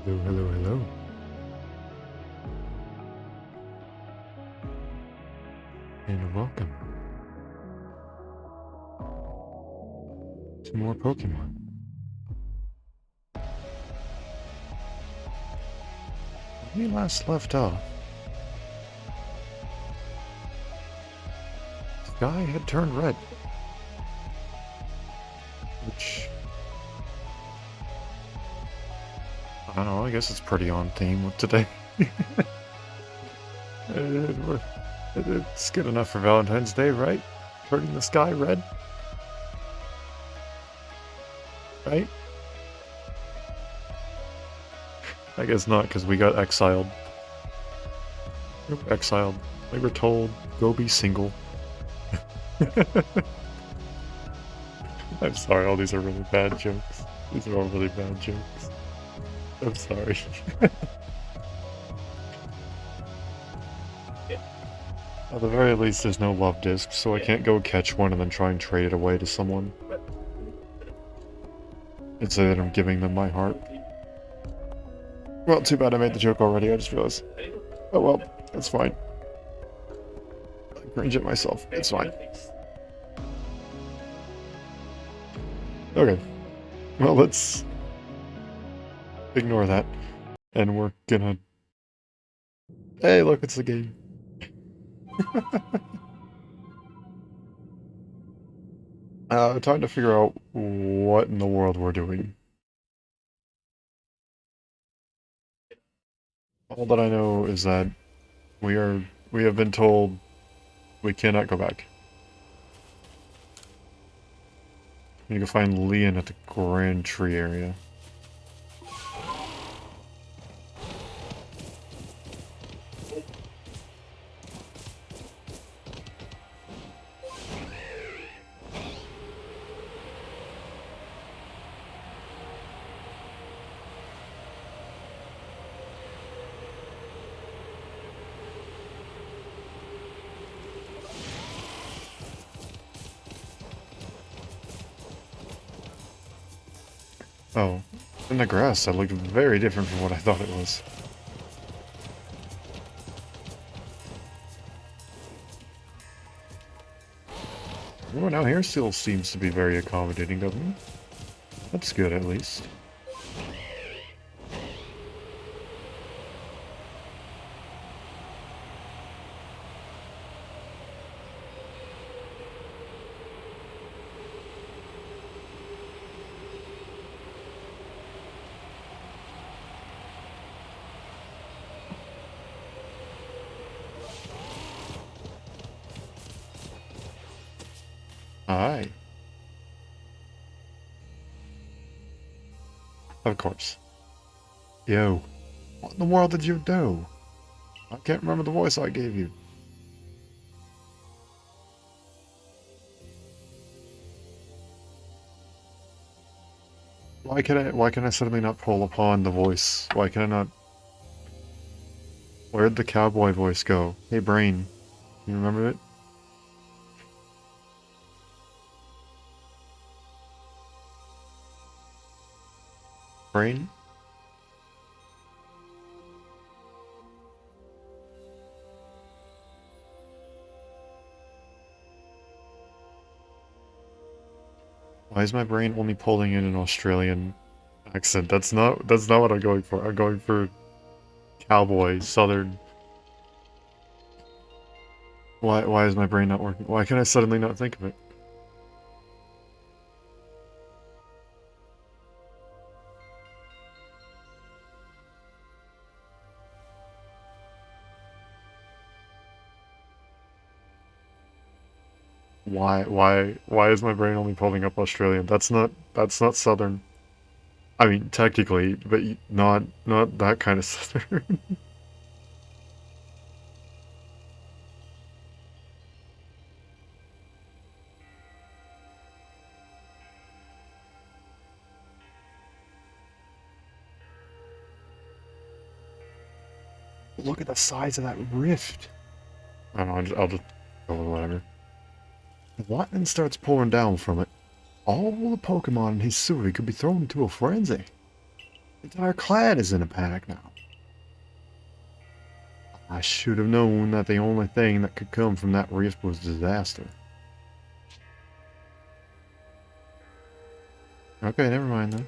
Hello, hello, hello. And welcome to more Pokemon. When we last left off, Sky had turned red. Which, I don't know, I guess it's pretty on theme with today. It's good enough for Valentine's Day, right? Turning the sky red? Right? I guess not, because we got exiled. We were exiled. We were told, go be single. I'm sorry, all these are really bad jokes. These are all really bad jokes. I'm sorry. At the very least, there's no love disc, so I can't go catch one and then try and trade it away to someone. And say that I'm giving them my heart. Well, too bad I made the joke already, I just realized. Oh well, that's fine. I cringe at myself, it's fine. Okay, well let's ignore that. And we're gonna... Hey, look, it's the game. Time to figure out what in the world we're doing. All that I know is that we have been told we cannot go back. We need to find Leon at the Grand Tree area. Oh, in the grass that looked very different from what I thought it was. Everyone out here still seems to be very accommodating, doesn't it? That's good, at least. Aye. Of course. Yo, what in the world did you do? I can't remember the voice I gave you. Why can I suddenly not pull upon the voice? Why can I not... Where'd the cowboy voice go? Hey, Brain. You remember it? Brain? Why is my brain only pulling in an Australian accent? That's not what I'm going for. I'm going for cowboy, southern. Why is my brain not working? Why can I suddenly not think of it? Why is my brain only pulling up Australian? That's not southern. I mean, technically, but not that kind of southern. Look at the size of that rift. I don't know, I'll just go with whatever. If lightning starts pouring down from it, all the Pokemon in Hisui could be thrown into a frenzy. The entire clan is in a panic now. I should have known that the only thing that could come from that rift was disaster. Okay, never mind then.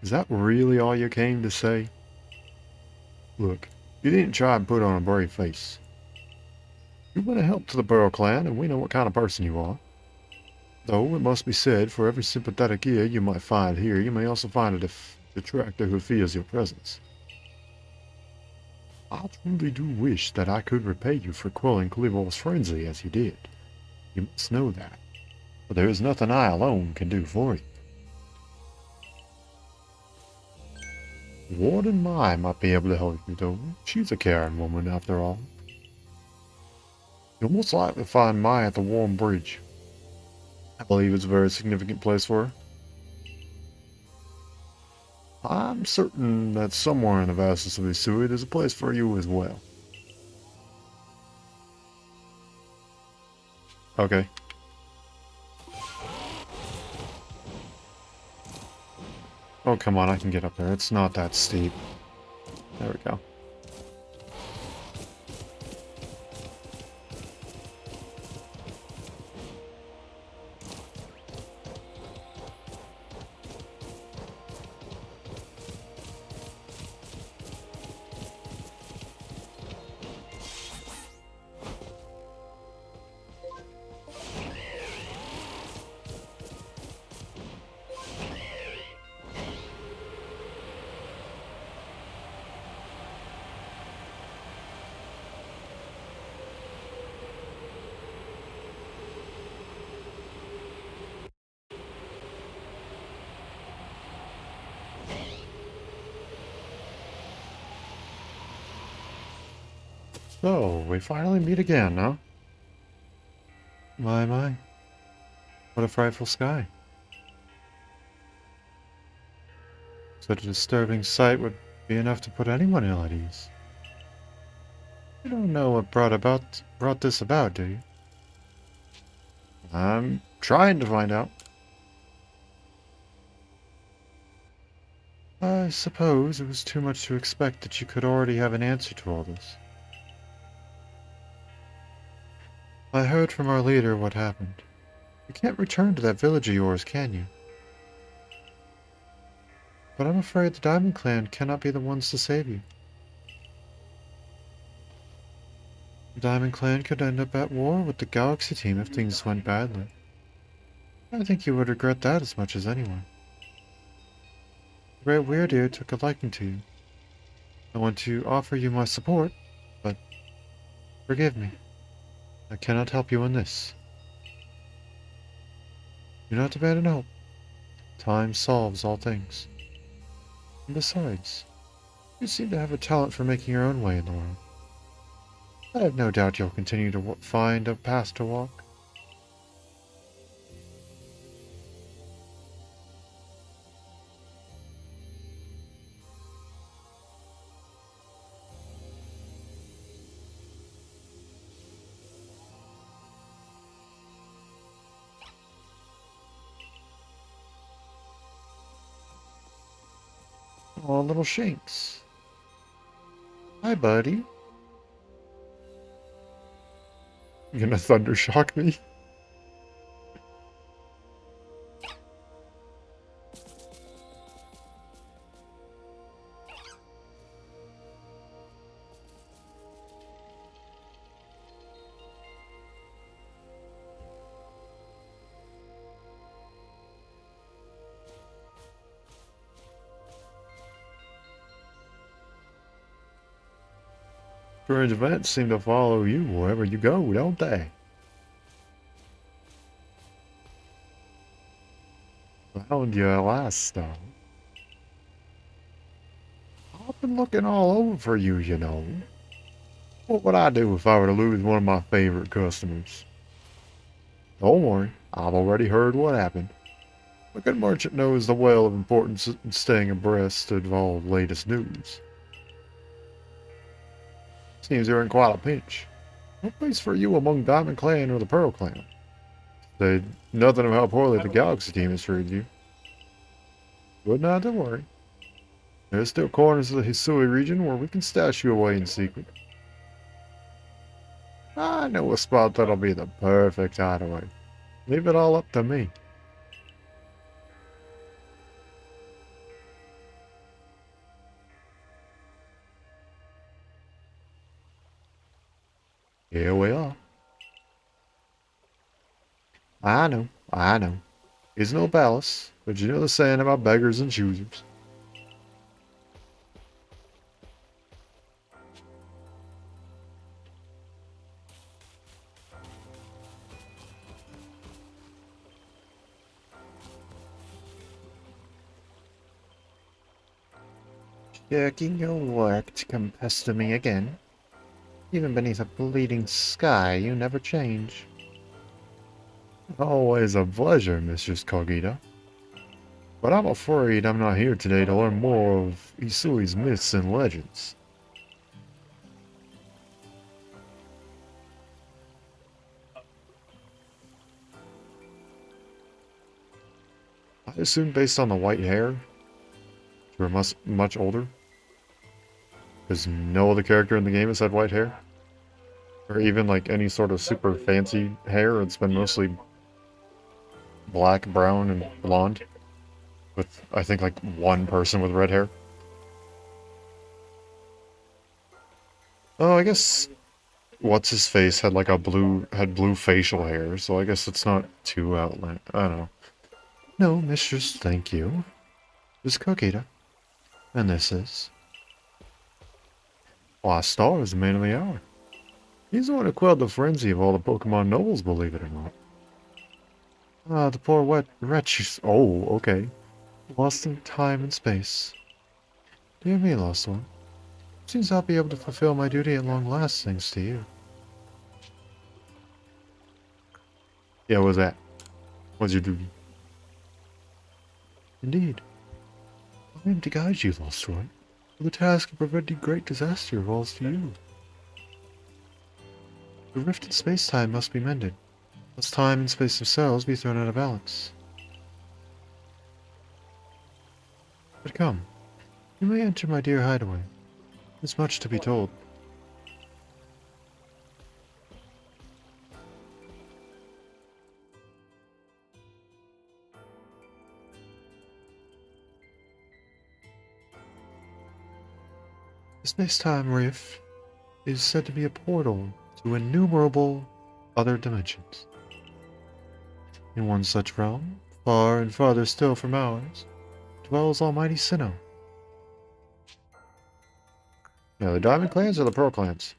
Is that really all you came to say? Look, you didn't try and put on a brave face. You've been a help to the Burrow clan, and we know what kind of person you are. Though, it must be said, for every sympathetic ear you might find here, you may also find a detractor who fears your presence. I truly do wish that I could repay you for quelling Cleavor's frenzy as you did. You must know that. But there is nothing I alone can do for you. Warden Mai might be able to help you, though. She's a caring woman, after all. You'll most likely find Mai at the Warm Bridge. I believe it's a very significant place for her. I'm certain that somewhere in the vastness of Isui there's a place for you as well. Okay. Oh, come on, I can get up there. It's not that steep. There we go. So, we finally meet again, huh? My. What a frightful sky. Such a disturbing sight would be enough to put anyone ill at ease. You don't know what brought this about, do you? I'm trying to find out. I suppose it was too much to expect that you could already have an answer to all this. I heard from our leader what happened. You can't return to that village of yours, can you? But I'm afraid the Diamond Clan cannot be the ones to save you. The Diamond Clan could end up at war with the Galaxy team if things went badly. I think you would regret that as much as anyone. The Great Weirdeer took a liking to you. I want to offer you my support, but forgive me. I cannot help you in this. Do not abandon hope. Time solves all things. And besides, you seem to have a talent for making your own way in the world. I have no doubt you'll continue to find a path to walk. Oh, little Shanks. Hi, buddy. You gonna thunder shock me? Strange events seem to follow you wherever you go, don't they? Found you at last, though. I've been looking all over for you, you know. What would I do if I were to lose one of my favorite customers? Don't worry, I've already heard what happened. A good merchant knows the well of importance in staying abreast of all the latest news. Seems you're in quite a pinch. No place for you among Diamond Clan or the Pearl Clan. Say nothing of how poorly the Galaxy team has treated you. But not to worry. There's still corners of the Hisui region where we can stash you away in secret. I know a spot that'll be the perfect hideaway. Leave it all up to me. Here we are. I know, I know. It's no palace, but you know the saying about beggars and choosers. Shirking your work to come pester me again? Even beneath a bleeding sky, you never change. Always a pleasure, Mistress Kogita. But I'm afraid I'm not here today to learn more of Isui's myths and legends. I assume based on the white hair, you're much older. Because no other character in the game has had white hair. Or even like any sort of super fancy hair. It's been mostly black, brown, and blonde. With, I think, like one person with red hair. Oh, I guess what's his face had like had blue facial hair, so I guess it's not too outland. I don't know. No, mistress, thank you. This is Kokita. And this is... Why, Star is the man of the hour. He's the one who quelled the frenzy of all the Pokemon nobles, believe it or not. Ah, the poor wet wretch. Oh, okay. Lost in time and space. Dear me, lost one. Seems I'll be able to fulfill my duty at long last, thanks to you. Yeah, what was that? What's your duty? Indeed. I am to guide you, lost one. The task of preventing great disaster falls to you. The rift in space-time must be mended, lest time and space themselves be thrown out of balance. But come, you may enter my dear hideaway. There's much to be told. The space-time rift is said to be a portal to innumerable other dimensions. In one such realm, far and farther still from ours, dwells Almighty Sinnoh. Yeah, the Diamond Clans or the Pearl Clans?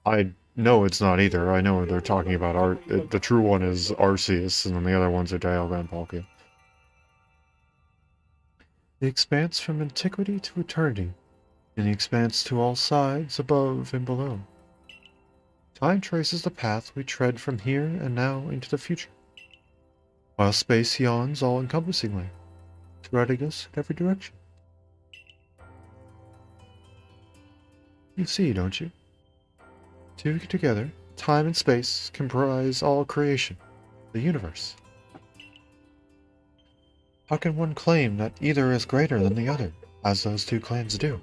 I know it's not either. I know they're talking about the true one is Arceus, and then the other ones are Dialga and Palkia. The expanse from antiquity to eternity, and the expanse to all sides, above and below. Time traces the path we tread from here and now into the future, while space yawns all-encompassingly, threading us in every direction. You see, don't you? Together, time and space comprise all creation, the universe. How can one claim that either is greater than the other, as those two clans do?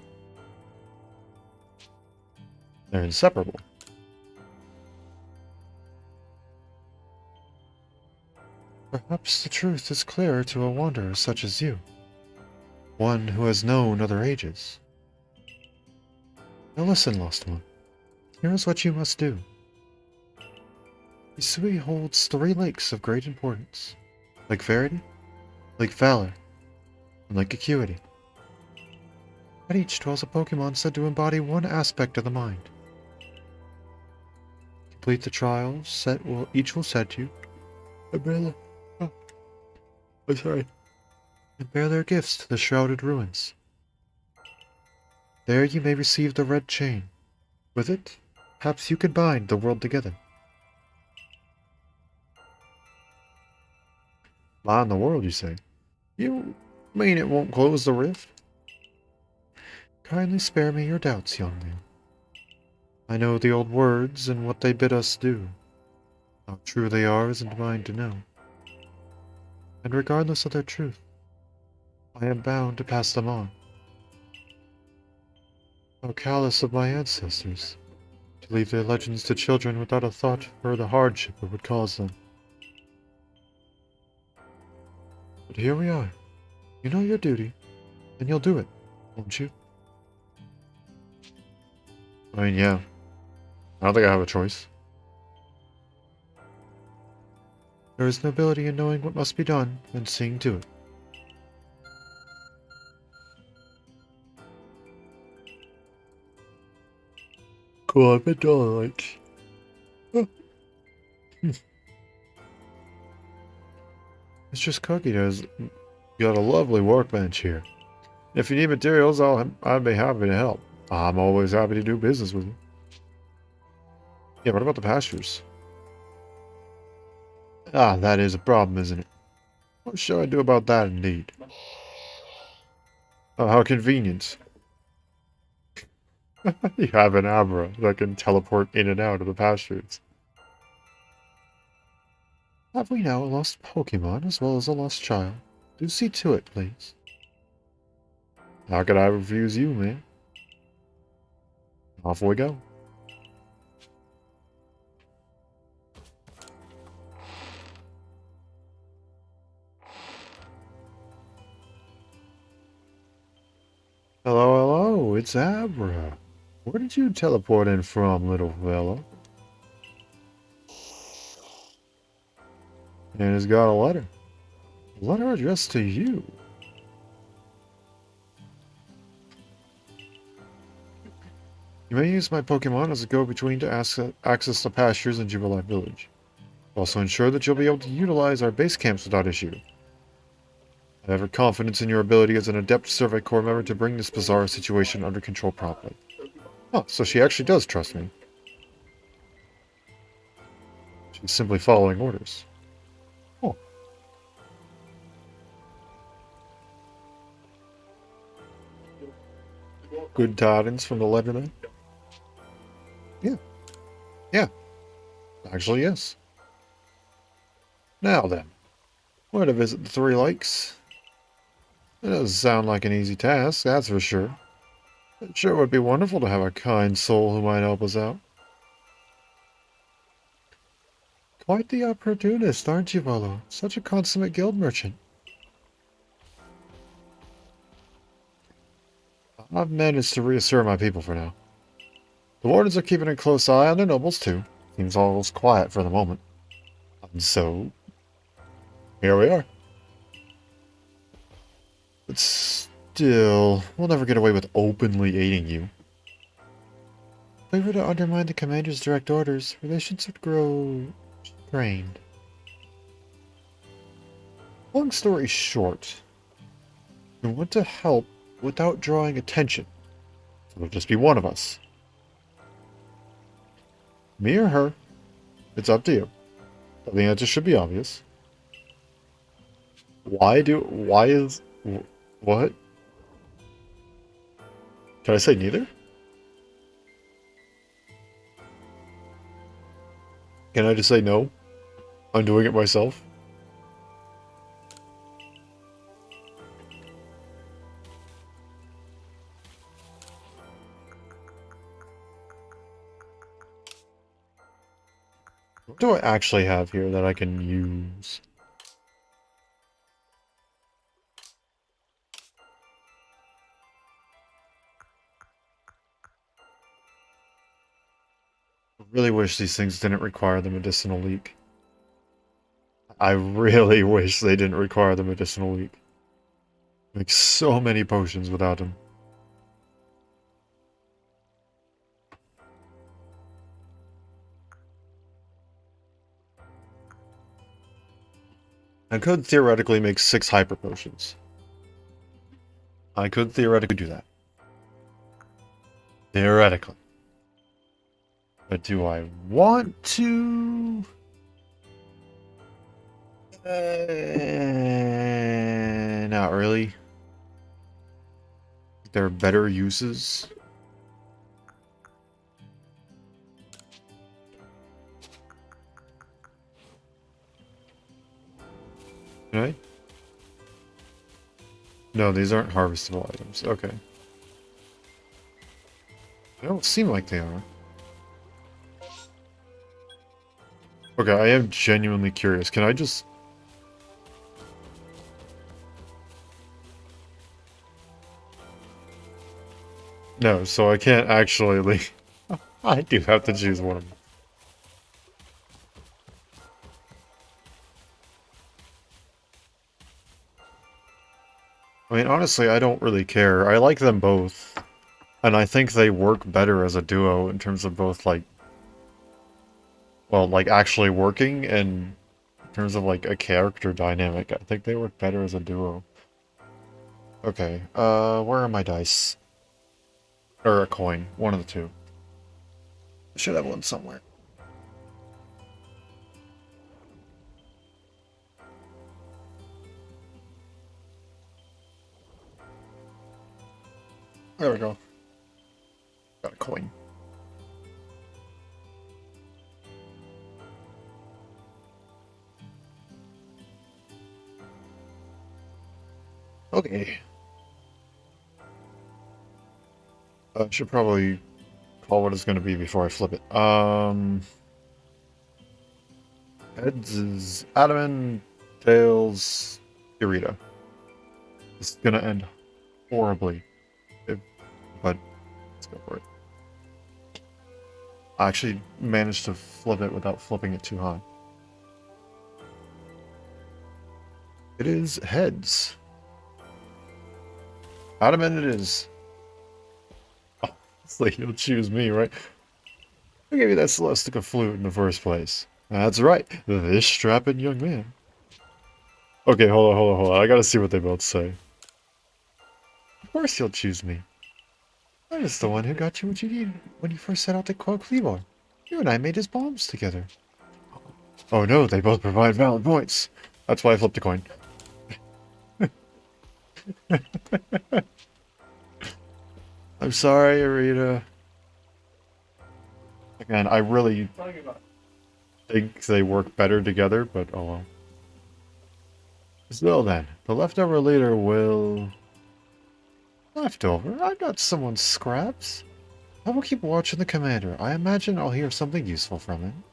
They're inseparable. Perhaps the truth is clearer to a wanderer such as you, one who has known other ages. Now listen, Lost One. Here is what you must do. Hisui holds 3 lakes of great importance. Lake Verity, Lake Valor, and Lake Acuity. At each dwells a Pokemon said to embody one aspect of the mind. Complete the trials each will set you, and bear their gifts to the shrouded ruins. There you may receive the red chain. With it, perhaps you could bind the world together. Bind the world, you say? You mean it won't close the rift? Kindly spare me your doubts, young man. I know the old words and what they bid us do. How true they are isn't mine to know. And regardless of their truth, I am bound to pass them on. How callous of my ancestors, to leave their legends to children without a thought for the hardship it would cause them. But here we are. You know your duty, and you'll do it, won't you? I mean, yeah. I don't think I have a choice. There is nobility in knowing what must be done and seeing to it. Cool, I bet dollar like. It's just Cookie does. You got a lovely workbench here. If you need materials, I'd be happy to help. I'm always happy to do business with you. Yeah, what about the pastures? Ah, that is a problem, isn't it? What shall I do about that, indeed? Oh, how convenient. You have an Abra that can teleport in and out of the pastures. Have we now a lost Pokemon as well as a lost child? Do see to it, please. How could I refuse you, man? Off we go. Hello, hello, it's Abra. Where did you teleport in from, little fellow? And it's got a letter. A letter addressed to you. You may use my Pokemon as a go-between to access the pastures in Jubilee Village. Also ensure that you'll be able to utilize our base camps without issue. I have confidence in your ability as an adept Survey Corps member to bring this bizarre situation under control properly. Oh, so she actually does trust me. She's simply following orders. Oh. Good tidings from the letter then? Yeah. Yeah. Actually, yes. Now then, where to visit the Three Lakes? It doesn't sound like an easy task, that's for sure. It sure would be wonderful to have a kind soul who might help us out. Quite the opportunist, aren't you, Volo? Such a consummate guild merchant. I've managed to reassure my people for now. The wardens are keeping a close eye on their nobles, too. Seems all's quiet for the moment. And so, here we are. But still, we'll never get away with openly aiding you. If we were to undermine the commander's direct orders, relations would grow strained. Long story short, we want to help without drawing attention. So it'll just be one of us. Me or her. It's up to you. I think that just should be obvious. What? Can I say neither? Can I just say no? I'm doing it myself? What do I actually have here that I can use? I really wish these things didn't require the medicinal leak. I really wish they didn't require the medicinal leak. Make so many potions without them. I could theoretically make 6 hyper potions. I could theoretically do that. Theoretically. But do I want to? Not really. There are better uses. Right? No, these aren't harvestable items. Okay. They don't seem like they are. Okay, I am genuinely curious. Can I just... No, so I can't actually leave. I do have to choose one of them. I mean, honestly, I don't really care. I like them both. And I think they work better as a duo in terms of both, like... Well, like, actually working and in terms of, like, a character dynamic. I think they work better as a duo. Okay, where are my dice? Or a coin. One of the two. I should have one somewhere. There we go. Got a coin. Okay. I should probably call what it's going to be before I flip it. Heads is Adaman, tails, Eureka. This is going to end horribly, but let's go for it. I actually managed to flip it without flipping it too high. It is heads. Adaman it is. It's like you'll choose me, right? Who gave you that Celestica flute in the first place? That's right, this strapping young man. Okay, hold on. I gotta see what they both say. Of course you'll choose me. I was the one who got you what you needed when you first set out to quell Cleavor. You and I made his bombs together. Oh no, they both provide valid points. That's why I flipped a coin. I'm sorry, Arita. Again, I really think they work better together, but oh well. Still then, the leftover leader will... Leftover? I'm not someone's scraps. I will keep watching the commander. I imagine I'll hear something useful from him.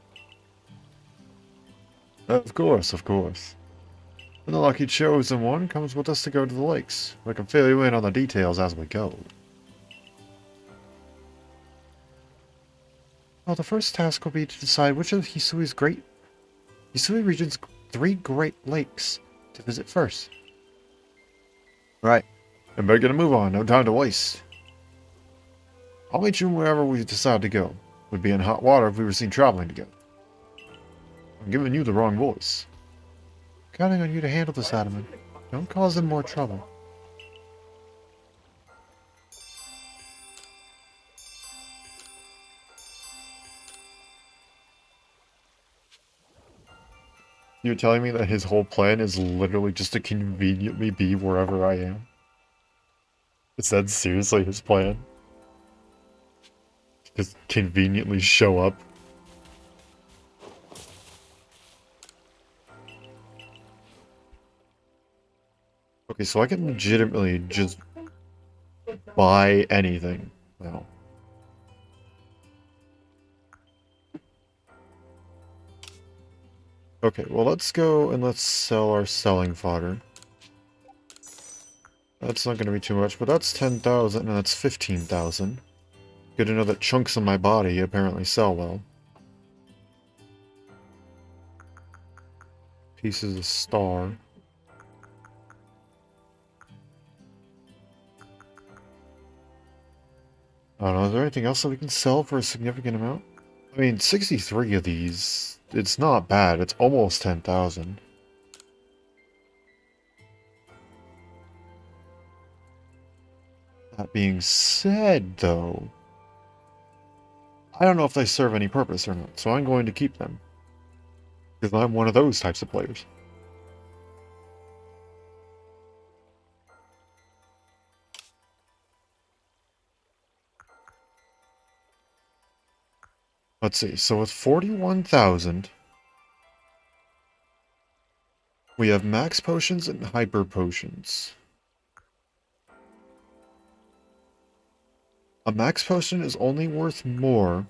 Of course, of course. And the lucky chosen one comes with us to go to the lakes. I can fill you in on the details as we go. Well, the first task will be to decide which of Hisui region's 3 Great Lakes to visit first. Right. And better get a move on, no time to waste. I'll meet you wherever we decide to go. We'd be in hot water if we were seen traveling together. I'm giving you the wrong voice. Counting on you to handle this, Adaman. Don't cause them more trouble. You're telling me that his whole plan is literally just to conveniently be wherever I am? Is that seriously his plan? Just conveniently show up? Okay, so I can legitimately just buy anything now. Okay, well let's go and let's sell our selling fodder. That's not going to be too much, but that's 10,000 and that's 15,000. Good to know that chunks of my body apparently sell well. Pieces of star. I don't know, is there anything else that we can sell for a significant amount? I mean, 63 of these, it's not bad. It's almost 10,000. That being said, though, I don't know if they serve any purpose or not, so I'm going to keep them. Because I'm one of those types of players. Let's see, so with 41,000... We have max potions and hyper potions. A max potion is only worth more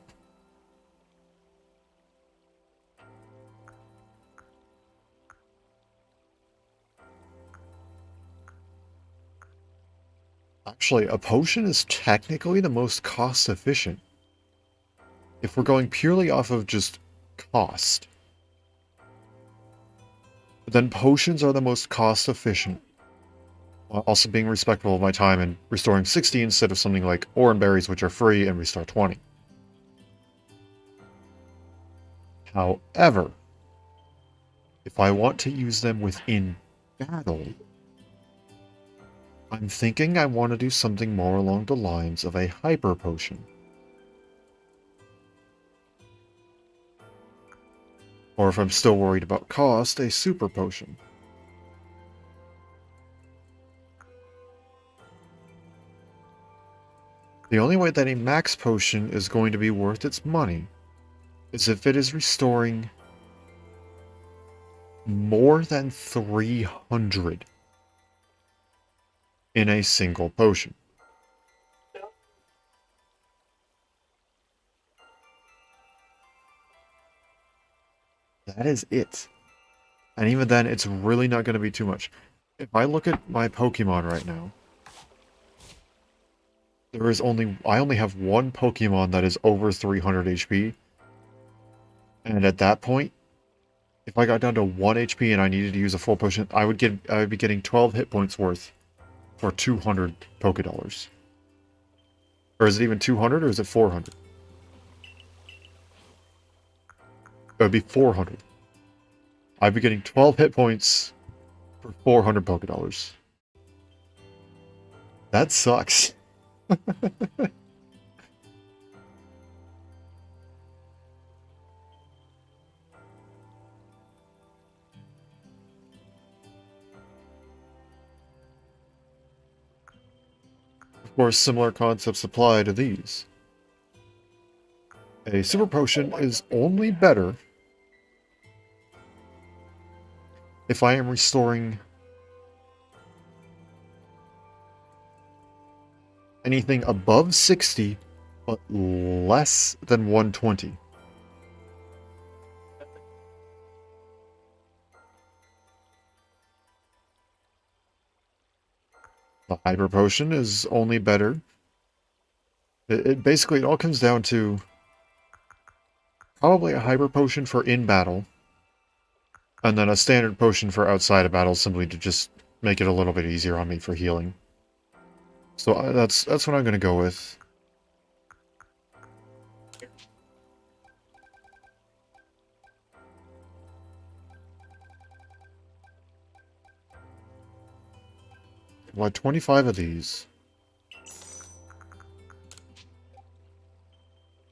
actually, a potion is technically the most cost efficient. If we're going purely off of just cost, then potions are the most cost efficient, while also being respectful of my time and restoring 60 instead of something like oran berries, which are free and restore 20. However, if I want to use them within battle, I'm thinking I want to do something more along the lines of a hyper potion. Or if I'm still worried about cost, a super potion. The only way that a max potion is going to be worth its money is if it is restoring more than 300 in a single potion. That is it. And even then, it's really not going to be too much. If I look at my Pokemon right now, I only have one Pokemon that is over 300 HP. And at that point, if I got down to 1 HP and I needed to use a full potion, I would be getting 12 hit points worth for 200 Pokédollars. Or is it even 200 or is it 400? It would be 400. I'd be getting 12 hit points for 400 Pokédollars. That sucks. Of course, similar concepts apply to these. A super potion is only better if I am restoring anything above 60, but less than 120. The hyper potion is only better. It basically, it all comes down to probably a hyper potion for in battle, and then a standard potion for outside of battle, simply to just make it a little bit easier on me for healing. So that's what I'm going to go with. Why 25 of these?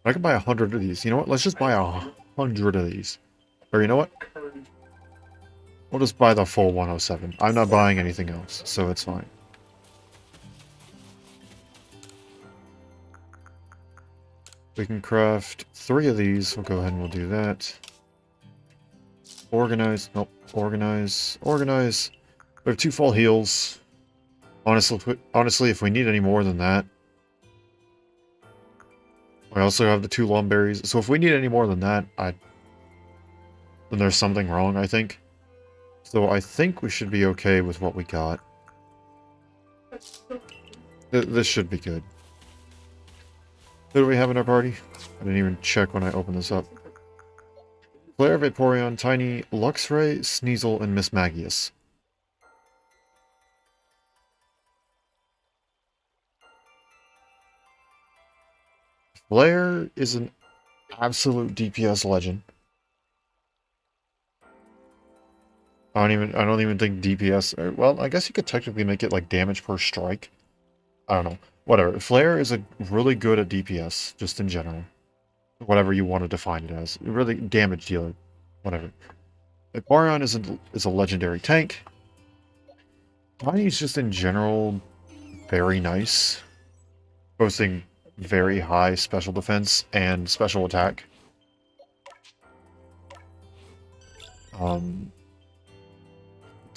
I can buy 100 of these. You know what? Let's just buy 100 of these. Or you know what? We'll just buy the full 107. I'm not buying anything else, so it's fine. We can craft 3 of these. We'll go ahead and we'll do that. Organize. Nope. Organize. Organize. We have 2 full heals. Honestly, if we need any more than that, we also have the 2 long berries. So if we need any more than that, then there's something wrong, I think. So I think we should be okay with what we got. This should be good. Who do we have in our party? I didn't even check when I opened this up. Flare, Vaporeon, Tiny, Luxray, Sneasel, and Miss Magius. Flare is an absolute DPS legend. I don't even think DPS... Well, I guess you could technically make it like damage per strike. I don't know. Whatever. Flare is really good at DPS, just in general. Whatever you want to define it as. Really damage dealer. Whatever. Vaporeon is a legendary tank. Tiny is just in general very nice. Boasting very high special defense and special attack.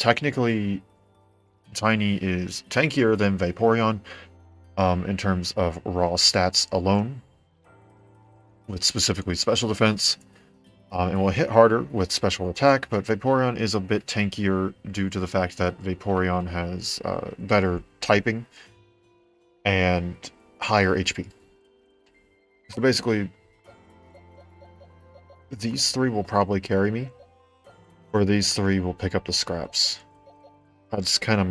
technically, Tiny is tankier than Vaporeon in terms of raw stats alone, with specifically special defense, and will hit harder with special attack, but Vaporeon is a bit tankier due to the fact that Vaporeon has better typing and higher HP. So basically, these three will probably carry me, or these three will pick up the scraps. That's kind of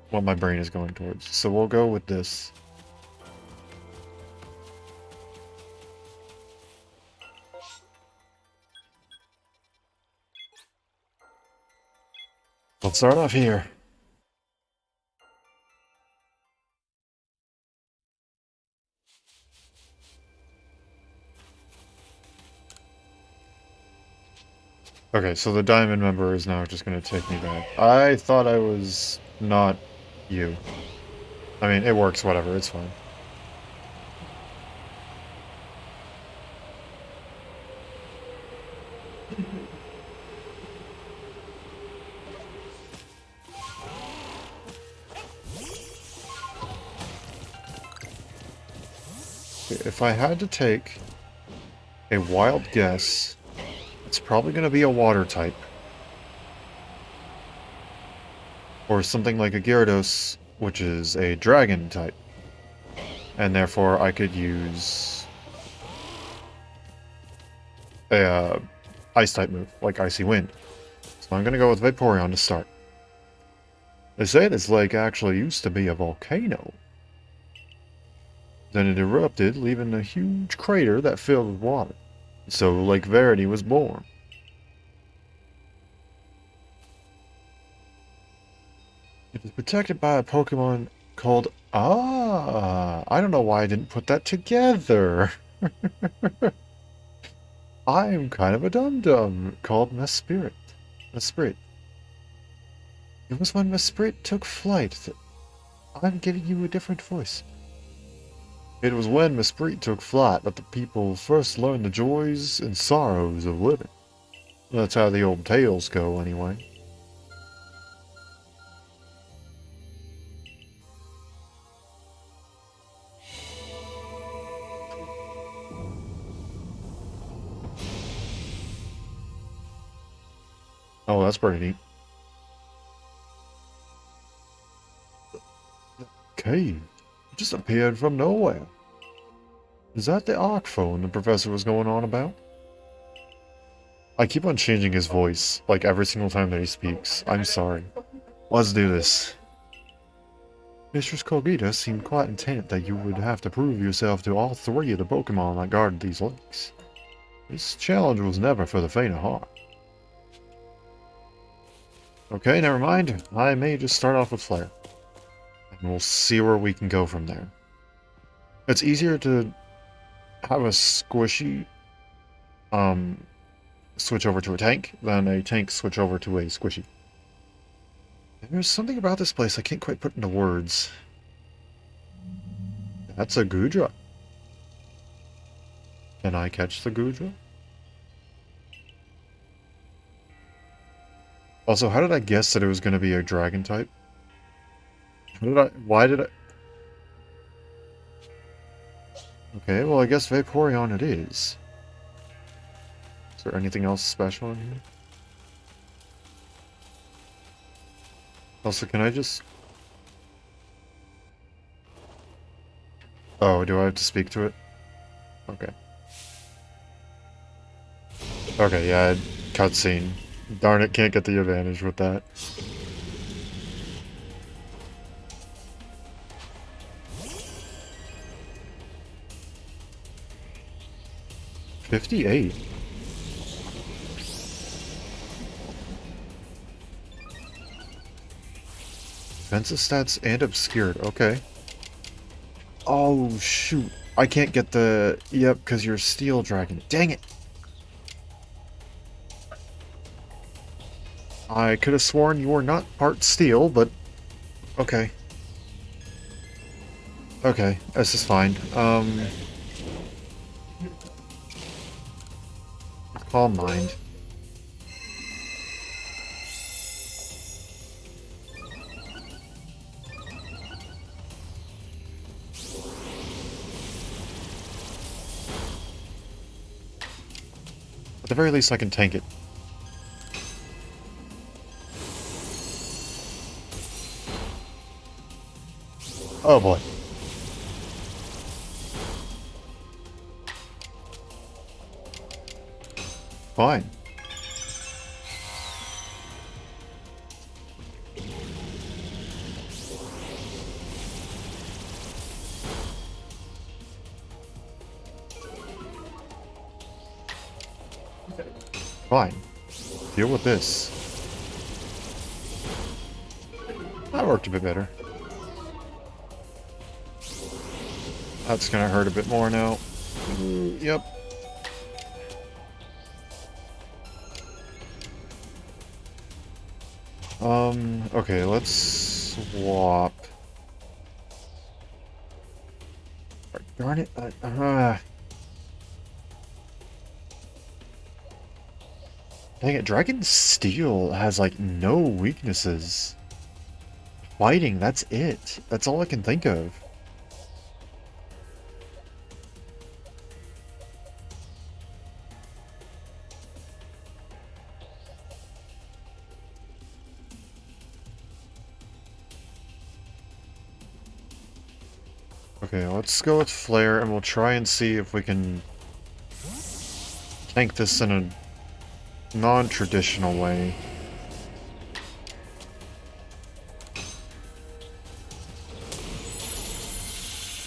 what my brain is going towards. So we'll go with this. Let's start off here. Okay, so the diamond member is now just going to take me back. I thought I was not you. I mean, it works, whatever, it's fine. If I had to take a wild guess, it's probably going to be a water type. Or something like a Gyarados, which is a dragon type. And therefore I could use a ice type move, like Icy Wind. So I'm going to go with Vaporeon to start. They say this lake actually used to be a volcano. Then it erupted, leaving a huge crater that filled with water. So Lake Verity was born. It is protected by a Pokemon called... I don't know why I didn't put that together. I'm kind of a dum-dum called Mesprit. It was when Mesprit took flight that I'm giving you a different voice. It was when Mesprit took flight that the people first learned the joys and sorrows of living. That's how the old tales go, anyway. Oh, that's pretty neat. Cave just appeared from nowhere. Is that the arc phone the professor was going on about? I keep on changing his voice, like every single time that he speaks. I'm sorry. Let's do this. Mistress Kogita seemed quite intent that you would have to prove yourself to all three of the Pokemon that guarded these lakes. This challenge was never for the faint of heart. Okay, never mind. I may just start off with Flare. And we'll see where we can go from there. It's easier to have a squishy switch over to a tank than a tank switch over to a squishy. There's something about this place I can't quite put into words. That's a Gudra. Can I catch the Gudra? Also, how did I guess that it was going to be a dragon type? Why did I... Okay, well I guess Vaporeon it is. Is there anything else special in here? Also, can I just... Oh, do I have to speak to it? Okay. Okay, yeah, cutscene. Darn it, can't get the advantage with that. $58. Defensive stats and obscured, okay. Oh, shoot. I can't get the... Yep, because you're Steel Dragon. Dang it! I could have sworn you were not part Steel, but... Okay. Okay, this is fine. Calm Mind. the very least, I can tank it. Oh boy. Fine. Fine. Deal with this. That worked a bit better. That's gonna hurt a bit more now. Yep. Okay, let's swap. Darn it. Dang it, Dragon Steel has, like, no weaknesses. Fighting, that's it. That's all I can think of. Okay, let's go with Flare, and we'll try and see if we can tank this in a non-traditional way.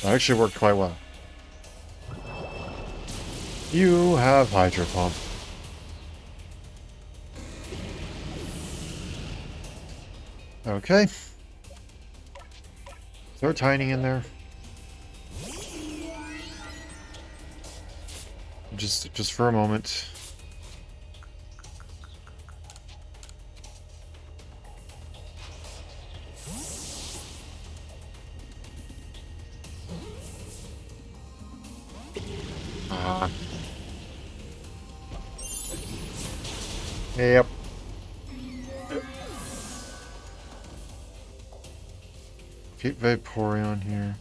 That actually worked quite well. You have Hydro Pump. Okay. Throw Tiny in there. Just for a moment. Yep. Keep Vaporeon here.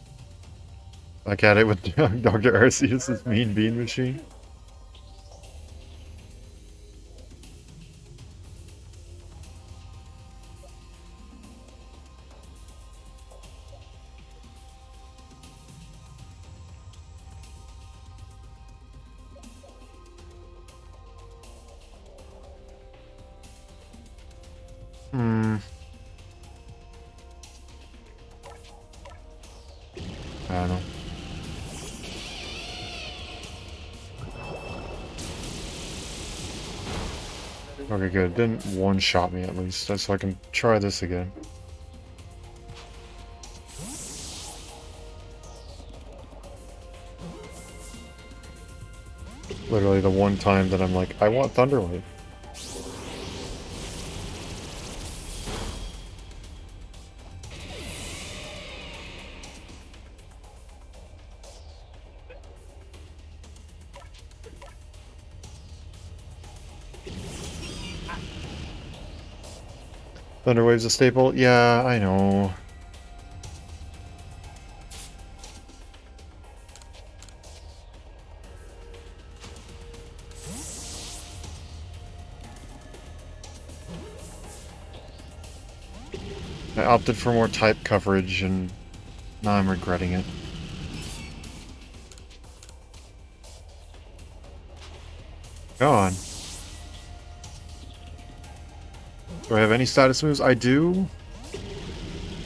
Back at it with Dr. Arceus' mean bean machine. I don't know. Okay, good. Didn't one-shot me at least, so I can try this again. Literally the one time that I'm like, I want Thunderwave. Thunderwave's a staple? Yeah, I know. I opted for more type coverage, and now I'm regretting it. Go on. Do I have any status moves? I do.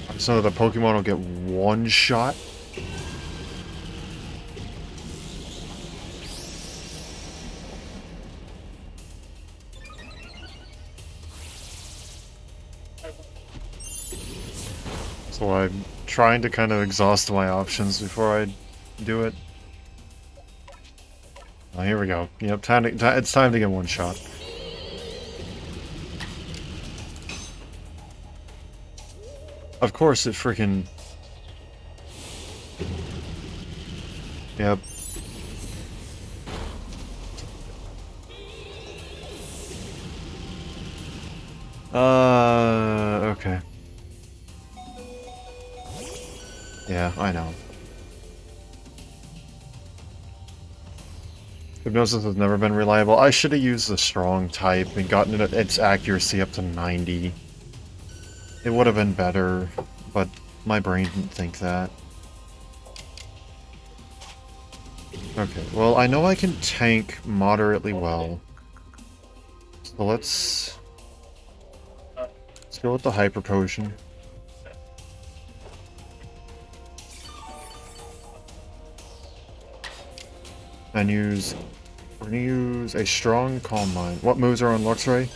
I just know that the Pokemon will get one shot. So I'm trying to kind of exhaust my options before I do it. Oh, here we go. Yep, it's time to get one shot. Of course it freaking... Yep. Okay. Yeah, I know. Hypnosis has never been reliable. I should have used the strong type and gotten its accuracy up to 90. It would have been better, but my brain didn't think that. Okay, well, I know I can tank moderately well. So let's go with the Hyper Potion. And we're gonna use a strong Calm Mind. What moves are on Luxray?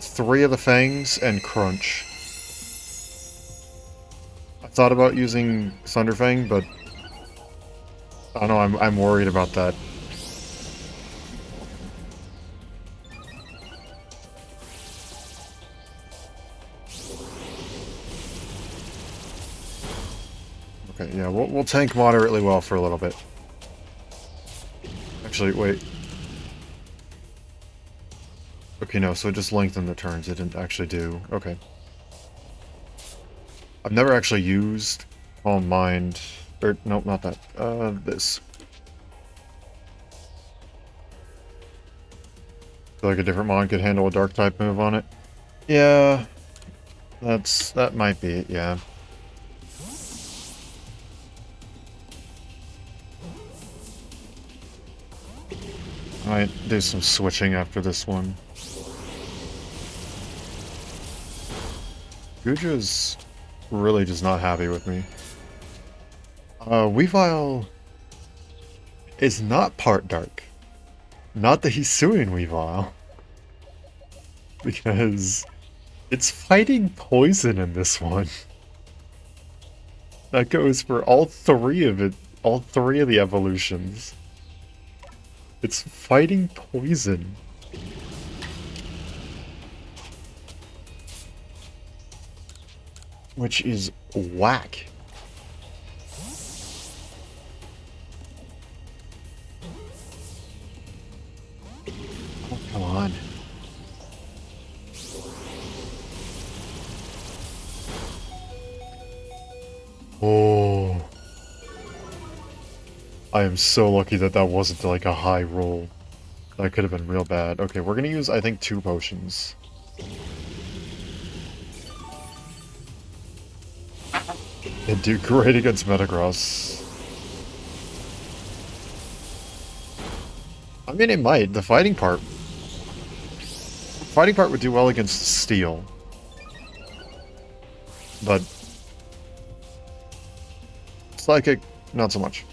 3 of the Fangs and Crunch. I thought about using Thunderfang, but I don't know, I'm worried about that. Okay, yeah, we'll tank moderately well for a little bit. Actually, wait. Okay, no, so it just lengthened the turns. It didn't actually do. Okay. I've never actually used Calm Mind. Or, nope, not that. This. I feel like a different mon could handle a dark type move on it. Yeah. That might be it, yeah. I might do some switching after this one. Guja's really just not happy with me. Weavile is not part dark. Not the Hisuian Weavile. Because it's fighting poison in this one. That goes for all 3 of it, all 3 of the evolutions. It's fighting poison. Which is whack. Oh, come on. Oh. I am so lucky that that wasn't like a high roll. That could have been real bad. Okay, we're gonna use, I think, 2 potions. It'd do great against Metagross. I mean, it might. The fighting part would do well against Steel. But Psychic, not so much.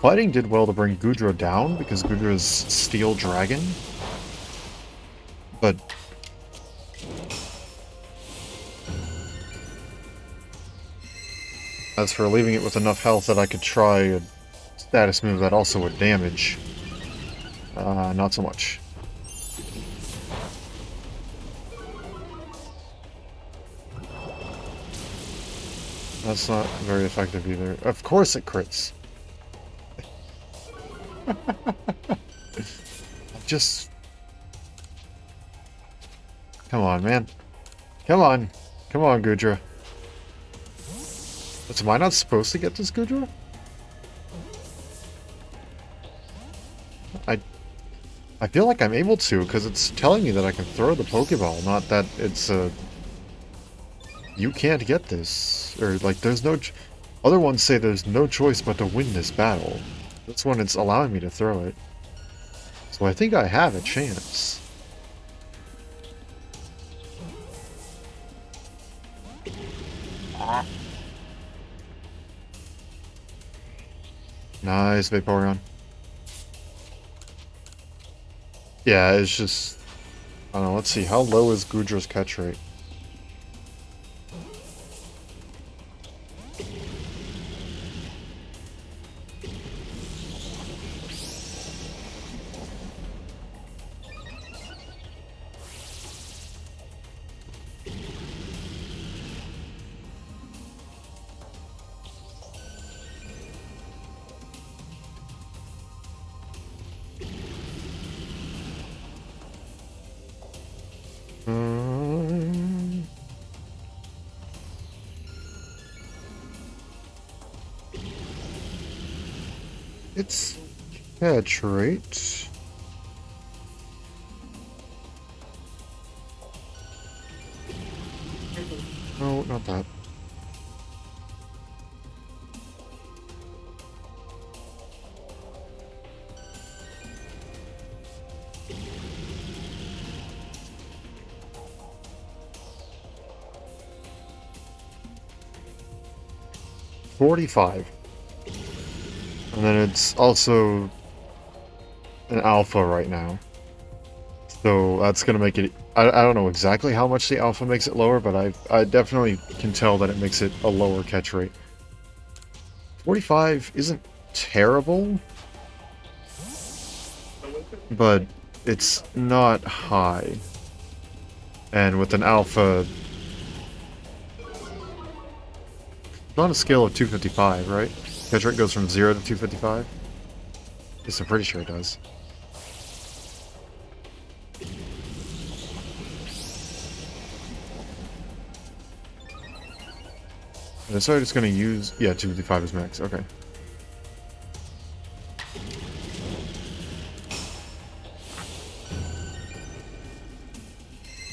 Fighting did well to bring Gudra down, because Gudra's Steel Dragon. But as for leaving it with enough health that I could try a status move that also would damage, not so much. That's not very effective either. Of course it crits. Just... Come on, man. Come on. Come on, Gudra. Am I not supposed to get this Gudra? I feel like I'm able to, because it's telling me that I can throw the Pokeball, not that it's a... You can't get this. Or, like, there's no... Other ones say there's no choice but to win this battle. This one, it's allowing me to throw it. So I think I have a chance. Nice, Vaporeon. Yeah, it's just... I don't know, let's see. How low is Gudra's catch rate? its catch rate. No, not that. $45. And then it's also an alpha right now. So that's going to make it... I don't know exactly how much the alpha makes it lower, but I definitely can tell that it makes it a lower catch rate. 45 isn't terrible, but it's not high. And with an alpha... It's on a scale of 255, right? Catch rate goes from 0 to 255? Yes, I'm pretty sure it does. And so I'm just going to use... Yeah, 255 is max. Okay.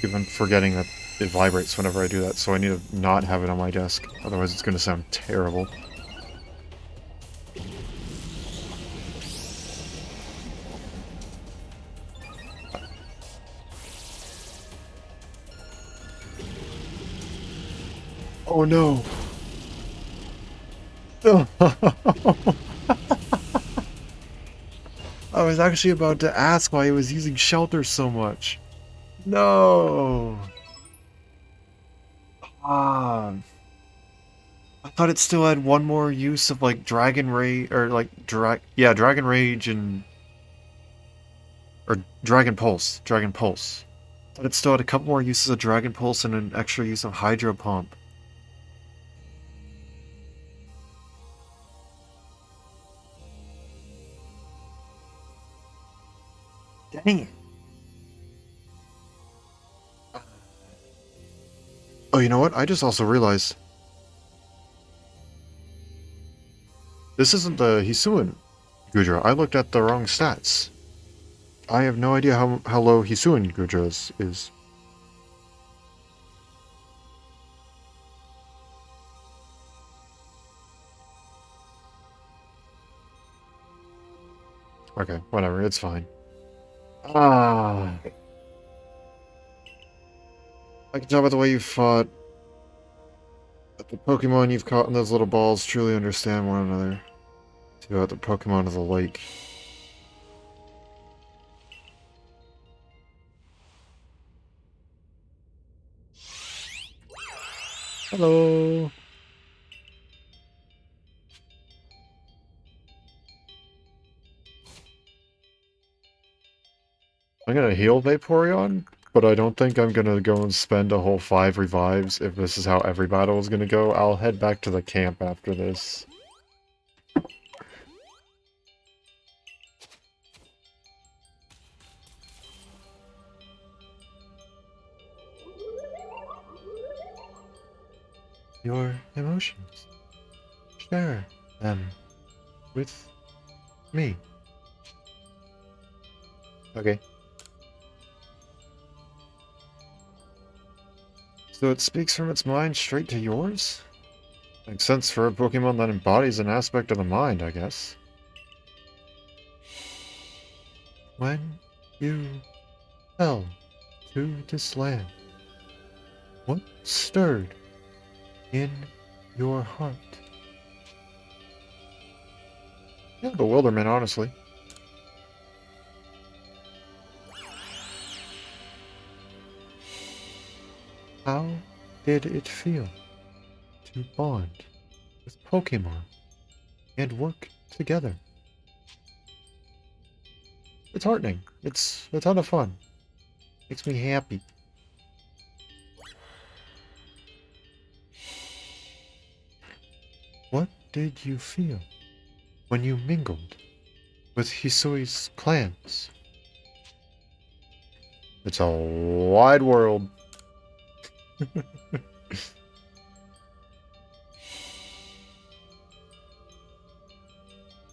Keep on forgetting that it vibrates whenever I do that, so I need to not have it on my desk. Otherwise it's going to sound terrible. Oh no! I was actually about to ask why he was using shelter so much. No! Ah. I thought it still had one more use of like Dragon Rage, or like Dragon Rage and... Or Dragon Pulse. Dragon Pulse. I thought it still had a couple more uses of Dragon Pulse and an extra use of Hydro Pump. Dang it. Oh, you know what? I just also realized... This isn't the Hisuian Gudra. I looked at the wrong stats. I have no idea how low Hisuian Gudra is. Okay, whatever, it's fine. Ah. I can tell by the way you fought that the Pokemon you've caught in those little balls truly understand one another. See about the Pokemon of the lake. Hello. I'm gonna heal Vaporeon, but I don't think I'm gonna go and spend a whole 5 revives if this is how every battle is gonna go. I'll head back to the camp after this. Your emotions. Share them with me. Okay. So it speaks from its mind straight to yours? Makes sense for a Pokemon that embodies an aspect of the mind, I guess. When you fell to this land, what stirred in your heart? Yeah, bewilderment, honestly. How did it feel to bond with Pokemon and work together? It's heartening. It's a ton of fun. Makes me happy. What did you feel when you mingled with Hisui's clans? It's a wide world.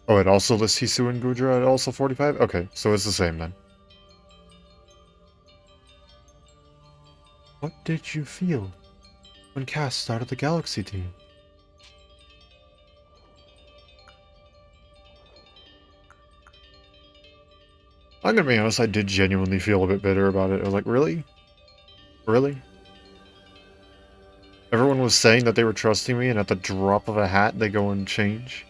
Oh, it also lists Hisu and Gudra at also 45? Okay, so it's the same then. What did you feel when Cass started the Galaxy team? I'm gonna be honest, I did genuinely feel a bit bitter about it. I was like, really? Really? Everyone was saying that they were trusting me, and at the drop of a hat, they go and change.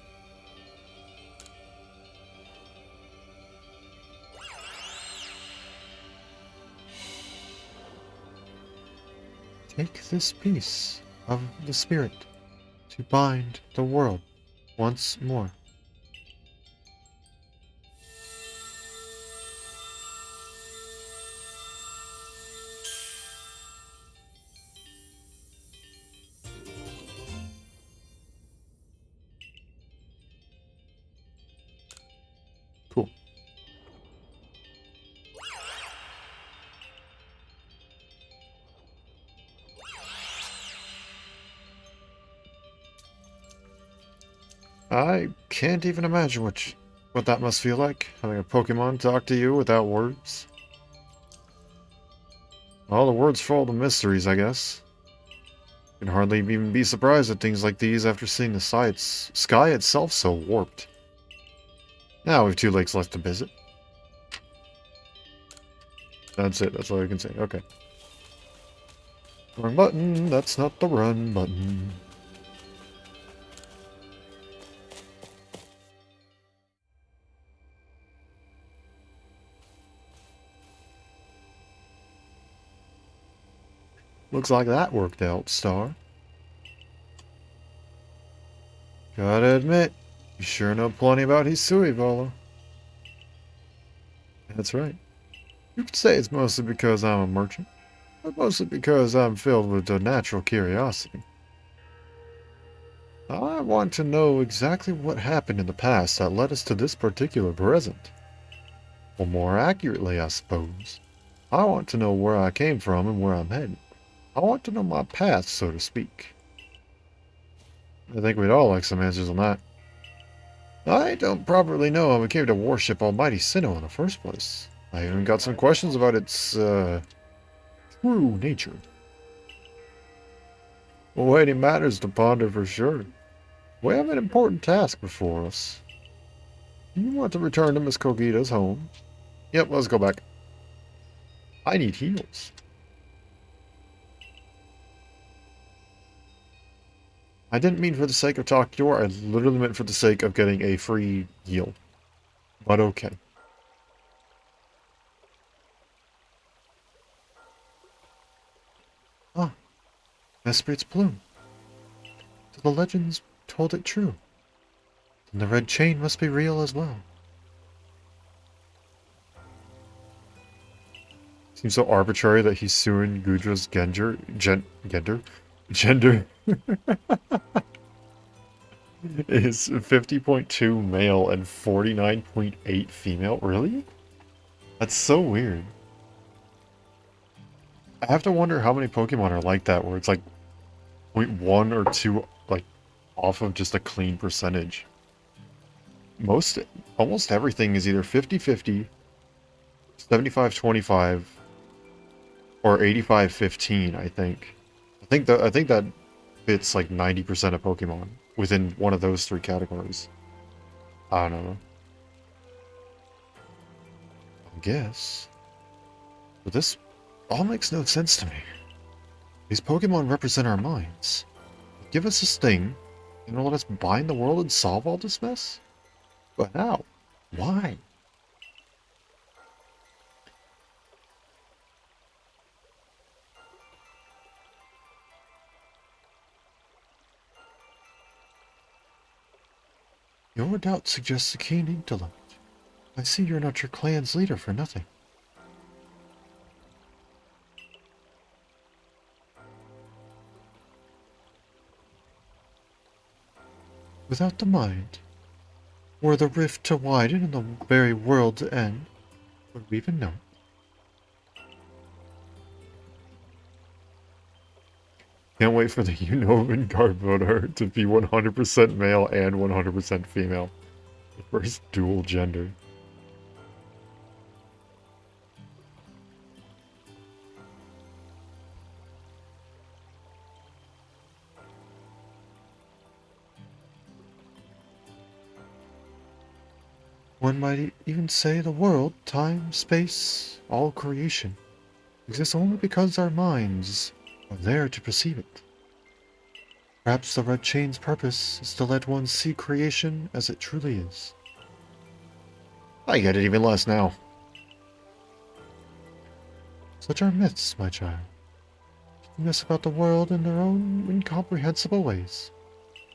Take this piece of the spirit to bind the world once more. Cool. I can't even imagine what that must feel like, having a Pokemon talk to you without words. All the words full of mysteries, I guess. Can hardly even be surprised at things like these after seeing the sky itself so warped. Now we have 2 lakes left to visit. That's it, that's all I can say. Okay. Wrong button, that's not the run button. Looks like that worked out, Star. Gotta admit, you sure know plenty about Hisui, Volo. That's right. You could say it's mostly because I'm a merchant, but mostly because I'm filled with a natural curiosity. I want to know exactly what happened in the past that led us to this particular present. Or more accurately, I suppose. I want to know where I came from and where I'm headed. I want to know my path, so to speak. I think we'd all like some answers on that. I don't properly know how we came to worship Almighty Sinnoh in the first place. I even got some questions about its, true nature. Waiting matters to ponder for sure. We have an important task before us. You want to return to Miss Kogita's home? Yep, let's go back. I need heals. I didn't mean for the sake of talking to her, I literally meant for the sake of getting a free heal. But okay. Ah, Esprit's bloom. So the legends told it true. Then the red chain must be real as well. Seems so arbitrary that he's suing Gudra's gender is 50.2 male and 49.8 female. Really? That's so weird. I have to wonder how many Pokemon are like that, where it's like 0.1 or 2, like, off of just a clean percentage. Almost everything is either 50-50, 75-25, or 85-15, I think. I think that fits like 90% of Pokemon within one of those 3 categories. I don't know. I guess. But this all makes no sense to me. These Pokemon represent our minds. They give us this thing, and let us bind the world and solve all this mess? But how? Why? Your doubt suggests a keen intellect. I see you're not your clan's leader for nothing. Without the mind, were the rift to widen and the very world to end, would we even know? Can't wait for the Unova and Garbodor to be 100% male and 100% female. First dual gender. One might even say the world, time, space, all creation, exists only because our minds are there to perceive it. Perhaps the red chain's purpose is to let one see creation as it truly is. I get it even less now. Such are myths, my child. Teaching us about the world in their own incomprehensible ways.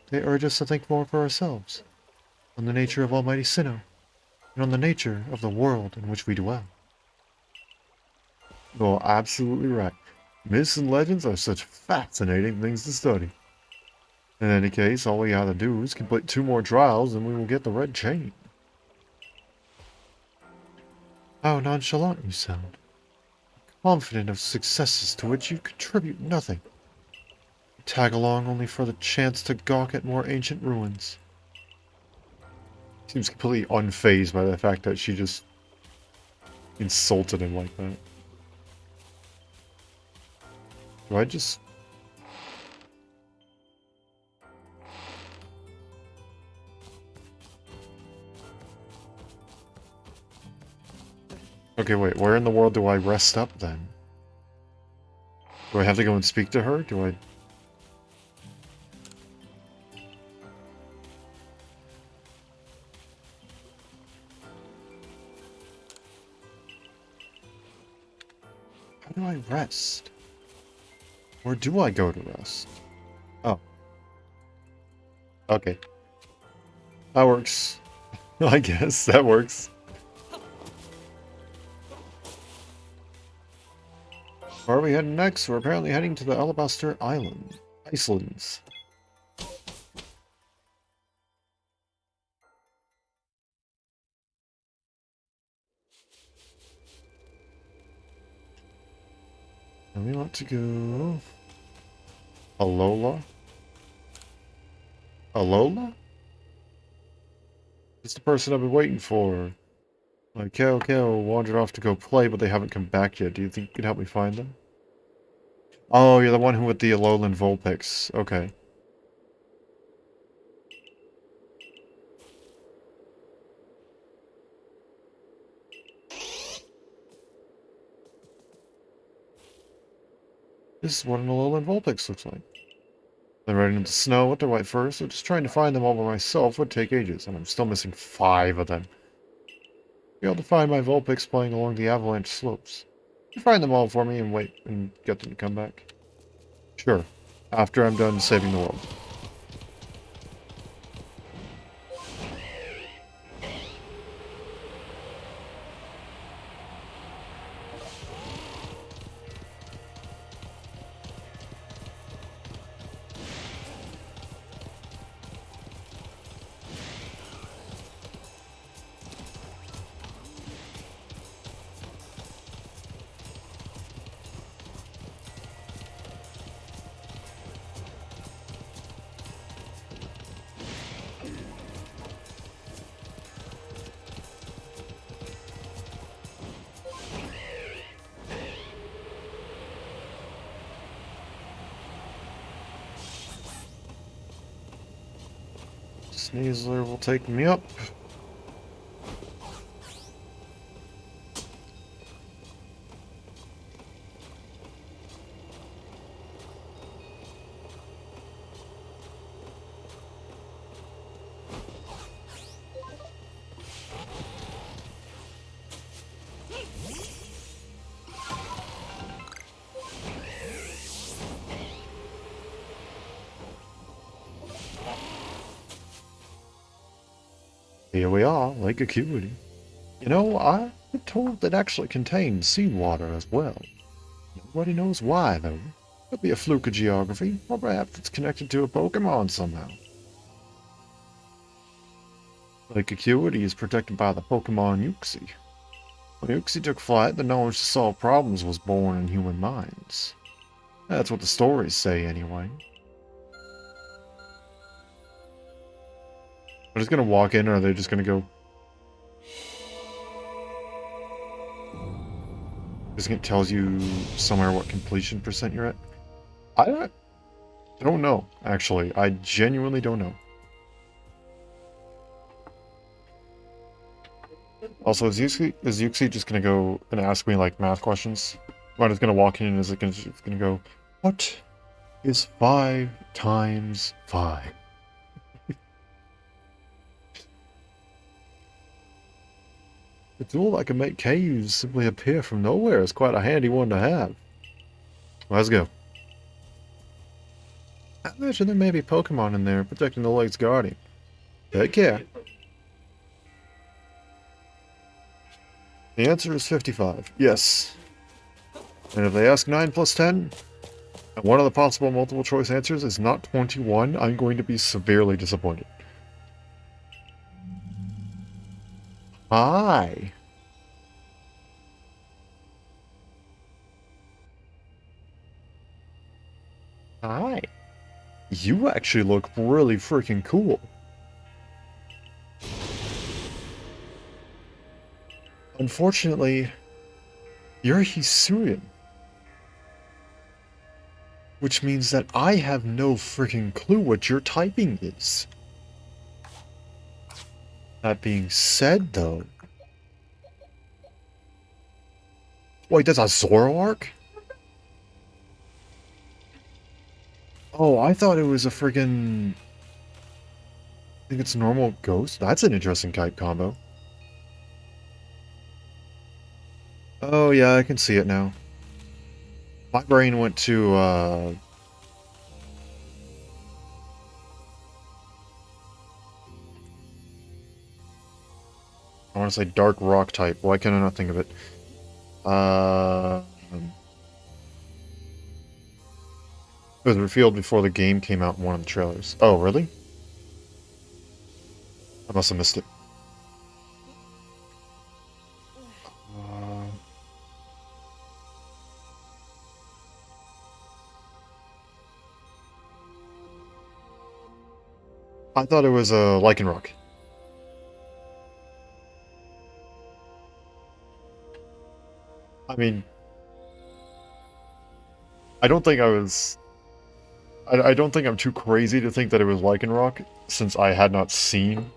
They urge us to think more for ourselves, on the nature of Almighty Sinnoh, and on the nature of the world in which we dwell. You're absolutely right. Myths and legends are such fascinating things to study. In any case, all we have to do is complete 2 more trials and we will get the red chain. How nonchalant you sound. Confident of successes to which you contribute nothing. You tag along only for the chance to gawk at more ancient ruins. Seems completely unfazed by the fact that she just insulted him like that. Do I just... Okay, wait, where in the world do I rest up then? Do I have to go and speak to her? Do I... How do I rest? Where do I go to rest? Oh. Okay. That works. I guess that works. Where are we heading next? We're apparently heading to the Alabaster Island. Icelands. And we want to go... Alola? Alola? It's the person I've been waiting for. Like, Kale wandered off to go play, but they haven't come back yet. Do you think you could help me find them? Oh, you're the one who with the Alolan Vulpix. Okay. This is what an Alolan Vulpix looks like. They're riding in the snow with their white fur, so just trying to find them all by myself would take ages, and I'm still missing 5 of them. Be able to find my Vulpix playing along the avalanche slopes. You find them all for me and wait and get them to come back. Sure. After I'm done saving the world. Sneasler will take me up. Here we are, Lake Acuity. You know, I've been told it actually contains seawater as well. Nobody knows why, though. Could be a fluke of geography, or perhaps it's connected to a Pokemon somehow. Lake Acuity is protected by the Pokemon Uxie. When Uxie took flight, the knowledge to solve problems was born in human minds. That's what the stories say, anyway. But I'm just gonna walk in, or are they just gonna go? It tells you somewhere what completion percent you're at. I don't know, actually. I genuinely don't know. Also, is Yuxi just gonna go and ask me like math questions? Or I'm just gonna walk in and is it gonna go, what is 5 times 5? A tool that can make caves simply appear from nowhere is quite a handy one to have. Let's go. I imagine there may be Pokemon in there protecting the lake's guardian. Take care. The answer is 55. Yes. And if they ask 9 plus 10, and one of the possible multiple choice answers is not 21, I'm going to be severely disappointed. Hi. Hi. You actually look really freaking cool. Unfortunately, you're Hisuian. Which means that I have no freaking clue what your typing is. That being said, though... Wait, that's a Zoroark? Oh, I thought it was a friggin... I think it's normal ghost. That's an interesting type combo. Oh, yeah, I can see it now. My brain went to, I want to say dark rock type. Why can I not think of it? It was revealed before the game came out in one of the trailers. Oh, really? I must have missed it. I thought it was a Lycanroc. I mean, I don't think I was... I don't think I'm too crazy to think that it was Lycanroc, since I had not seen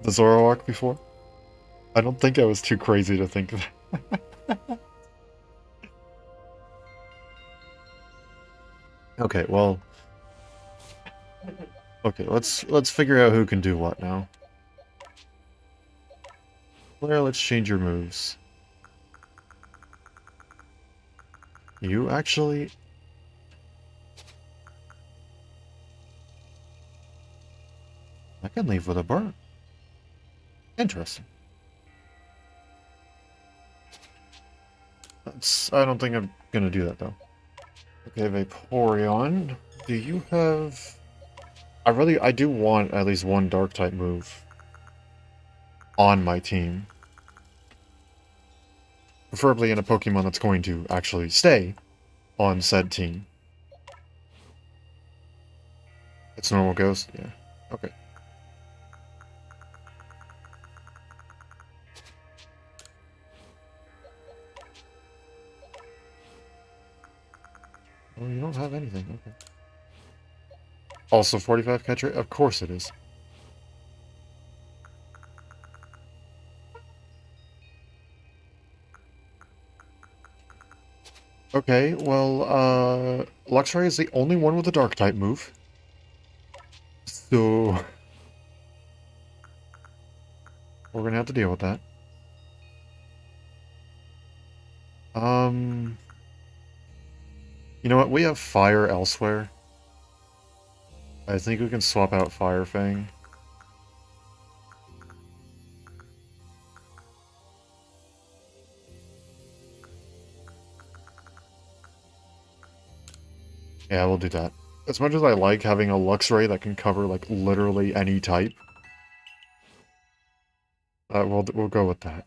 the Zoroark before. I don't think I was too crazy to think that. Okay, well... Okay, let's figure out who can do what now. Claire, let's change your moves. You actually... I can leave with a burn. Interesting. I don't think I'm gonna do that, though. Okay, Vaporeon. Do you have... I do want at least one Dark-type move on my team. Preferably in a Pokemon that's going to actually stay on said team. It's normal Ghost? Yeah. Okay. Oh, you don't have anything. Okay. Also 45 catch rate? Of course it is. Okay, well, Luxray is the only one with a Dark-type move. So... we're gonna have to deal with that. You know what? We have Fire elsewhere. I think we can swap out Fire Fang. Yeah, we'll do that. As much as I like having a Luxray that can cover, like, literally any type, we'll go with that.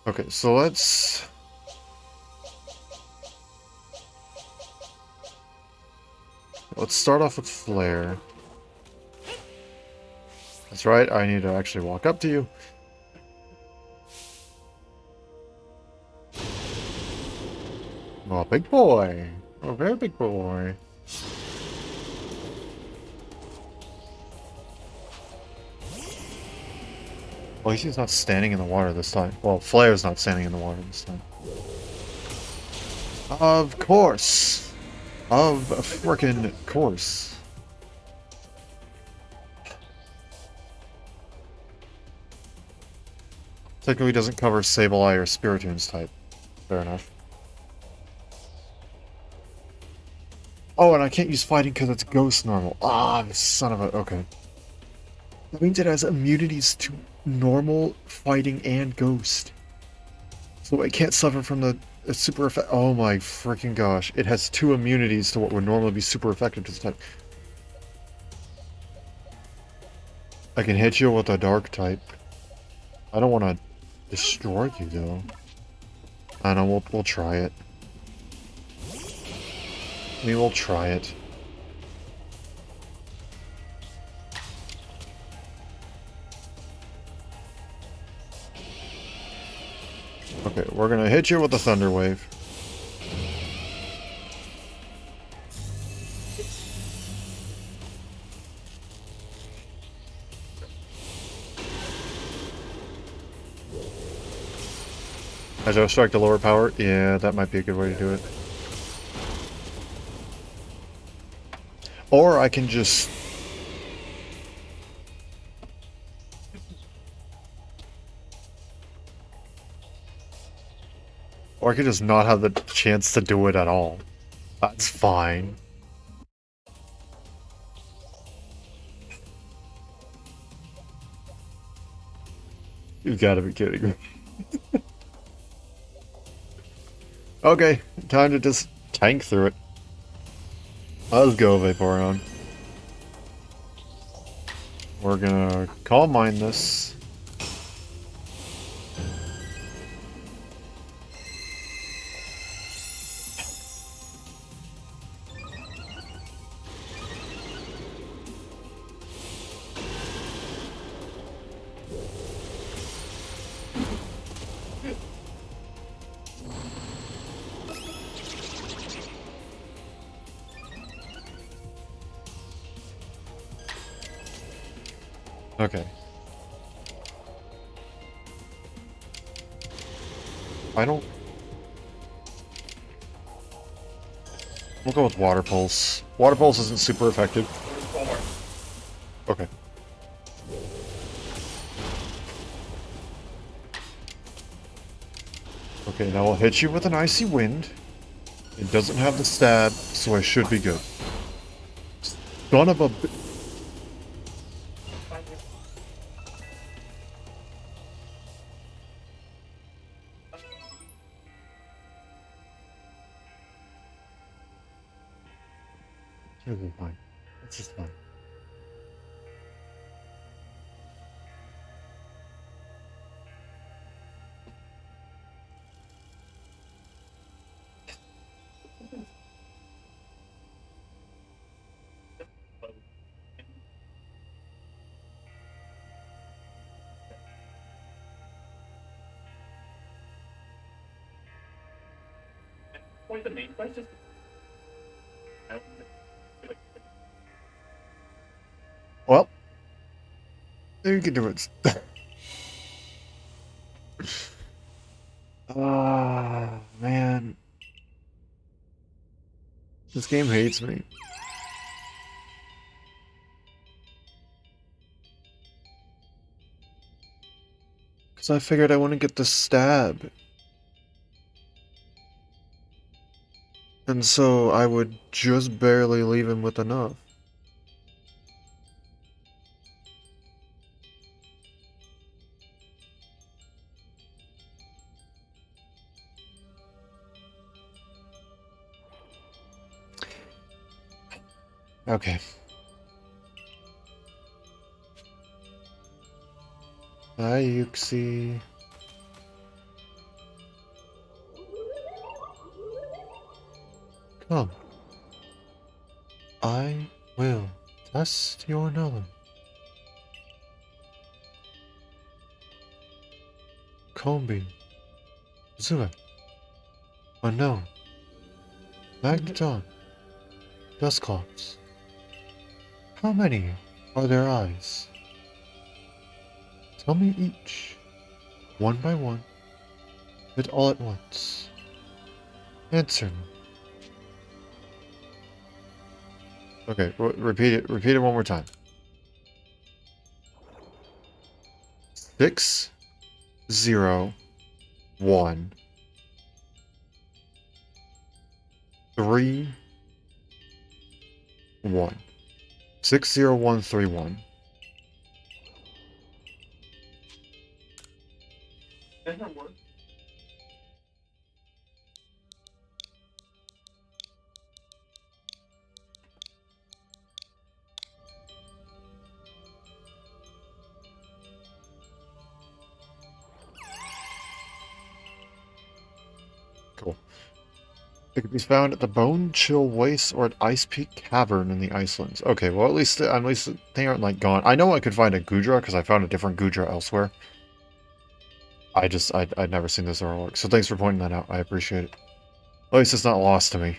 Okay, so let's... let's start off with Flare. That's right, I need to actually walk up to you. Oh, big boy. Oh, very big boy. Well, he's not standing in the water this time. Well, Flare's not standing in the water this time. Of course. Of frickin' course. Technically doesn't cover Sableye or Spiritoon's type. Fair enough. Oh, and I can't use fighting because it's ghost normal. Ah, son of a... Okay. That means it has immunities to normal, fighting, and ghost. So it can't suffer from the super effect. Oh my freaking gosh. It has 2 immunities to what would normally be super effective to the type. I can hit you with a dark type. I don't want to destroy you though. I know, we'll try it. We will try it. Okay, we're gonna hit you with the Thunder Wave. Hydro Strike to lower power? Yeah, that might be a good way to do it. Or I can just... Or I could just not have the chance to do it at all. That's fine. You gotta be kidding me. Okay, time to just tank through it. Let's go, Vaporeon. We're gonna Calm Mind this. Okay. I don't... We'll go with Water Pulse. Water Pulse isn't super effective. Okay. Okay, now I'll hit you with an Icy Wind. It doesn't have the stab, so I should be good. Son of a... This is fine. This is fine. Well, you can do it. Ah, man. This game hates me. Because I figured I wouldn't get the stab. And so I would just barely leave him with enough. Okay. Hi, Yuxi. Come. I will test your knowledge. Combi, Zua, Unknown, Magneton, Dusclops. How many are their eyes? Tell me each, one by one, and all at once. Answer me. Okay, repeat it. Repeat it one more time. 6, 0, 1, 3, 1. 60131. Cool. It could be found at the Bone Chill Waste or at Ice Peak Cavern in the Icelands. Okay, well at least they aren't like gone. I know I could find a Gudra because I found a different Gudra elsewhere. I'd never seen this artwork, so thanks for pointing that out. I appreciate it. At least it's not lost to me.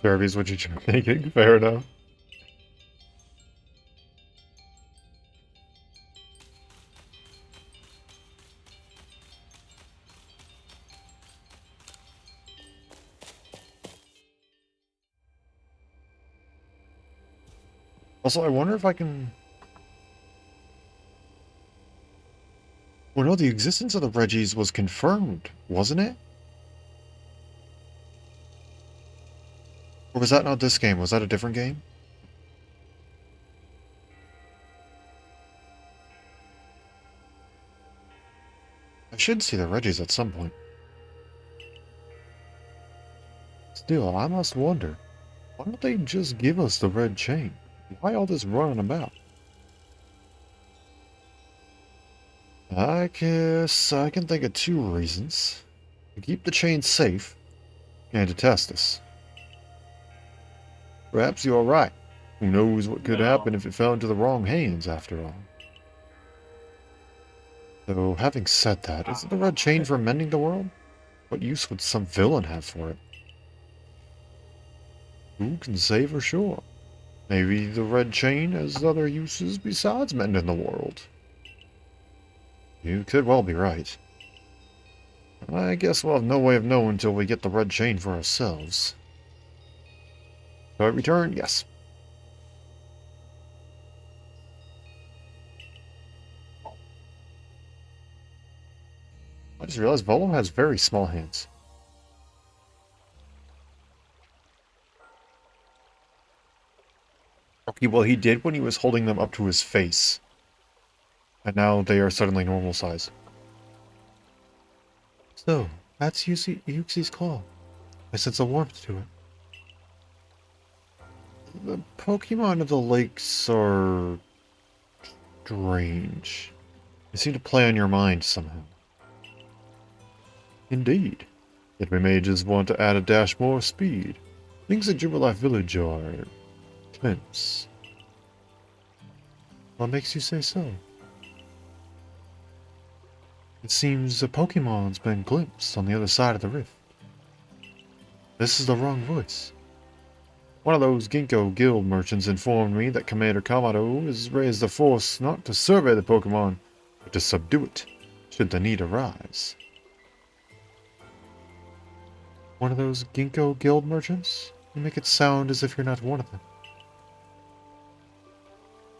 Derby's what you're thinking. Fair enough. Also, I wonder if I can... Well, no, the existence of the Reggies was confirmed, wasn't it? Or was that not this game? Was that a different game? I should see the Reggies at some point. Still, I must wonder, why don't they just give us the red chain? Why all this running about? I guess I can think of 2 reasons. To keep the chain safe, and to test us. Perhaps you're right. Who knows what could happen if it fell into the wrong hands, after all. Though, having said that, isn't the red chain for mending the world? What use would some villain have for it? Who can say for sure? Maybe the red chain has other uses besides mending the world. You could well be right. I guess we'll have no way of knowing until we get the red chain for ourselves. So I return? Yes. I just realized Volo has very small hands. Okay, well he did when he was holding them up to his face. And now they are suddenly normal size. So, that's Yuxi's claw. I sense a warmth to it. The Pokemon of the lakes are... strange. They seem to play on your mind somehow. Indeed. Yet we may just want to add a dash more speed. Things at Jubilife Village are... tense. What makes you say so? It seems a Pokemon's been glimpsed on the other side of the rift. This is the wrong voice. One of those Ginkgo guild merchants informed me that Commander Kamado has raised the force not to survey the Pokemon, but to subdue it, should the need arise. One of those Ginkgo guild merchants? You make it sound as if you're not one of them.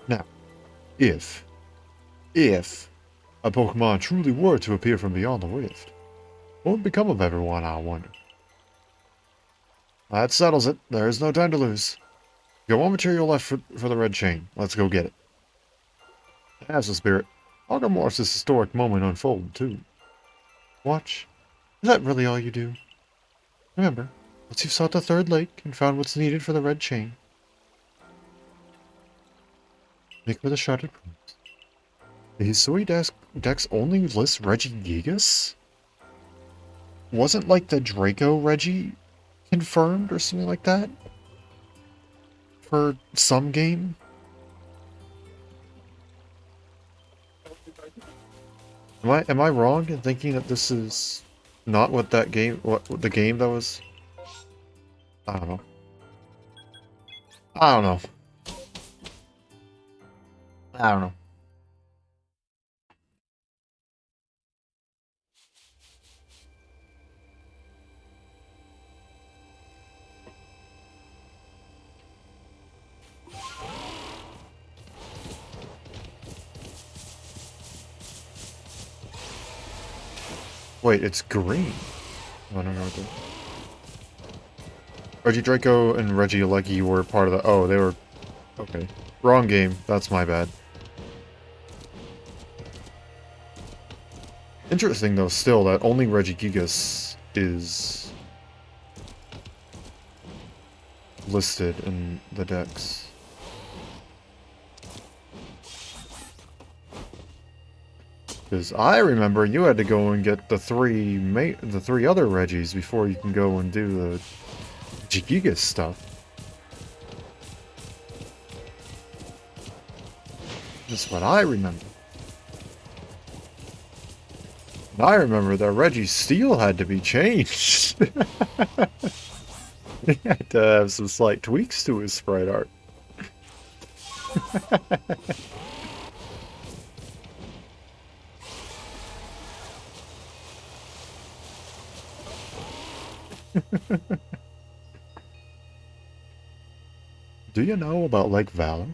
Now, if a Pokemon truly were to appear from beyond the rift, what would become of everyone, I wonder? That settles it. There is no time to lose. Got one material left for the red chain. Let's go get it. As a spirit, I'll go watch this historic moment unfold, too. Watch Is that really all you do? Remember, once you've sought the third lake and found what's needed for the red chain, make for the sharded ruins. The Hisui Dex only lists Regigigas? Wasn't like the Draco Regi confirmed or something like that? For some game? Am I wrong in thinking that this is not what that game, what the game that was? I don't know. I don't know. I don't know. Wait, it's green. I don't know what Reggie Draco and Reggie Leggy were part of the... Oh, they were... Okay. Wrong game. That's my bad. Interesting, though, still, that only Regigigas is listed in the decks. Because I remember you had to go and get the three other Reggies before you can go and do the Regigigas stuff. That's what I remember. And I remember that Reggie's steel had to be changed. He had to have some slight tweaks to his sprite art. Do you know about Lake Valor?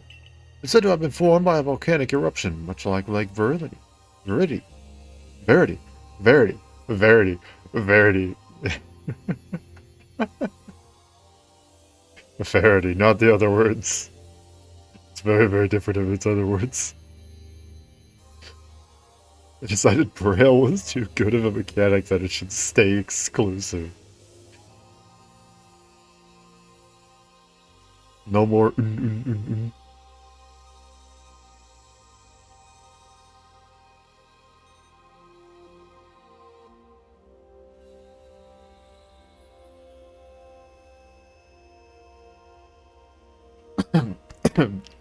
It's said to have been formed by a volcanic eruption, much like Lake Verity. Verity. Verity. Verity. Verity. Verity. Verity, not the other words. It's very, very different of its other words. I decided Braille was too good of a mechanic that it should stay exclusive. No more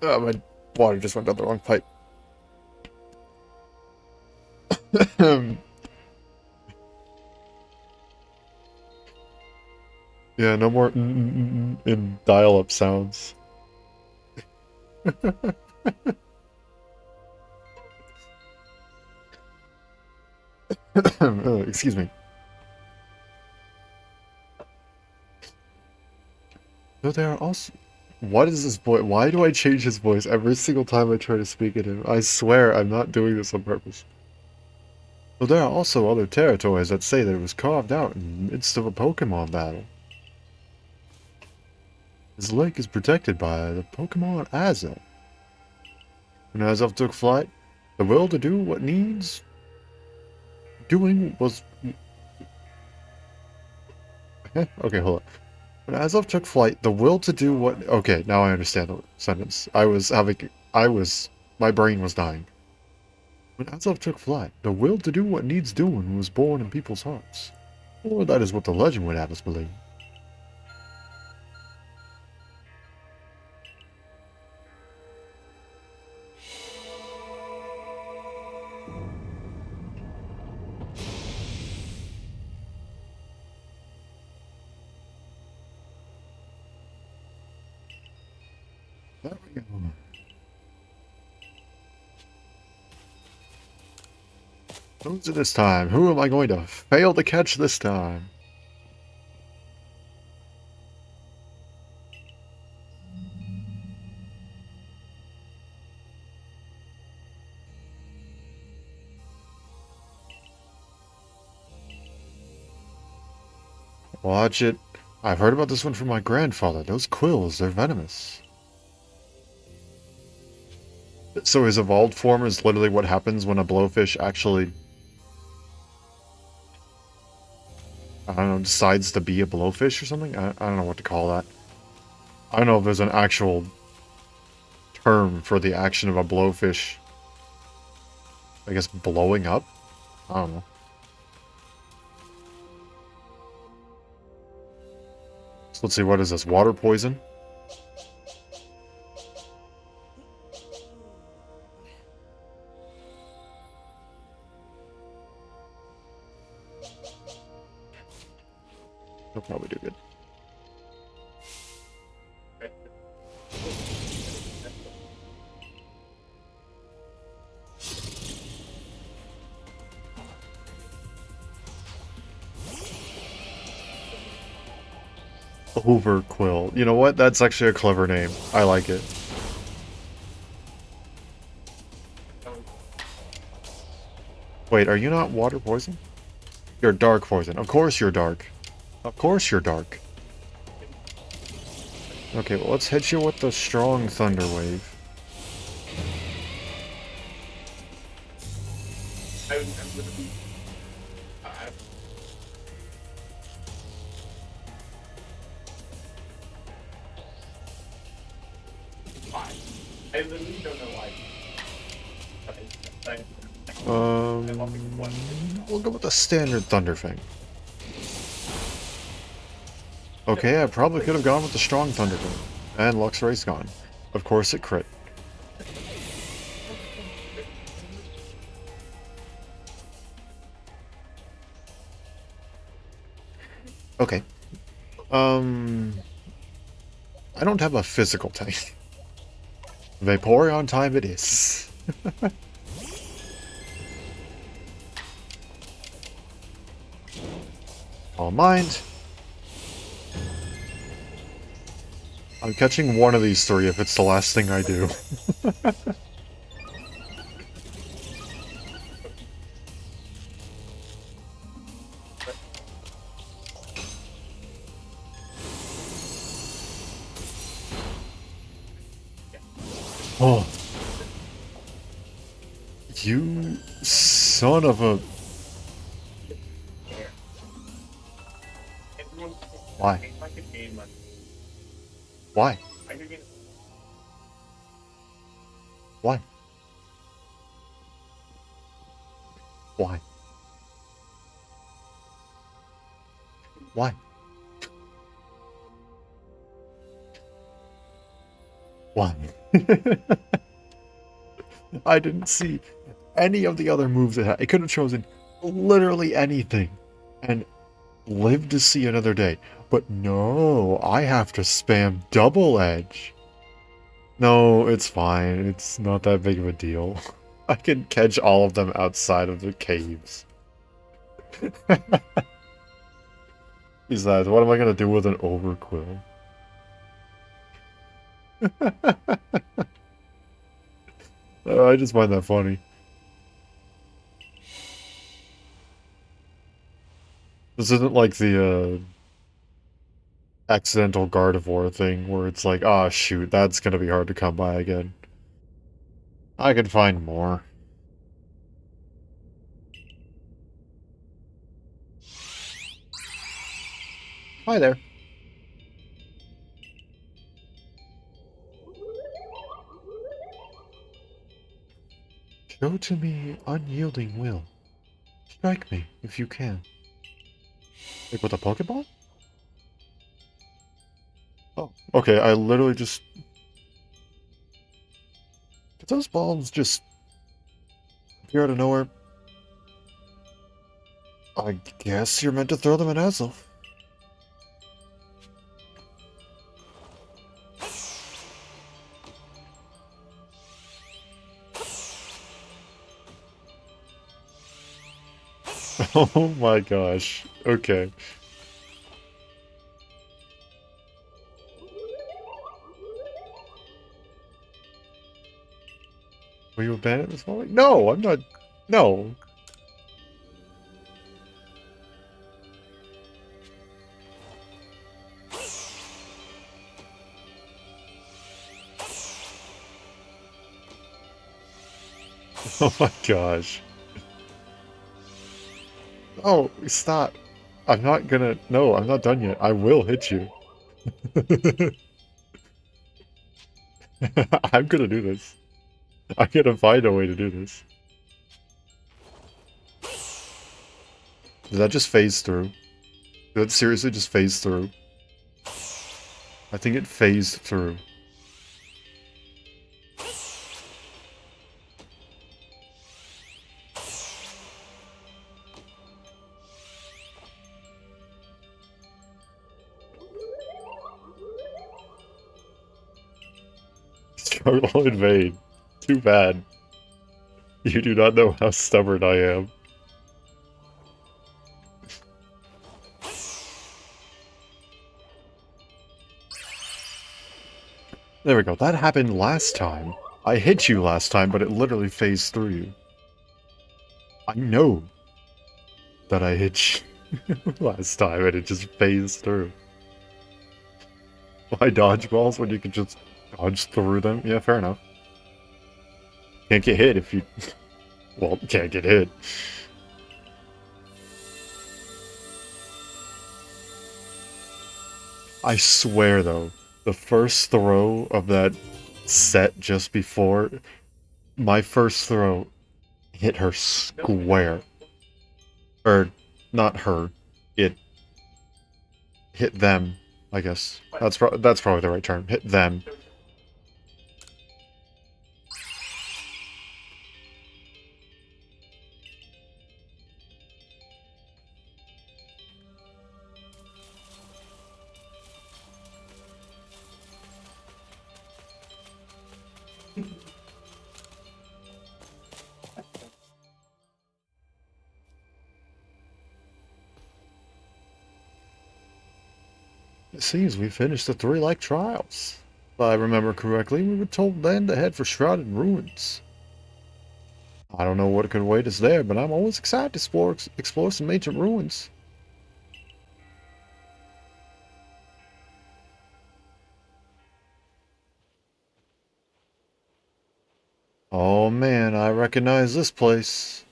Oh, my water just went down the wrong pipe. Yeah, no more in dial-up sounds. Excuse me. So there are also... What is this voice? Why do I change his voice every single time I try to speak at him? I swear I'm not doing this on purpose. So there are also other territories that say that it was carved out in the midst of a Pokemon battle. This lake is protected by the Pokemon Azelf. When Azelf took flight, the will to do what needs doing was... Okay, hold on. When Azelf took flight, the will to do what... Okay, now I understand the sentence. My brain was dying. When Azelf took flight, the will to do what needs doing was born in people's hearts. Or that is what the legend would have us believe. There we go. Who's it this time? Who am I going to fail to catch this time? Watch it. I've heard about this one from my grandfather. Those quills, they're venomous. So his evolved form is literally what happens when a blowfish actually... I don't know, decides to be a blowfish or something? I don't know what to call that. I don't know if there's an actual term for the action of a blowfish. I guess blowing up? I don't know. So let's see, what is this? Water poison? He'll probably do good. Overquill. You know what? That's actually a clever name. I like it. Wait, are you not water poison? You're dark poison. Of course you're dark. Of course you're dark. Okay, well, let's hit you with the strong thunder wave. We'll go with the standard thunder thing. Okay, I probably could have gone with the strong thunder thing. And Luxray's gone. Of course it crit. Okay. I don't have a physical tank. Vaporeon time it is. All mind. I'm catching one of these three if it's the last thing I do. Oh. You son of a... Why? Why? Why? Why? Why? Why? I didn't see any of the other moves it had. It could have chosen literally anything and lived to see another day. But no, I have to spam double edge. No, it's fine. It's not that big of a deal. I can catch all of them outside of the caves. Besides, what am I gonna do with an overquill? I just find that funny. This isn't like the accidental Gardevoir thing where it's like, ah, shoot, that's gonna be hard to come by again. I can find more. Hi there. Show to me unyielding will. Strike me, if you can. Like with a Pokeball? Oh, okay, I literally just... Did those balls just appear out of nowhere? I guess you're meant to throw them at Hazel. Oh my gosh. Okay. Were you abandoned this moment? No, I'm not. No. Oh my gosh. Oh, stop. I'm not gonna... No, I'm not done yet. I will hit you. I'm gonna do this. I'm gonna find a way to do this. Did that just phase through? Did that seriously just phase through? I think it phased through. Struggle in vain. Too bad. You do not know how stubborn I am. There we go. That happened last time. I hit you last time, but it literally phased through you. I know that I hit you last time and it just phased through. Why dodgeballs when you can just dodge through them? Yeah, fair enough. Can't get hit if you... Well, can't get hit. I swear, though, the first throw of that set just before, my first throw hit her square. Or, not her. It hit them, I guess. That's probably the right term. Hit them. It seems we finished the 3 trials. If I remember correctly, we were told then to head for Shrouded Ruins. I don't know what could await us there, but I'm always excited to explore some ancient ruins. Oh man, I recognize this place.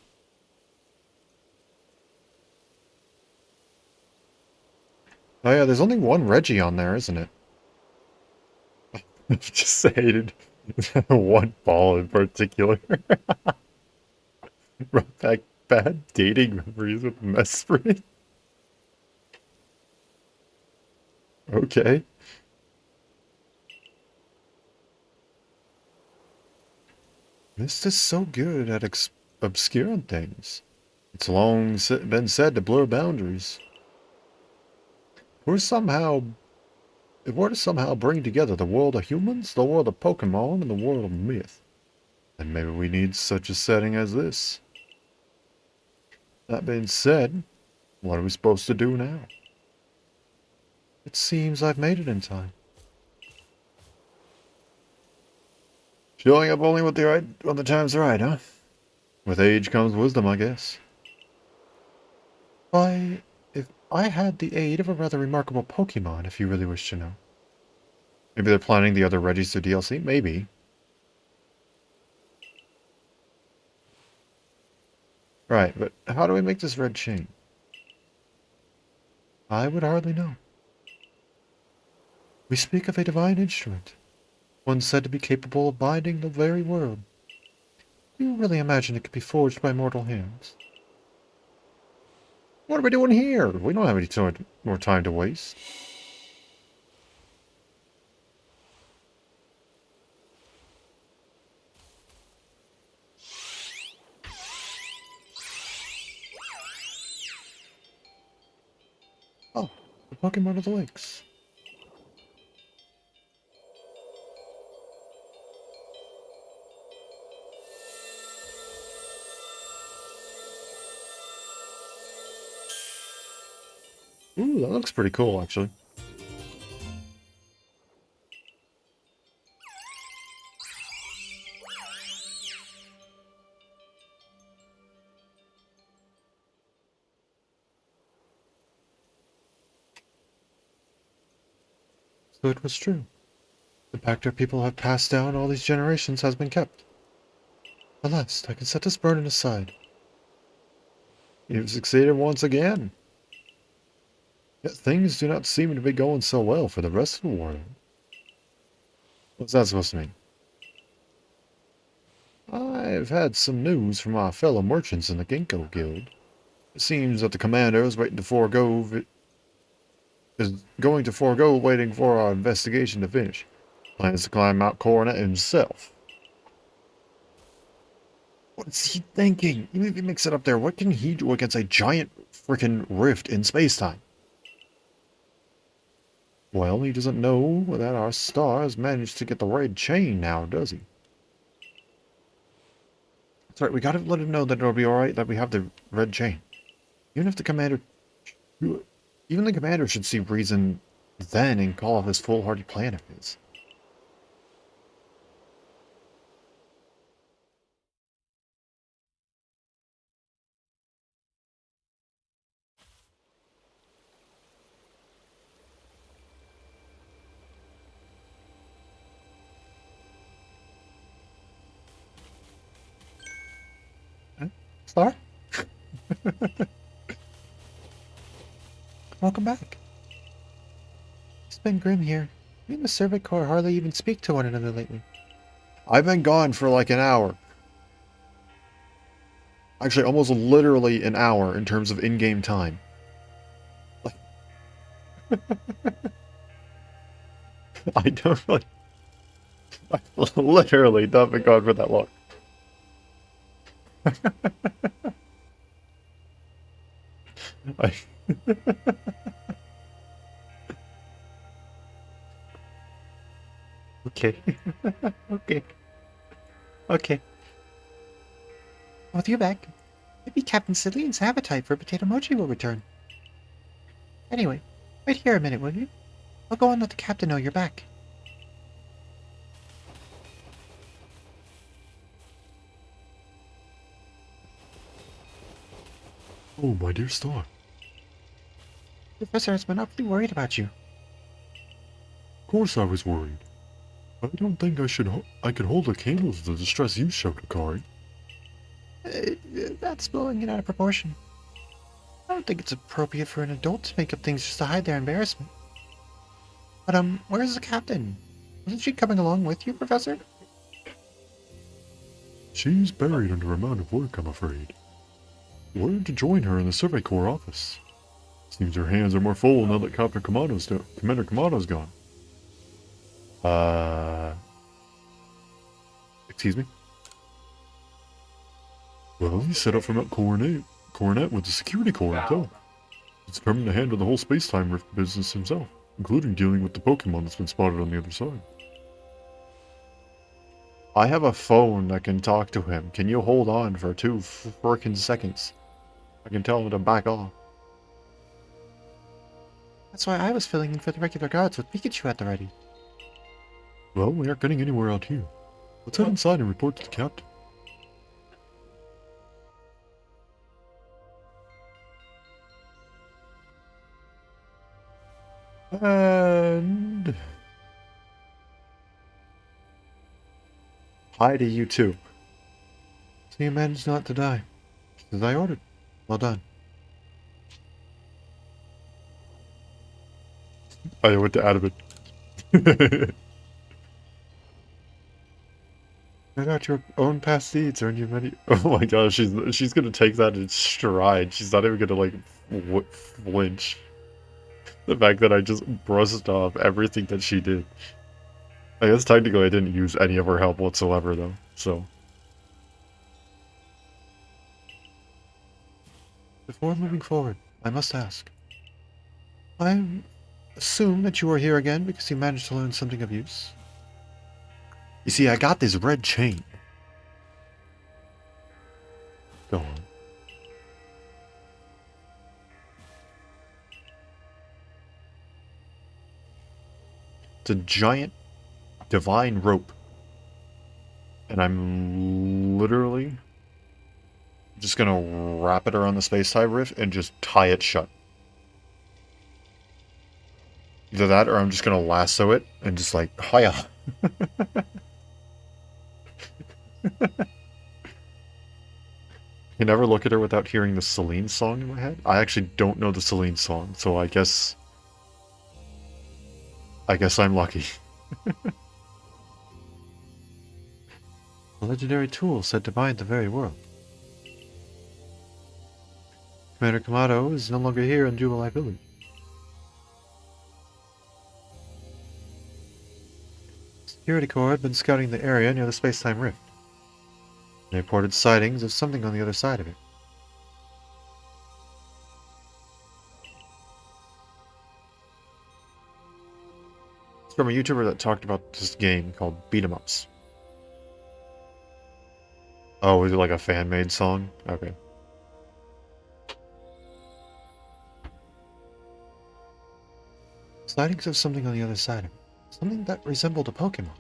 Oh yeah, there's only one Reggie on there, isn't it? Just saying, one ball in particular. Brought back bad dating memories with Mesprit. Okay. Mist is so good at obscuring things. It's long been said to blur boundaries. If we're to somehow bring together the world of humans, the world of Pokemon, and the world of myth, then maybe we need such a setting as this. That being said, what are we supposed to do now? It seems I've made it in time. Showing up only when the time's right, huh? With age comes wisdom, I guess. Why, if I had the aid of a rather remarkable Pokemon, if you really wish to know. Maybe they're planning the other Reggies through DLC? Maybe. Right, but how do we make this red chain? I would hardly know. We speak of a divine instrument, one said to be capable of binding the very world. Do you really imagine it could be forged by mortal hands? What are we doing here? We don't have any more time to waste. Oh, the Pokemon of the Lakes. Ooh, that looks pretty cool, actually. So it was true. The pact our people have passed down all these generations has been kept. At last, I can set this burden aside. You've succeeded once again. Yet things do not seem to be going so well for the rest of the world. What's that supposed to mean? I've had some news from our fellow merchants in the Ginkgo Guild. It seems that the commander is going to forego waiting for our investigation to finish. Plans to climb Mount Coronet himself. What's he thinking? Even if he makes it up there, what can he do against a giant freaking rift in space-time? Well, he doesn't know that our star has managed to get the red chain now, does he? That's right, we gotta let him know that it'll be alright that we have the red chain. Even if the commander... Even the commander should see reason then and call off this foolhardy plan of his. Huh? Star? Welcome back. It's been grim here. Me and the Servant Corps hardly even speak to one another lately. I've been gone for like an hour. Actually, almost literally an hour in terms of in-game time. I don't really... I've literally not been gone for that long. I... Okay. Okay. Okay. With you back, maybe Captain Celine's appetite for potato mochi will return. Anyway, wait here a minute, will you? I'll go and let the captain know you're back. Oh, my dear Star. The Professor has been awfully worried about you. Of course I was worried. I don't think I could hold a candle to the distress you showed, Akari. That's blowing it out of proportion. I don't think it's appropriate for an adult to make up things just to hide their embarrassment. But, where's the captain? Wasn't she coming along with you, Professor? She's buried under a mountain of work, I'm afraid. Ordered to join her in the Survey Corps office. Seems her hands are more full now that Commander Kamano's gone. Excuse me? Well, he set up for Mount Coronet with the security corps in tow. He's determined to handle the whole space-time rift business himself, including dealing with the Pokemon that's been spotted on the other side. I have a phone that can talk to him. Can you hold on for 2 frickin' seconds? I can tell him to back off. That's why I was filling in for the regular guards with Pikachu at the ready. Well, we aren't getting anywhere out here. Let's head inside and report to the captain. And... hi to you too. So you managed not to die. As I ordered. Well done. I went to adamant. No doubt your own past deeds earned you many... Oh my gosh, she's gonna take that in stride. She's not even gonna, like, flinch. The fact that I just brushed off everything that she did. I guess technically I didn't use any of her help whatsoever, though, so... Before moving forward, I must ask. I assume that you are here again because you managed to learn something of use. You see, I got this red chain. Go on. It's a giant divine rope. And I'm literally just gonna wrap it around the space-time rift and just tie it shut. Either that or I'm just gonna lasso it and just like, hiya. can never look at her without hearing the Celine song in my head. I actually don't know the Celine song, so I guess I'm lucky. A legendary tool said to bind the very world. Commander Kamado is no longer here in Jubilai Village. Security Corps had been scouting the area near the space-time rift. They reported sightings of something on the other side of it. It's from a YouTuber that talked about this game called Beat 'em Ups. Oh, was it like a fan-made song? Okay. Sightings of something on the other side of it. Something that resembled a Pokemon.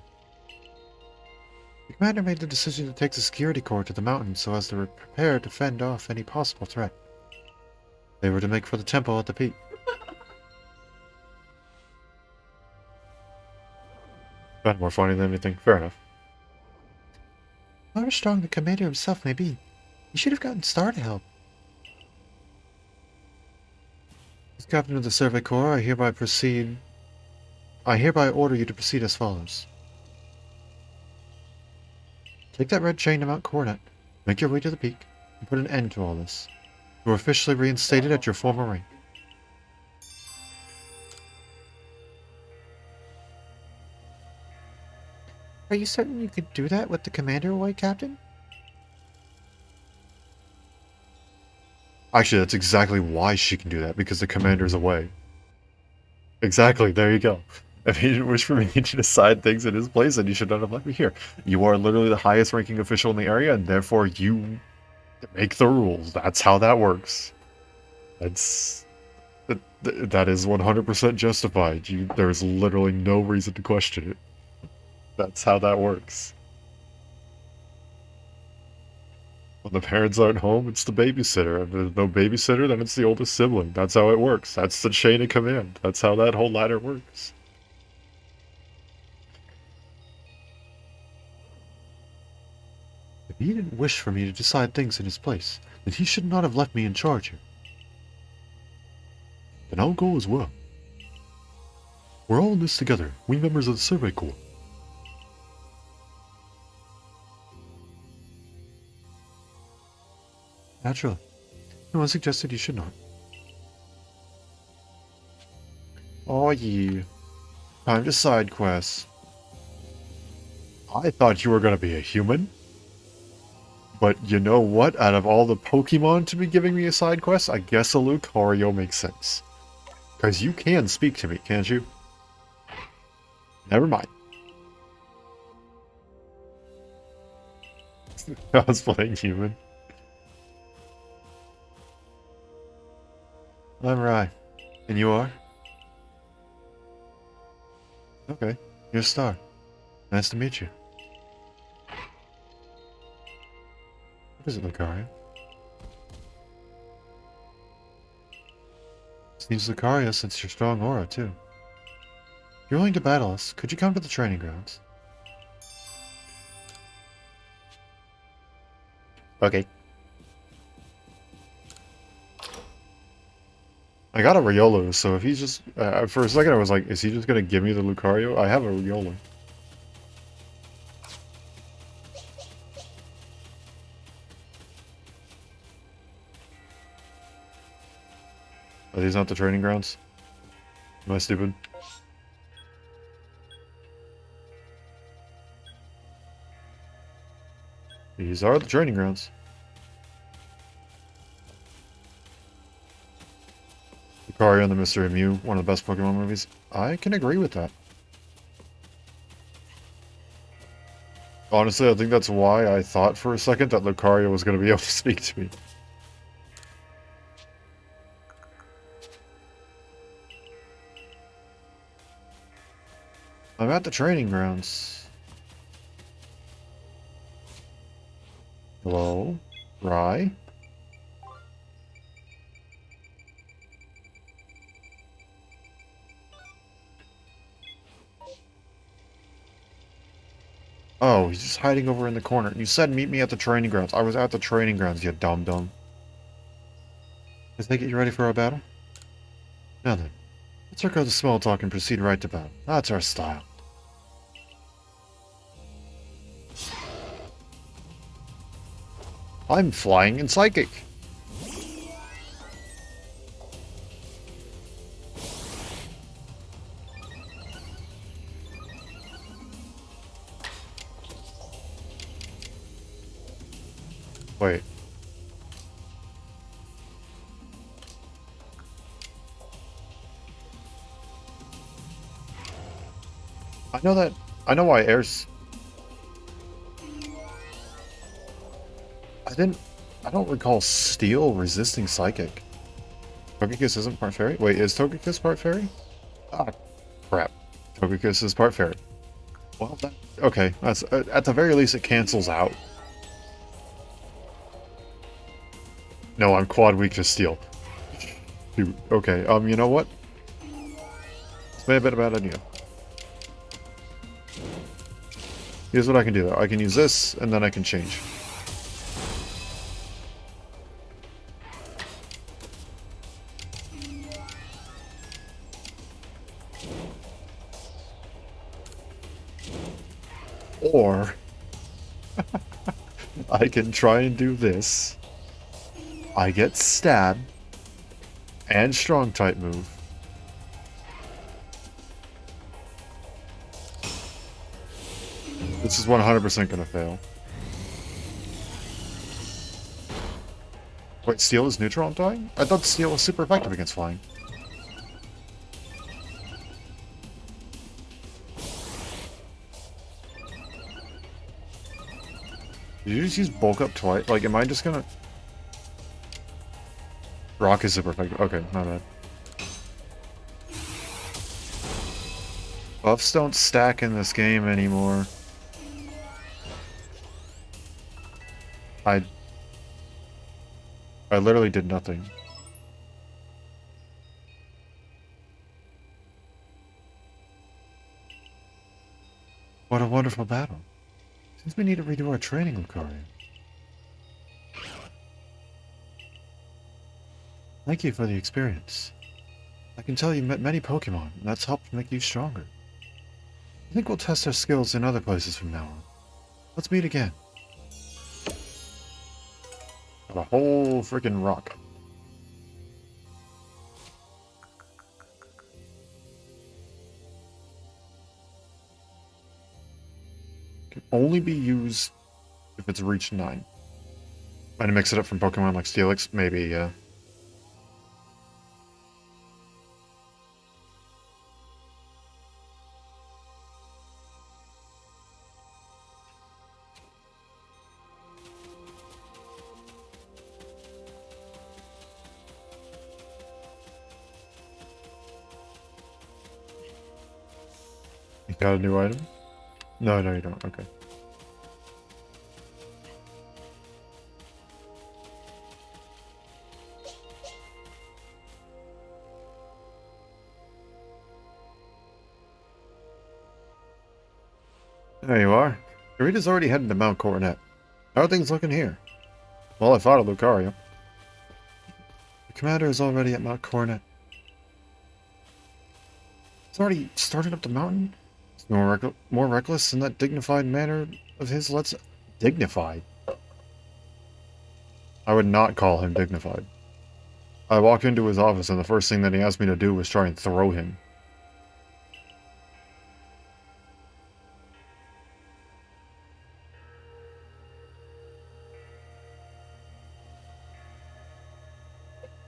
The commander made the decision to take the security corps to the mountain so as to prepare to fend off any possible threat. They were to make for the temple at the peak. That's more funny than anything. Fair enough. However strong the commander himself may be, he should have gotten Star to help. As captain of the Survey Corps, I hereby order you to proceed as follows. Take that red chain to Mount Coronet, make your way to the peak, and put an end to all this. You are officially reinstated at your former rank. Are you certain you could do that with the commander away, Captain? Actually, that's exactly why she can do that, because the commander's away. Exactly, there you go. If he didn't wish for me to decide things in his place, then you should not have let me here. You are literally the highest ranking official in the area, and therefore you make the rules. That's how that works. That is 100% justified. There's literally no reason to question it. That's how that works. When the parents aren't home, it's the babysitter. If there's no babysitter, then it's the oldest sibling. That's how it works. That's the chain of command. That's how that whole ladder works. If he didn't wish for me to decide things in his place, then he should not have left me in charge here. Then I'll go as well. We're all in this together, we members of the Survey Corps. Naturally. No one suggested you should not. Oh yeah. Time to side quests. I thought you were gonna be a human. But you know what? Out of all the Pokemon to be giving me a side quest, I guess a Lucario makes sense. Because you can speak to me, can't you? Never mind. I was playing human. I'm Rai. And you are? Okay. You're Star. Nice to meet you. What is it, Lucario? Seems Lucario senses your strong aura, too. If you're willing to battle us, could you come to the training grounds? Okay. I got a Riolu, so if he's just... for a second I was like, is he just gonna give me the Lucario? I have a Riolu. Are these not the training grounds? Am I stupid? These are the training grounds. Lucario and the Mystery Mew, one of the best Pokemon movies. I can agree with that. Honestly, I think that's why I thought for a second that Lucario was going to be able to speak to me. I'm at the training grounds. Hello? Rai? Oh, he's just hiding over in the corner. You said meet me at the training grounds. I was at the training grounds, you dum-dum. Does that get you ready for our battle? Now then, let's circle the small talk and proceed right to battle. That's our style. I'm flying in psychic. Wait. I know why air's... I don't recall steel resisting psychic. Togekiss isn't part fairy? Wait, is Togekiss part fairy? Ah, crap. Togekiss is part fairy. Well, okay, that's at the very least it cancels out. No, I'm quad weak to steel. Dude, okay, you know what? This may have been a bad idea. Here's what I can do though. I can use this, and then I can change. Or I can try and do this. I get stab and strong type move. This is 100% gonna fail. Wait, steel is neutral on flying? I thought steel was super effective against flying. Did you just use bulk up twice? Like, am I just gonna... Rock is super effective. Okay, my bad. Buffs don't stack in this game anymore. I literally did nothing. What a wonderful battle. Since we need to redo our training, Lucario. Thank you for the experience. I can tell you met many Pokemon, and that's helped make you stronger. I think we'll test our skills in other places from now on. Let's meet again. Got a whole freaking rock. Can only be used if it's reached 9. Might to mix it up from Pokemon like Steelix? Maybe, yeah. You got a new item? No, you don't. Okay. There you are. Narita's already heading to Mount Coronet. How are things looking here? Well, I fought a Lucario. The commander is already at Mount Coronet. He's already started up the mountain? It's more reckless in that dignified manner of his. Let's... Dignified? I would not call him dignified. I walked into his office and the first thing that he asked me to do was try and throw him.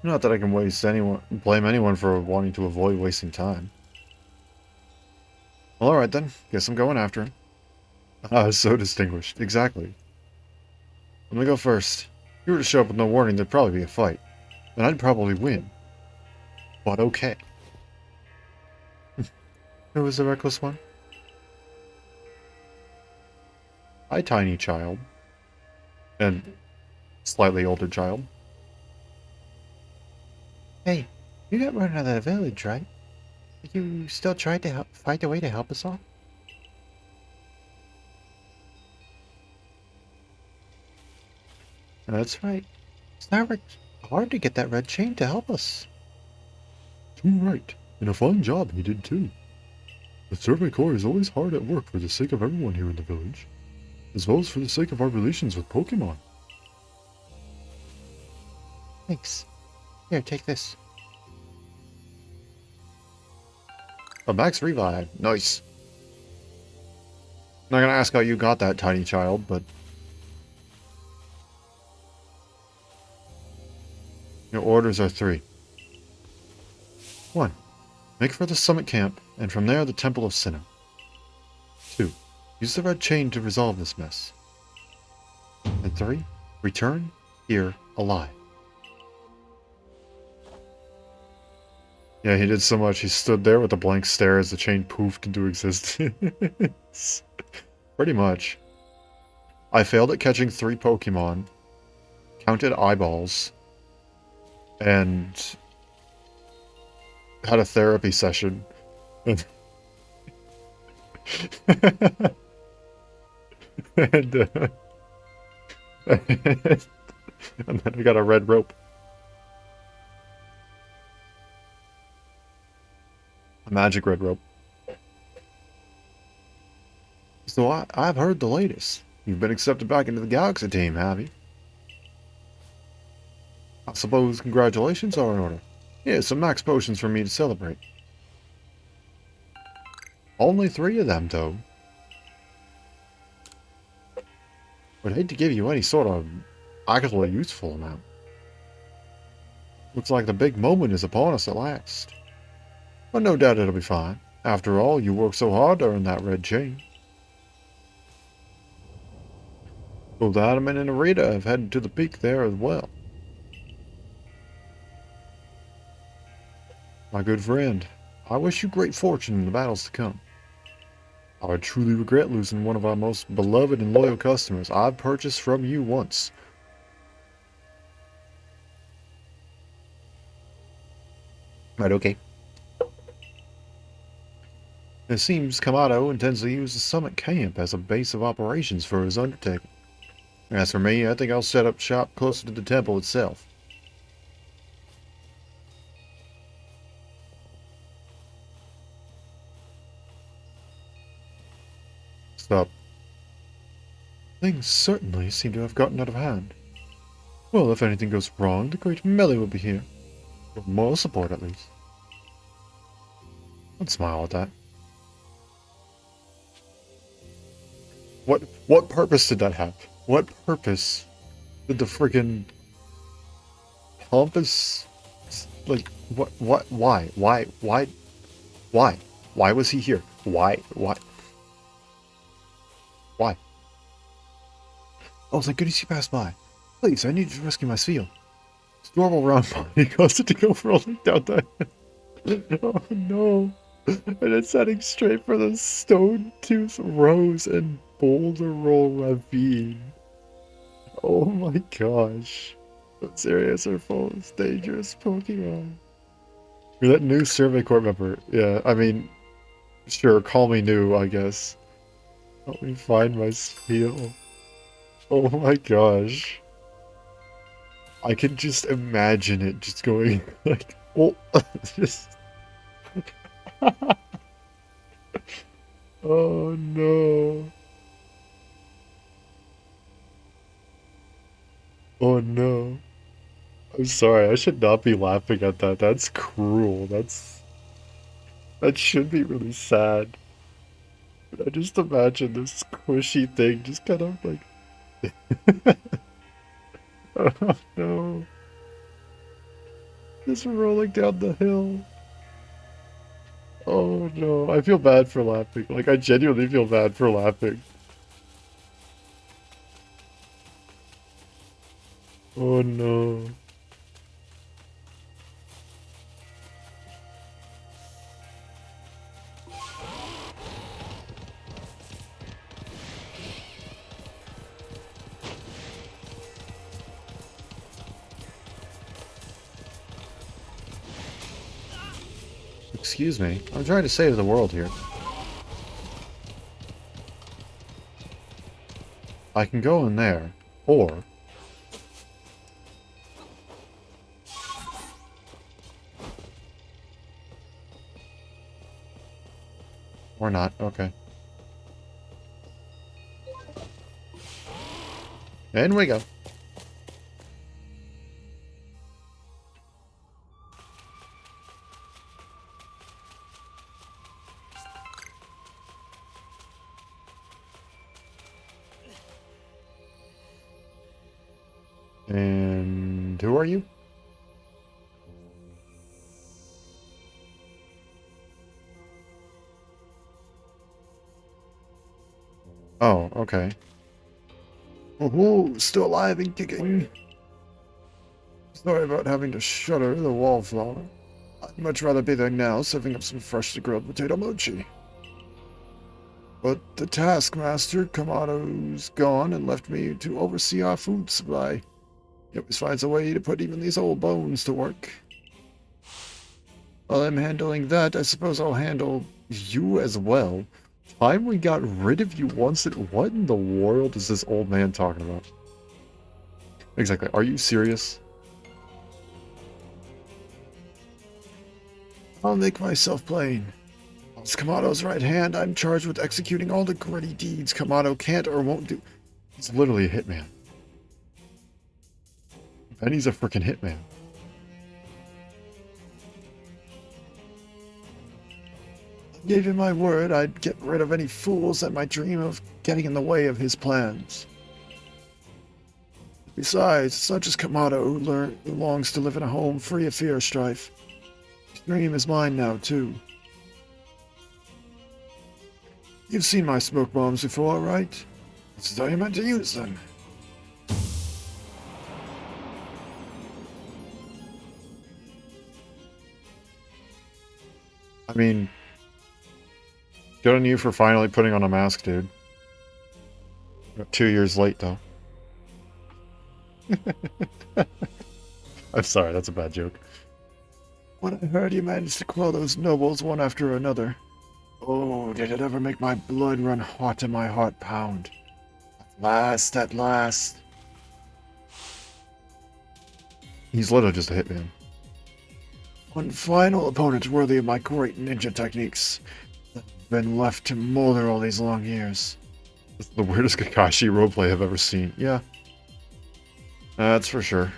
Not that I can blame anyone for wanting to avoid wasting time. Well, alright then. Guess I'm going after him. Ah, so distinguished. Exactly. Let me go first. If you were to show up with no warning, there'd probably be a fight. And I'd probably win. But okay. Who was the reckless one? Hi, tiny child. And slightly older child. Hey, you got run out of the village, right? You still tried to find a way to help us all? That's right. It's not hard to get that red chain to help us. Too right. And a fine job he did too. The Survey Corps is always hard at work for the sake of everyone here in the village, as well as for the sake of our relations with Pokemon. Thanks. Here, take this. A max revive. Nice. Not gonna ask how you got that, tiny child, but your orders are 3. 1. Make for the summit camp, and from there the Temple of Sinnoh. 2. Use the red chain to resolve this mess. And 3. Return here alive. Yeah, he did so much, he stood there with a blank stare as the chain poofed into existence. Pretty much. I failed at catching 3 Pokemon, counted eyeballs, and had a therapy session. And, and then I got a red rope. A magic red rope. So I've heard the latest. You've been accepted back into the Galaxy team, have you? I suppose congratulations are in order. Yeah, some max potions for me to celebrate. Only 3 of them, though. Would hate to give you any sort of actually useful amount. Looks like the big moment is upon us at last. But no doubt it'll be fine. After all, you worked so hard to earn that red chain. Both Adam and Narita have headed to the peak there as well. My good friend, I wish you great fortune in the battles to come. I would truly regret losing one of our most beloved and loyal customers I've purchased from you once. Right, okay. It seems Kamado intends to use the summit camp as a base of operations for his undertaking. As for me, I think I'll set up shop closer to the temple itself. Stop. Things certainly seem to have gotten out of hand. Well, if anything goes wrong, the great Melly will be here. For moral support, at least. Don't smile at that. What purpose did that have? What purpose did the friggin' pompous... Like, why? Why was he here? Why? Oh, thank goodness you passed by. Please, I need you to rescue my seal. It's normal round body caused it to go rolling down the Oh no. And it's heading straight for the Stone Tooth Rose and Boulder Roll Ravine. Oh my gosh. Those areas are full of dangerous Pokemon. You're that new Survey Corps member. Yeah, I mean, sure, call me new, I guess. Help me find my seal. Oh my gosh. I can just imagine it just going like, oh, just. Oh no. Oh no. I'm sorry, I should not be laughing at that. That's cruel. That should be really sad. But I just imagine this squishy thing just kind of like oh no. Just rolling down the hill. Oh no. I feel bad for laughing. Like, I genuinely feel bad for laughing. Oh no. Excuse me, I'm trying to save the world here. I can go in there, or Or not, okay. In we go. And who are you? Oh, okay. Oh, still alive and kicking. Sorry about having to shutter the wallflower. I'd much rather be there now, serving up some freshly grilled potato mochi. But the taskmaster, Kamado's gone and left me to oversee our food supply. He always finds a way to put even these old bones to work. While I'm handling that, I suppose I'll handle You as well? Time we got rid of you once and what in the world is this old man talking about? Exactly. Are you serious? I'll make myself plain. As Kamado's right hand, I'm charged with executing all the gritty deeds Kamado can't or won't do. He's literally a hitman. And he's a freaking hitman. I gave him my word I'd get rid of any fools that might dream of getting in the way of his plans. Besides, it's not just Kamado who longs to live in a home free of fear or strife. His dream is mine now, too. You've seen my smoke bombs before, right? This is how you meant to use them. I mean, good on you for finally putting on a mask, dude. 2 years late, though. I'm sorry, that's a bad joke. When I heard you managed to quell those nobles one after another, oh, did it ever make my blood run hot and my heart pound. At last, at last. He's literally just a hitman. One final opponent worthy of my great ninja techniques that have been left to molder all these long years. This is the weirdest Kakashi roleplay I've ever seen. Yeah. That's for sure.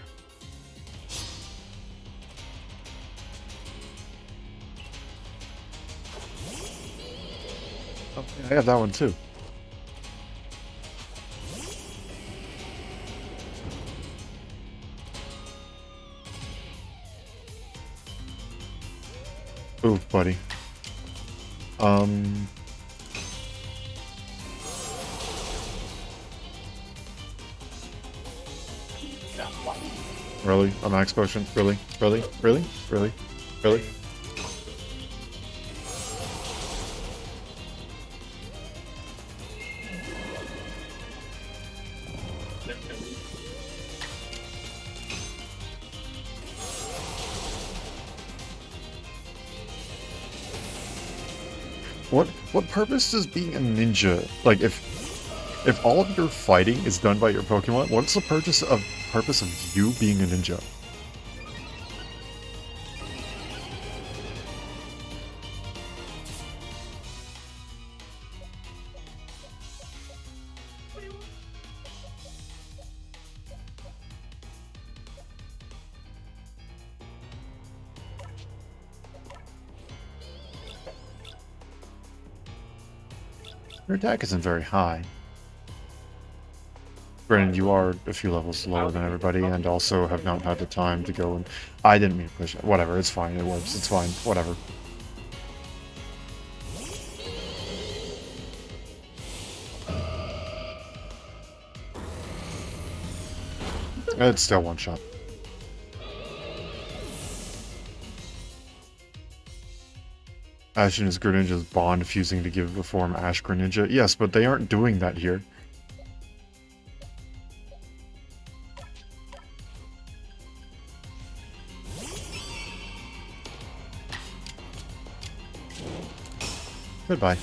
Oh, yeah, I have that one too. Oof, buddy. Really? A max potion? Really? Really? Really? Really? Really? What purpose does being a ninja, like, if all of your fighting is done by your Pokemon, what's the purpose of you being a ninja? Your attack isn't very high. Granted, you are a few levels lower than everybody, and also have not had the time to go and... I didn't mean to push it. Whatever, it's fine. It works. It's fine. Whatever. It's still one shot. Ash and his Greninja's bond fusing to give the form Ash Greninja. Yes, but they aren't doing that here. Goodbye.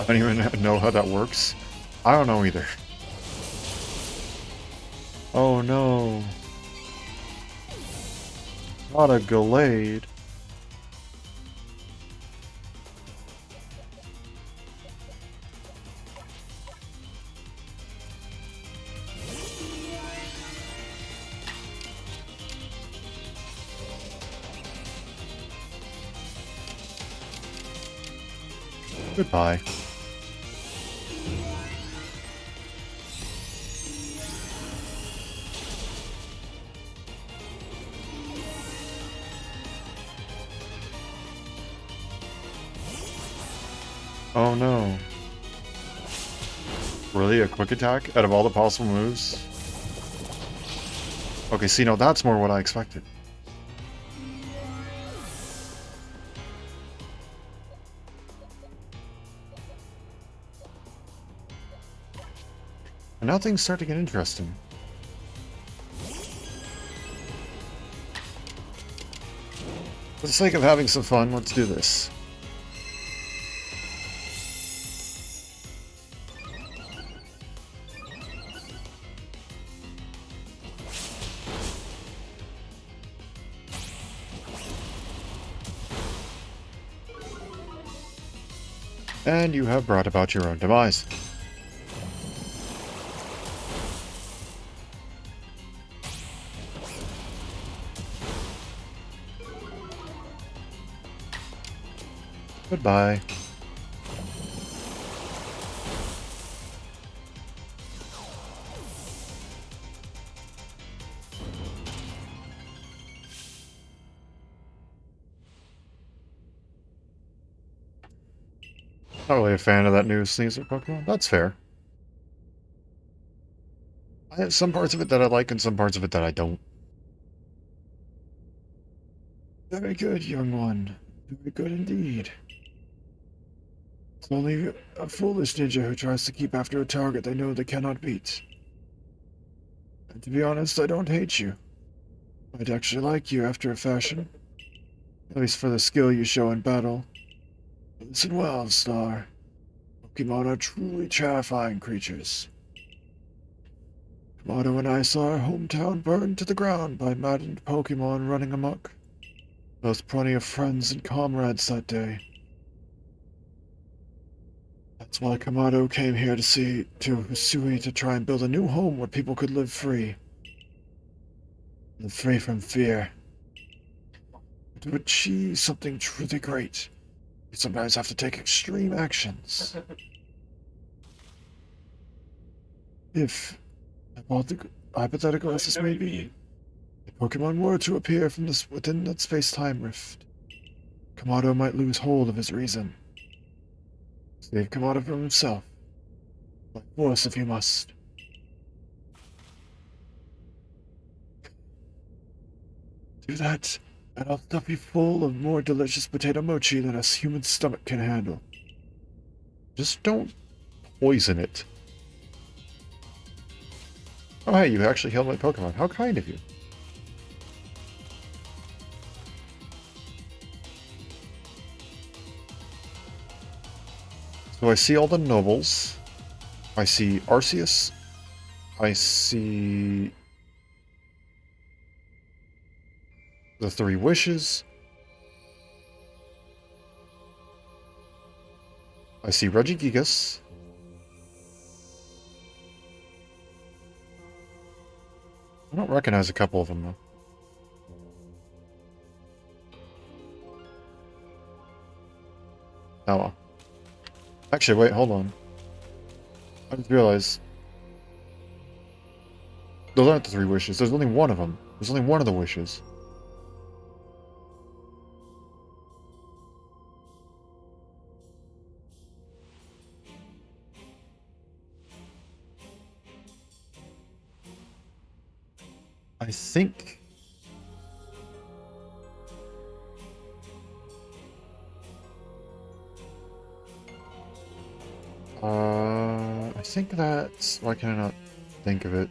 I don't even know how that works. I don't know either. Oh no. Not a Gallade. Goodbye. Oh no. Really? A quick attack out of all the possible moves? Okay, see, no, that's more what I expected. And now things start to get interesting. For the sake of having some fun, let's do this. And you have brought about your own demise. Goodbye. Not really a fan of that new Sneasel Pokemon. That's fair. I have some parts of it that I like and some parts of it that I don't. Very good, young one. Very good indeed. It's only a foolish ninja who tries to keep after a target they know they cannot beat. And to be honest, I don't hate you. I'd actually like you after a fashion. At least for the skill you show in battle. Listen well, Star. Pokemon are truly terrifying creatures. Kamado and I saw our hometown burned to the ground by maddened Pokemon running amok. Lost plenty of friends and comrades that day. That's why Kamado came here to Hisui to try and build a new home where people could live free. Live free from fear. But to achieve something truly great, you sometimes have to take extreme actions. If, hypothetical as this may be, a Pokemon were to appear from within that space-time rift, Kamado might lose hold of his reason. Save Kamado from himself. By force if you must. Do that, and I'll stuff you full of more delicious potato mochi than a human stomach can handle. Just don't poison it. Oh hey, you actually healed my Pokemon. How kind of you. So I see all the nobles. I see Arceus. I see the Three Wishes. I see Regigigas. I don't recognize a couple of them, though. Oh well. Actually, wait, hold on. I just realized... Those aren't the Three Wishes. There's only one of them. There's only one of the wishes. I think... I think that's... Why can I not think of it?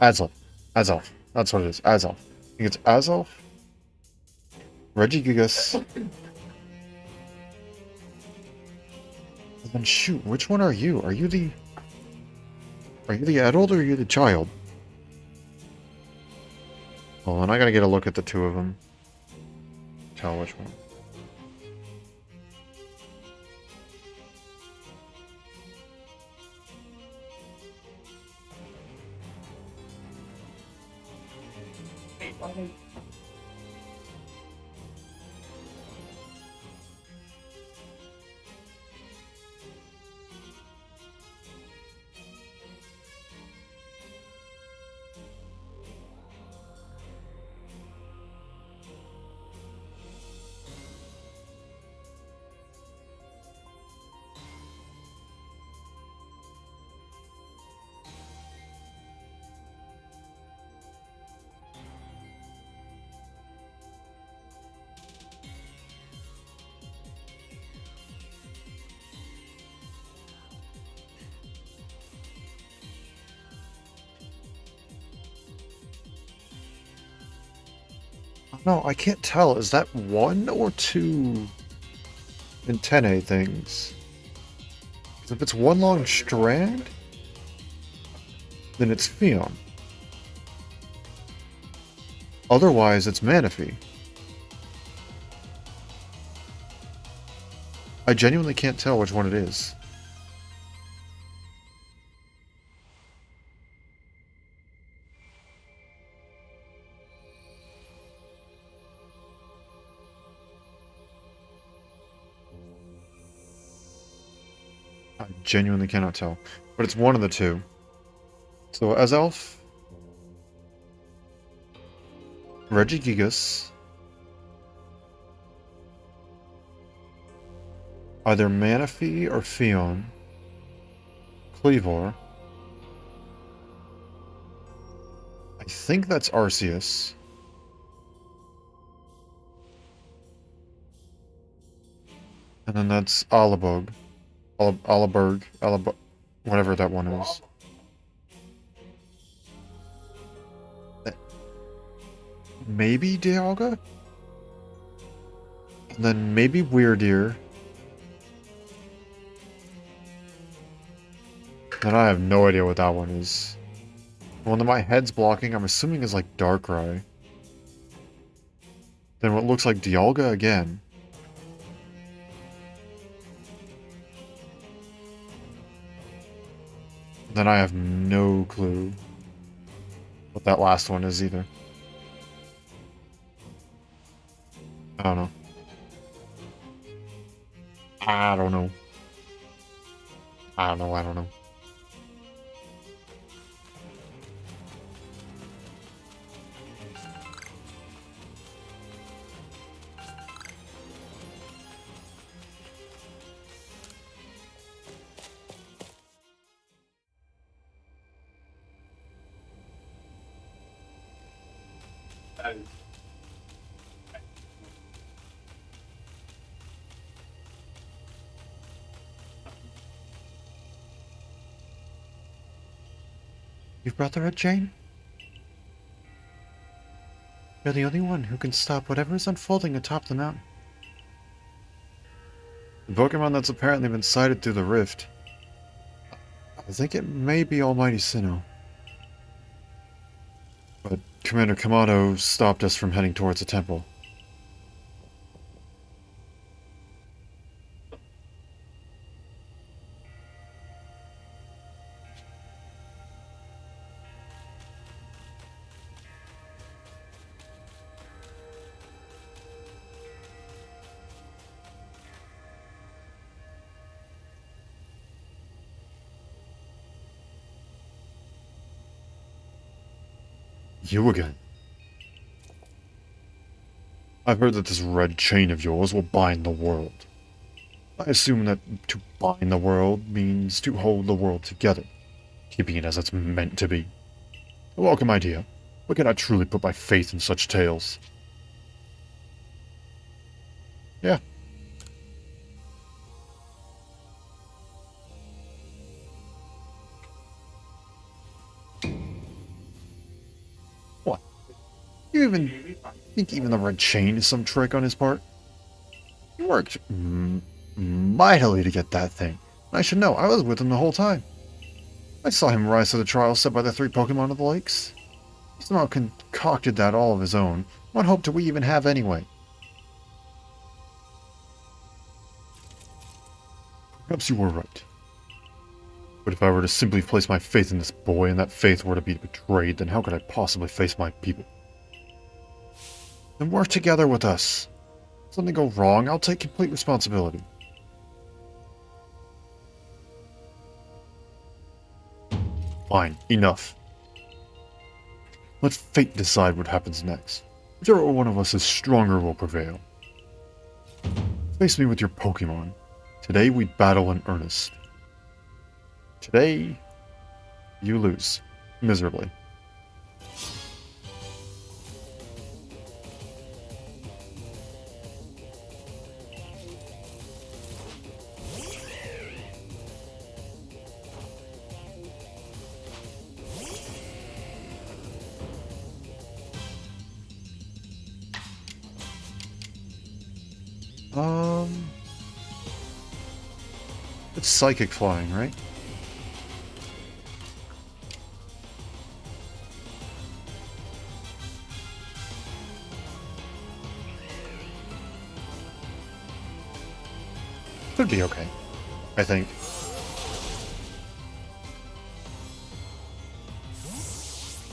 Azelf. Azelf. That's what it is. Azelf. I think it's Azelf, Regigigas, Then shoot, which one are you? Are you the adult or are you the child? Hold on, I gotta get a look at the two of them. Tell which one. No, I can't tell. Is that one or two antennae things? Because if it's one long strand, then it's Fion. Otherwise, it's Manaphy. I genuinely can't tell which one it is. I genuinely cannot tell. But it's one of the two. So, as Elf, Regigigas, either Manaphy or Fion, Cleavor. I think that's Arceus. And then that's Alabog. Alaberg. Whatever that one is. Maybe Dialga? And then maybe Weirdeer. And I have no idea what that one is. The one that my head's blocking, I'm assuming is like Darkrai. Then what looks like Dialga again. Then I have no clue what that last one is either. I don't know. I don't know. I don't know, I don't know. You brought the Red Chain? You're the only one who can stop whatever is unfolding atop the mountain. The Pokemon that's apparently been sighted through the rift. I think it may be Almighty Sinnoh. But Commander Kamado stopped us from heading towards the temple. You again. I've heard that this red chain of yours will bind the world. I assume that to bind the world means to hold the world together, keeping it as it's meant to be. A welcome idea, but cannot truly put my faith in such tales. Yeah. What? You even think even the red chain is some trick on his part? He worked mightily to get that thing. I should know, I was with him the whole time. I saw him rise to the trial set by the 3 Pokemon of the lakes. He somehow concocted that all of his own. What hope do we even have anyway? Perhaps you were right. But if I were to simply place my faith in this boy and that faith were to be betrayed, then how could I possibly face my people? Then work together with us. If something go wrong, I'll take complete responsibility. Fine, enough. Let fate decide what happens next. Whichever one of us is stronger will prevail. Face me with your Pokemon. Today we battle in earnest. Today, you lose. Miserably. It's psychic flying, right? Should be okay, I think.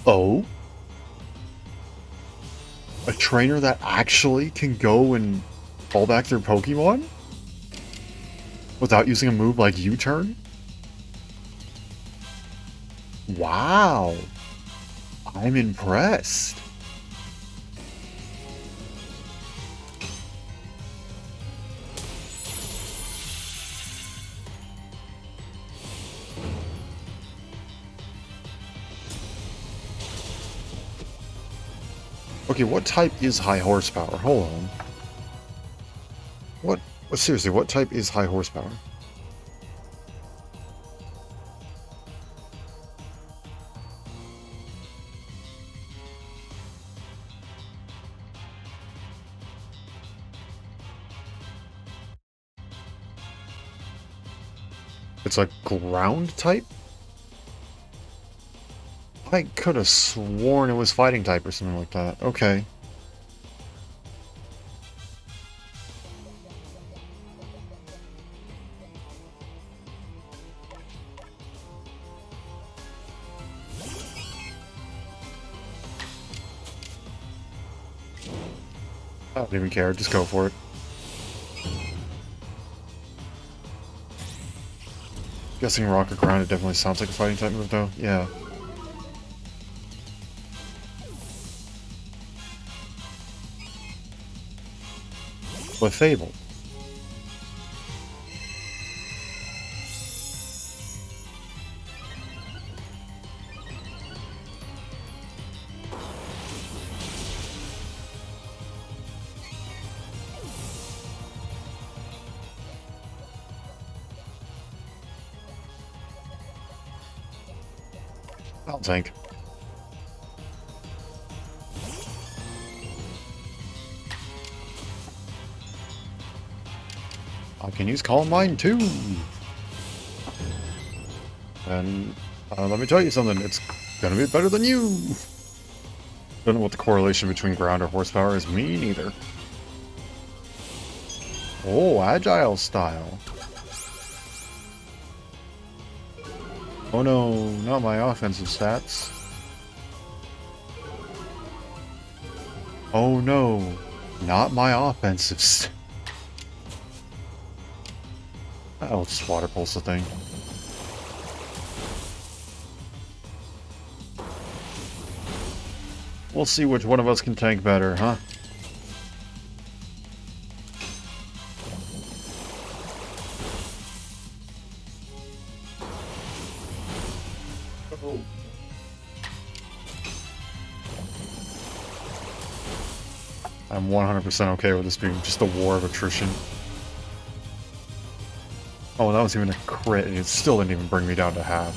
Oh? A trainer that actually can go and fall back their Pokemon? Without using a move like U-turn? Wow. I'm impressed. Okay, what type is high horsepower? Hold on. What seriously, what type is high horsepower? It's a ground type? I could have sworn it was fighting type or something like that. Okay. I don't even care, just go for it. Guessing rock or ground, it definitely sounds like a fighting type move though. Yeah. But Fable. I'll tank. I can use Calm Mind too. And let me tell you something, it's gonna be better than you. Don't know what the correlation between ground or horsepower is. Me neither. Oh, agile style. Oh no, not my offensive stats. Oh no, not my offensive stats. I'll just water pulse the thing. We'll see which one of us can tank better, huh? I'm 100% okay with this being just a war of attrition. Oh, that was even a crit, and it still didn't even bring me down to half.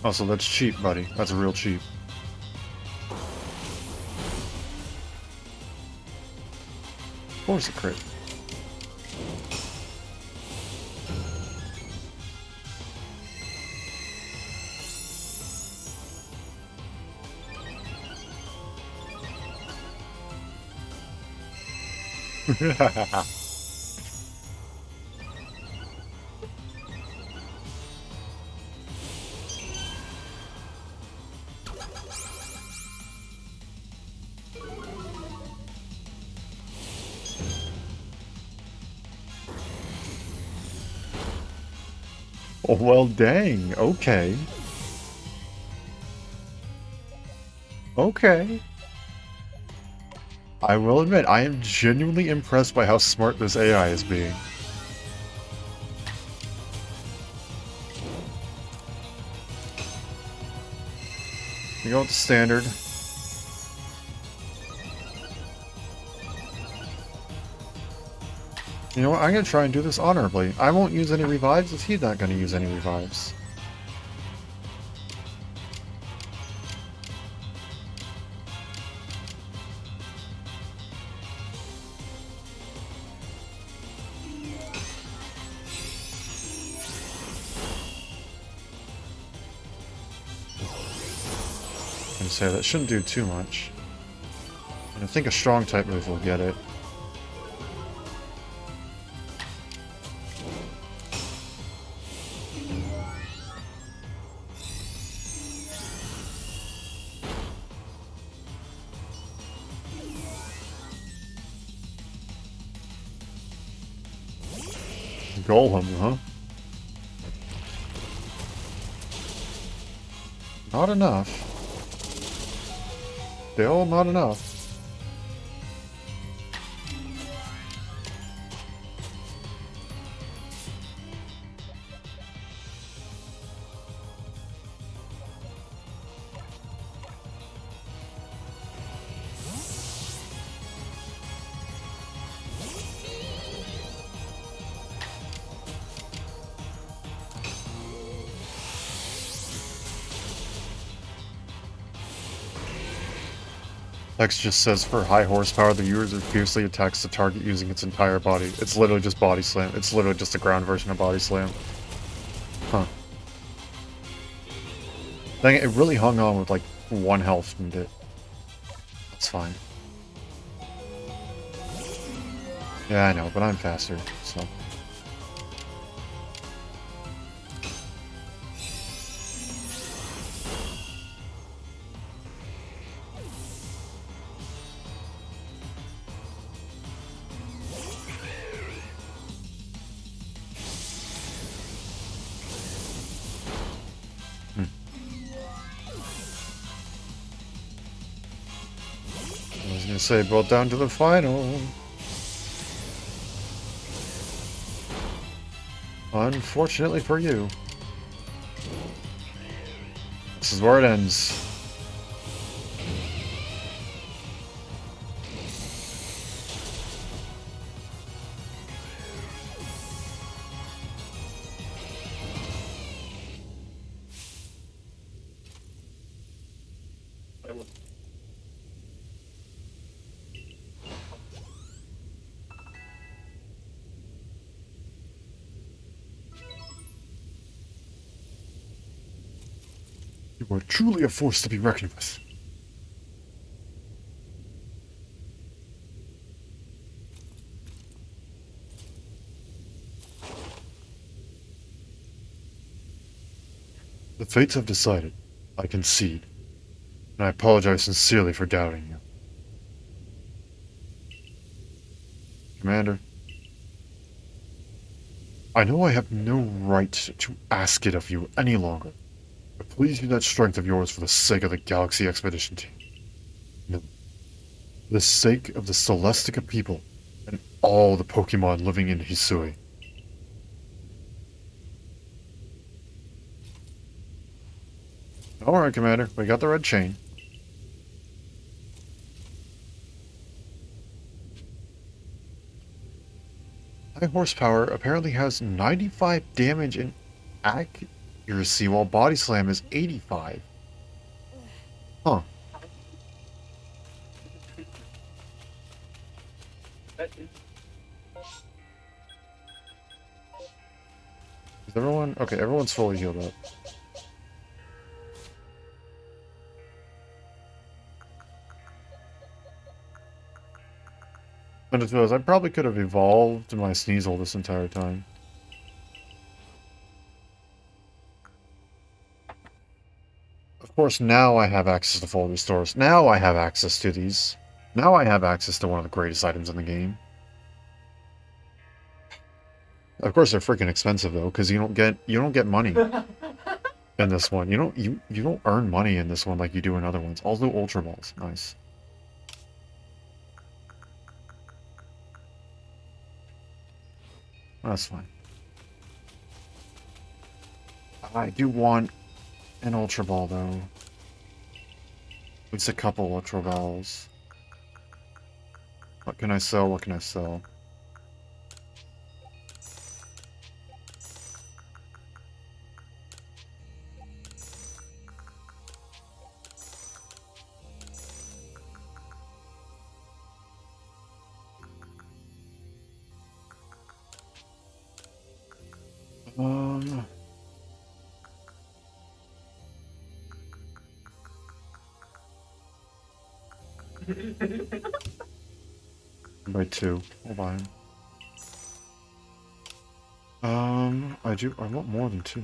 Also, that's cheap, buddy. That's real cheap. Of course, a crit. Oh, well, dang. Okay. Okay. I will admit, I am genuinely impressed by how smart this AI is being. We go with the standard. You know what? I'm gonna try and do this honorably. I won't use any revives if he's not gonna use any revives. And say that shouldn't do too much. And I think a strong type move will get it. Golem, huh? Not enough. Still not enough. Text just says for high horsepower, the user fiercely attacks the target using its entire body. It's literally just body slam. It's literally just a ground version of body slam. Huh. Dang it, it really hung on with like 1 health and it. That's fine. Yeah, I know, but I'm faster, so. I was gonna say, both down to the final. Unfortunately for you. This is where it ends. You are truly a force to be reckoned with. The fates have decided. I concede. And I apologize sincerely for doubting you. Commander, I know I have no right to ask it of you any longer, but please use that strength of yours for the sake of the Galaxy Expedition Team. No, for the sake of the Celestica people and all the Pokemon living in Hisui. Alright, Commander, we got the red chain. High horsepower apparently has 95 damage and Your seawall body slam is 85. Huh. Is everyone... Okay, everyone's fully healed up. And it was, I probably could have evolved my Sneasel this entire time. Of course, now I have access to full restores. Now I have access to these. Now I have access to one of the greatest items in the game. Of course, they're freaking expensive though, because you don't get money in this one. You don't earn money in this one like you do in other ones. Also, Ultra Balls, nice. That's fine. I do want an Ultra Ball though. It's a couple Ultra Balls. What can I sell? What can I sell? Um, by two. I'll buy them. I want more than two.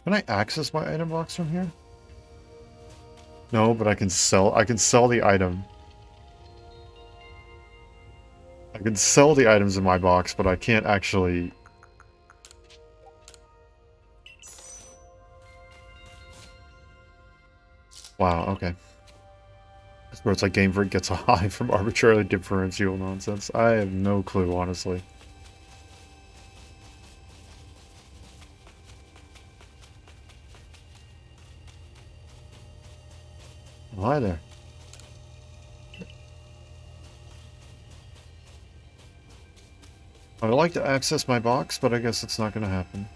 Can I access my item box from here? No, but I can sell the item. I can sell the items in my box, but I can't actually... Wow, okay. That's where it's like Game Freak gets a high from arbitrarily differential nonsense. I have no clue, honestly. Oh, hi there. I'd like to access my box, but I guess it's not going to happen.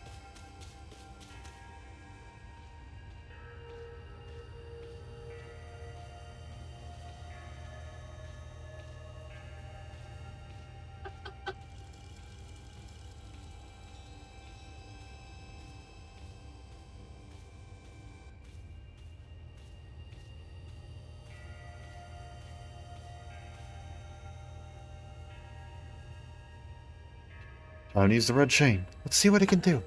I needs the red chain. Let's see what it can do.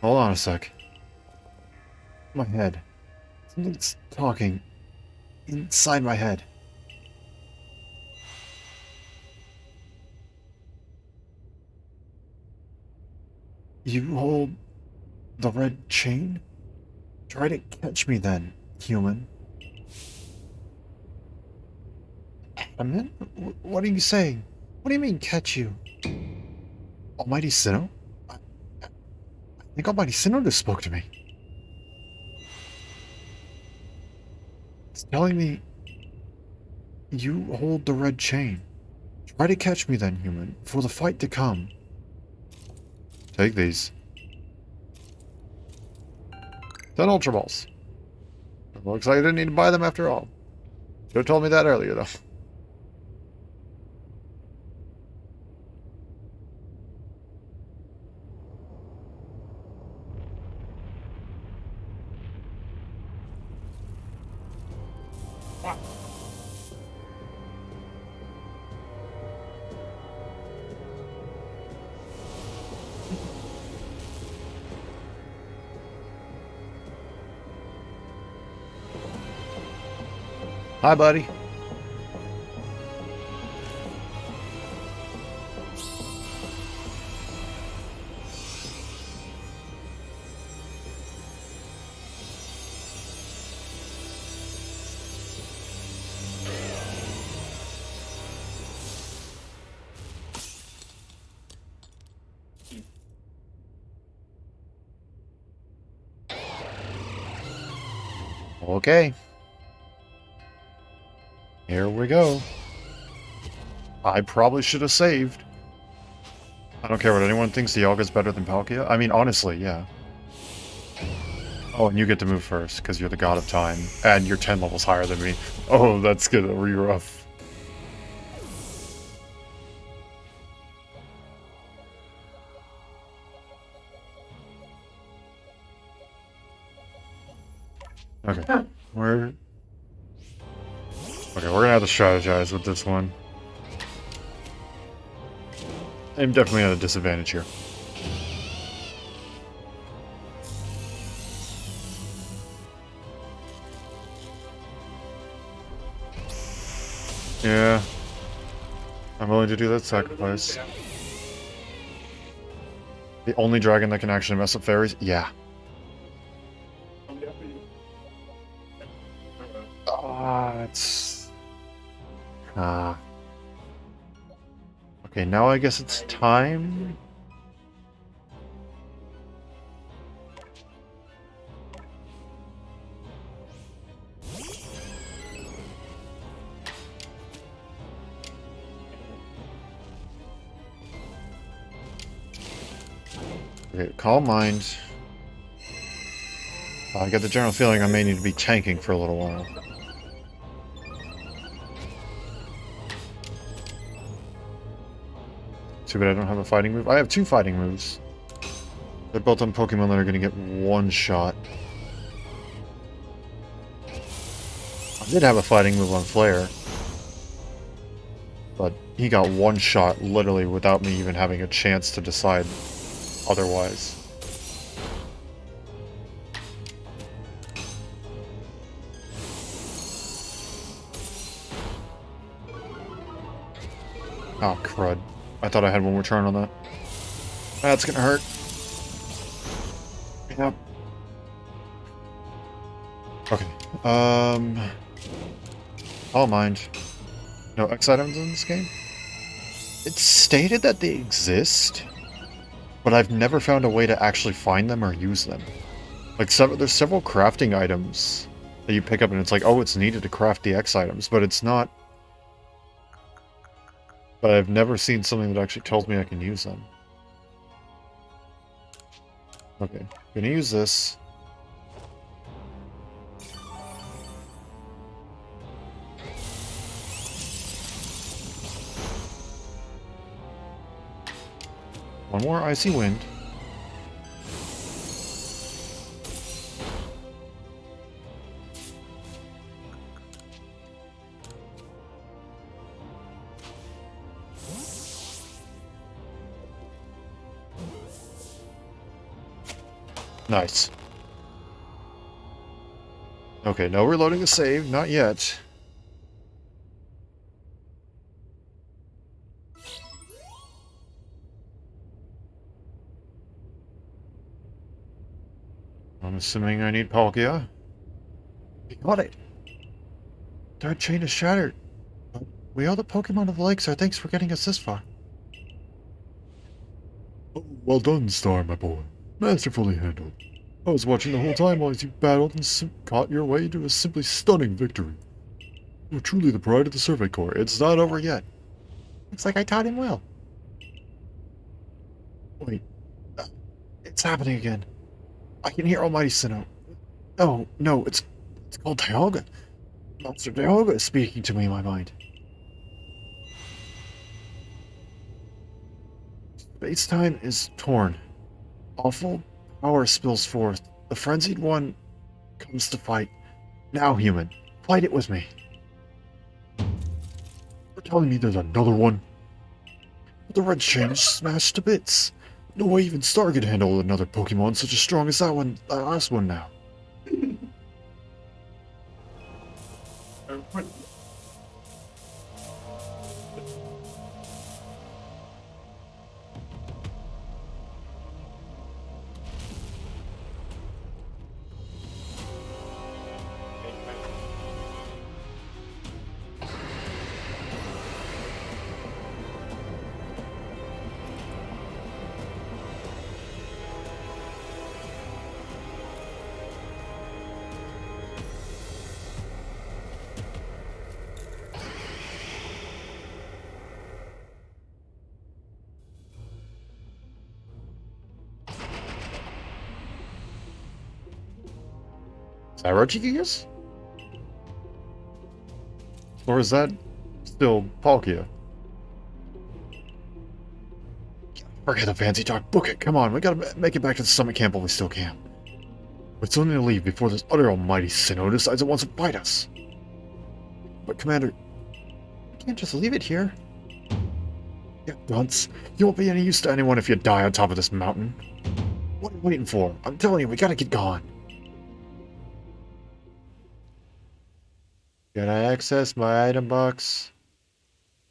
Hold on a sec. My head. Something's talking inside my head. You hold the red chain? Try to catch me then, human. Adamant? What are you saying? What do you mean, catch you? Almighty Sinnoh? I think Almighty Sinnoh just spoke to me. It's telling me you hold the red chain. Try to catch me then, human, for the fight to come. Take these. 10 Ultra Balls. Looks like I didn't need to buy them after all. Should have told me that earlier, though. Hi, buddy. Okay. Here we go. I probably should have saved. I don't care what anyone thinks, Dialga's better than Palkia. I mean, honestly, yeah. Oh, and you get to move first, because you're the god of time. And you're 10 levels higher than me. Oh, that's gonna be rough. Okay, we're gonna have to strategize with this one. I'm definitely at a disadvantage here. Yeah. I'm willing to do that sacrifice. The only dragon that can actually mess up fairies? Yeah. It's... Ah. Okay, now I guess it's time. Okay, calm mind. I get the general feeling I may need to be tanking for a little while. Too bad I don't have a fighting move. I have 2 fighting moves. They're both on Pokemon that are going to get 1 shot. I did have a fighting move on Flare. But he got 1 shot literally without me even having a chance to decide otherwise. Oh, crud. I thought I had 1 more turn on that. That's gonna hurt. Yep. Okay. I'll mind. No X items in this game? It's stated that they exist, but I've never found a way to actually find them or use them. Like, there's several crafting items that you pick up and it's like, oh, it's needed to craft the X items, but it's not. But I've never seen something that actually tells me I can use them. Okay, gonna use this. One more Icy Wind. Nice. Okay, no reloading the save, not yet. I'm assuming I need Palkia. We got it! Third chain is shattered. But we owe the Pokemon of the Lakes our thanks for getting us this far. Oh, well done, Star, my boy. Masterfully handled. I was watching the whole time while you battled and caught your way to a simply stunning victory. You're truly the pride of the Survey Corps. It's not over yet. Looks like I taught him well. Wait. It's happening again. I can hear Almighty Sinnoh. Oh, no, it's called Dialga. Monster Dialga is speaking to me in my mind. Space-time is torn. Awful power spills forth. The frenzied one comes to fight. Now, human, fight it with me. You're telling me there's another one? The red chain is smashed to bits. No way even Star could handle another Pokemon such as strong as that last one now. Is that Rodriguez? Or is that still Palkia? Forget the fancy talk. Book it. Come on, we gotta make it back to the summit camp while we still can. We still need to leave before this other almighty Sinnoh decides it wants to fight us. But Commander, we can't just leave it here. Yeah, dunce. You won't be any use to anyone if you die on top of this mountain. What are you waiting for? I'm telling you, we gotta get gone. Can I access my item box?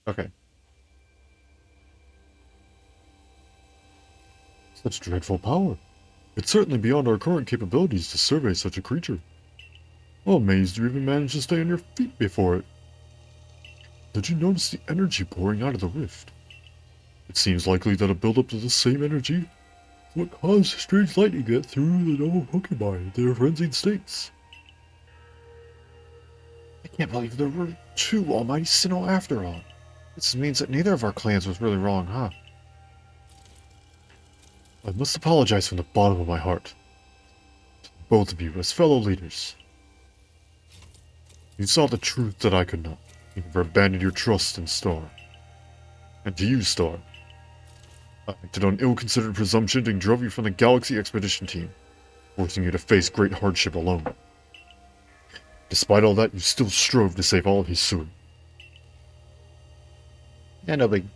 Okay. Such dreadful power. It's certainly beyond our current capabilities to survey such a creature. I'm amazed you even managed to stay on your feet before it. Did you notice the energy pouring out of the rift? It seems likely that a buildup of the same energy is what caused strange light to get through the noble Pokemon in their frenzied states. I can't believe there were two almighty Sinnoh after all. This means that neither of our clans was really wrong, huh? I must apologize from the bottom of my heart to both of you as fellow leaders. You saw the truth that I could not. You never abandoned your trust in Star. And to you, Star, I acted on ill-considered presumption and drove you from the Galaxy Expedition team, forcing you to face great hardship alone. Despite all that, you still strove to save all of Hisui. Yeah, no big.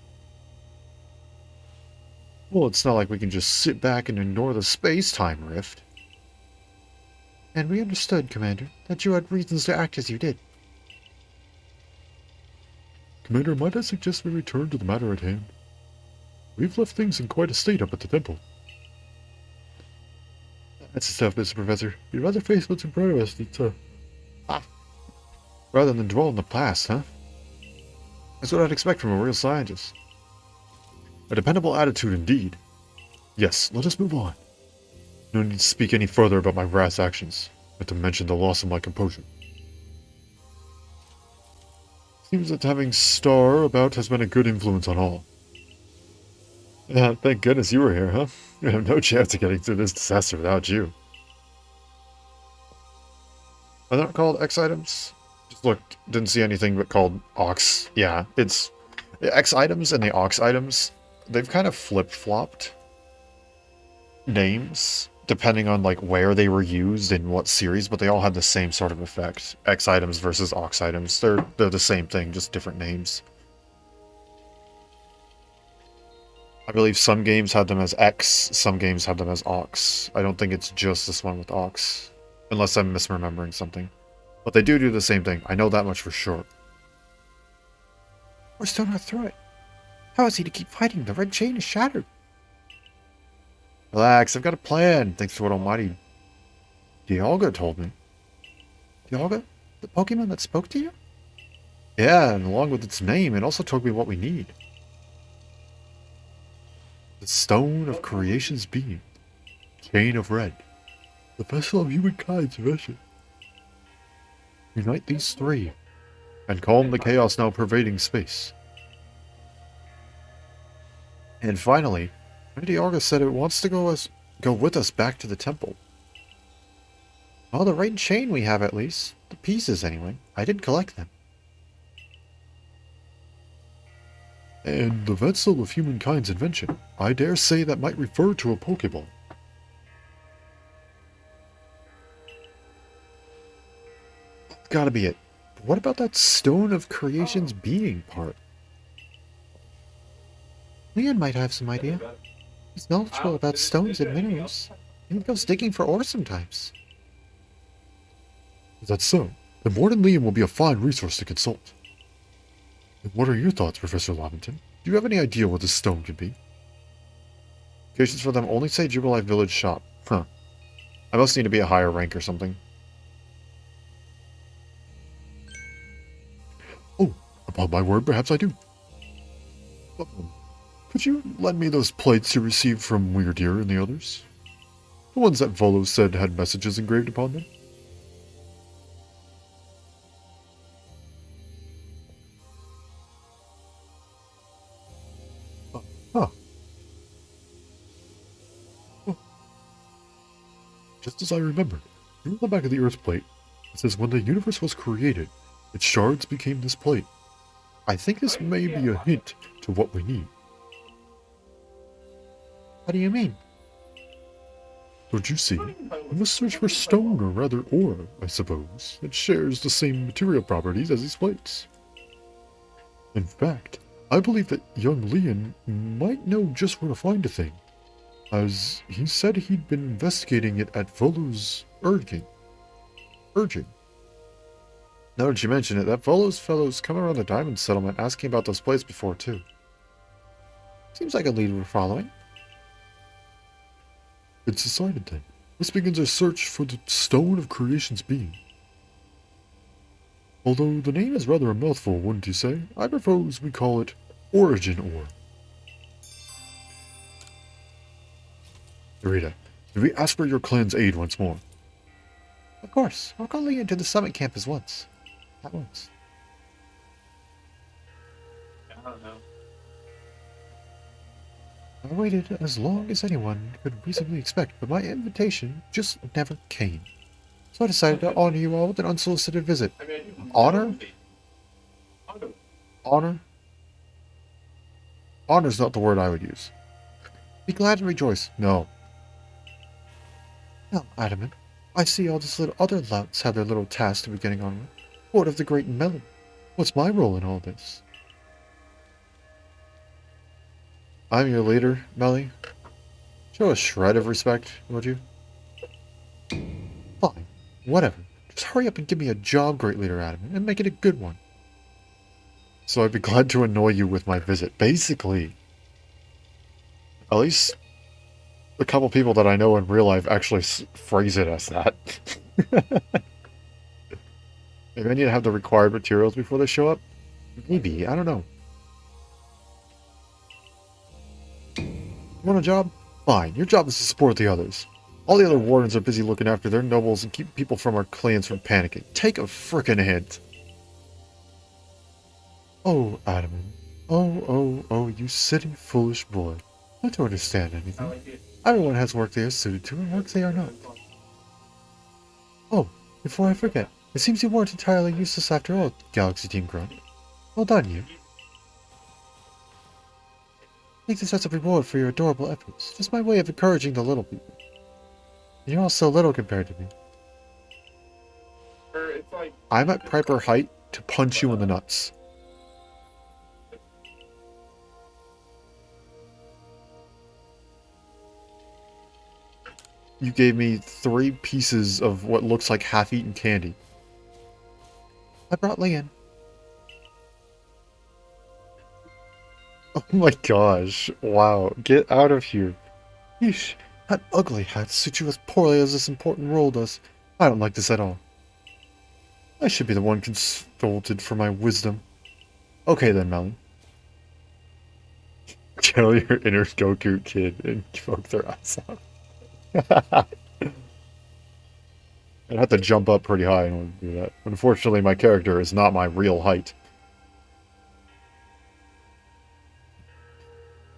Well, it's not like we can just sit back and ignore the space-time rift. And we understood, Commander, that you had reasons to act as you did. Commander, might I suggest we return to the matter at hand? We've left things in quite a state up at the temple. That's the stuff, Mr. Professor. You'd rather face what's in front of us rather than dwell in the past, huh? That's what I'd expect from a real scientist. A dependable attitude indeed. Yes, let us move on. No need to speak any further about my rash actions, not to mention the loss of my composure. Seems that having Star about has been a good influence on all. Yeah, thank goodness you were here, huh? We have no chance of getting through this disaster without you. Are they not called X items? Just looked, didn't see anything but called Ox. Yeah, it's the X items and the Ox items. They've kind of flip-flopped names depending on like where they were used in what series, but they all had the same sort of effect. X items versus Ox items. They're the same thing, just different names. I believe some games had them as X, some games had them as Ox. I don't think it's just this one with Ox, unless I'm misremembering something. But they do the same thing. I know that much for sure. We're still not through it. How is he to keep fighting? The red chain is shattered. Relax, I've got a plan, thanks to what Almighty Dialga told me. Dialga? The Pokemon that spoke to you? Yeah, and along with its name, it also told me what we need. The Stone of Creation's Being. Chain of Red. The vessel of humankind's vision. Unite these three, and calm the chaos now pervading space. And finally, Dialga said it wants to go with us back to the temple. Well, the red chain we have at least. The pieces, anyway. I did collect them. And the vessel of humankind's invention. I dare say that might refer to a Pokeball. Gotta be it. But what about that Stone of Creation's Being part? Leon might have some idea. He's knowledgeable about stones and minerals. He goes digging for ore sometimes. Is that so? Then Warden Liam will be a fine resource to consult. And what are your thoughts, Professor Lavington? Do you have any idea what this stone could be? Locations for them only say Jubilife Village shop. Huh. I must need to be a higher rank or something. Oh, upon my word, perhaps I do. Could you lend me those plates you received from Weird Ear and the others? The ones that Volo said had messages engraved upon them? Huh. Oh. Just as I remembered. On the back of the Earth's plate, it says when the universe was created, its shards became this plate. I think this may be a hint to what we need. What do you mean? Don't you see? We must search for stone, or rather ore, I suppose, that shares the same material properties as these plates. In fact, I believe that young Leon might know just where to find a thing, as he said he'd been investigating it at Volo's urging. Now that you mention it, that Volo's fellow's come around the diamond settlement asking about those plates before, too. Seems like a lead we're following. It's decided then. This begins our search for the stone of creation's being. Although the name is rather a mouthful, wouldn't you say? I propose we call it Origin Ore. Rita, did we ask for your clan's aid once more? Of course. We're calling into the summit camp at once. I don't know. I waited as long as anyone could reasonably expect, but my invitation just never came. So I decided to honor you all with an unsolicited visit. I mean, I do Honor? Honor. Honor? Honor's not the word I would use. Be glad and rejoice. No. Now, Adamant, I see all these little other louts have their little tasks to be getting on with. What of the great melon? What's my role in all this? I'm your leader, Melly. Show a shred of respect, would you? Fine. Whatever. Just hurry up and give me a job, great leader Adamant, and make it a good one. So I'd be glad to annoy you with my visit. Basically, at least a couple people that I know in real life actually phrase it as that. Maybe I need to have the required materials before they show up? Maybe, I don't know. You want a job? Fine, your job is to support the others. All the other wardens are busy looking after their nobles and keep people from our clans from panicking. Take a frickin' hint. Oh, Adamant. Oh, you silly, foolish boy. I don't understand I anything. like it. Everyone has work they are suited to and work they are not. Oh, before I forget, it seems you weren't entirely useless after all, Galaxy Team Grunt. Well done, you. Take this as a reward for your adorable efforts. Just my way of encouraging the little people. And you're all so little compared to me. Or it's like, I'm at proper height to punch you in the nuts. You gave me 3 pieces of what looks like half-eaten candy. I brought Leon. Oh my gosh. Wow. Get out of here. Yeesh, that ugly hat suits you as poorly as this important role does. I don't like this at all. I should be the one consulted for my wisdom. Okay then, Melon. Channel your inner Goku kid and poke their ass out. I'd have to jump up pretty high in order to do that. Unfortunately, my character is not my real height.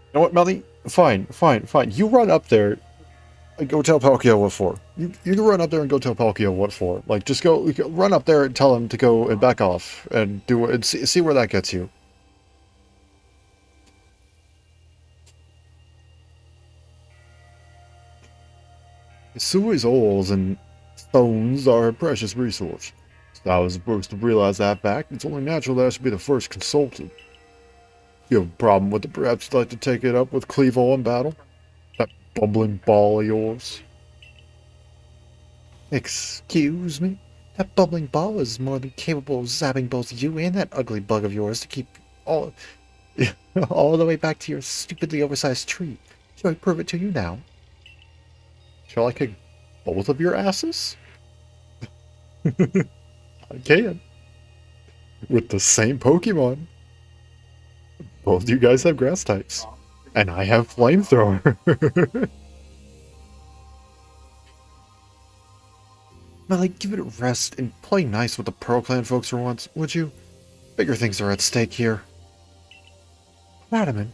You know what, Melly? Fine. You run up there and go tell Palkia what for. You can run up there and go tell Palkia what for. Like, just go run up there and tell him to go and back off and do it and see where that gets you. Sui's ores and stones are a precious resource. So I was supposed to realize that fact. It's only natural that I should be the first consulted. You have a problem with it, perhaps you'd like to take it up with Clevo in battle? That bumbling ball of yours. Excuse me? That bubbling ball is more than capable of zapping both you and that ugly bug of yours to keep all the way back to your stupidly oversized tree. Shall I prove it to you now? Shall I kick both of your asses? I can. With the same Pokemon. Both you guys have grass types. And I have flamethrower. Melly, give it a rest and play nice with the Pearl Clan folks for once, would you? Bigger things are at stake here. Madam,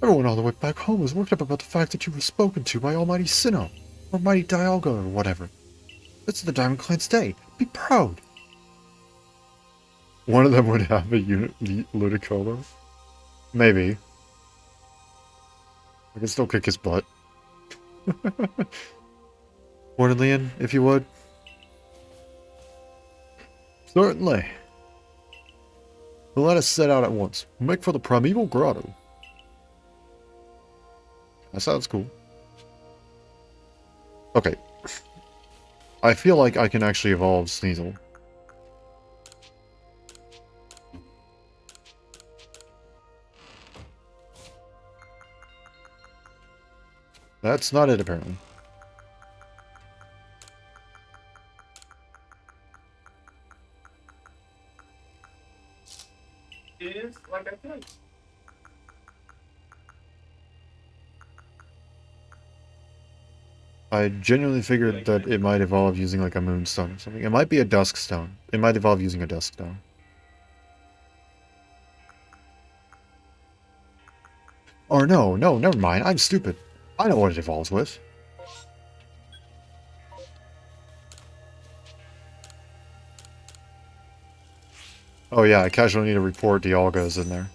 everyone all the way back home is worked up about the fact that you were spoken to by Almighty Sinnoh, or Mighty Dialga, or whatever. This is the Diamond Clan's day. Be proud. One of them would have a Ludicolo. Maybe. I can still kick his butt. Mornilian, if you would. Certainly. Then let us set out at once. Make for the primeval grotto. That sounds cool. Okay. I feel like I can actually evolve Sneasel. That's not it, apparently. It is like I said. I genuinely figured that it might evolve using like a moonstone or something. It might be a dusk stone. It might evolve using a dusk stone. Or no, never mind. I'm stupid. I know what it evolves with. Oh yeah, I casually need to report Dialga's in there.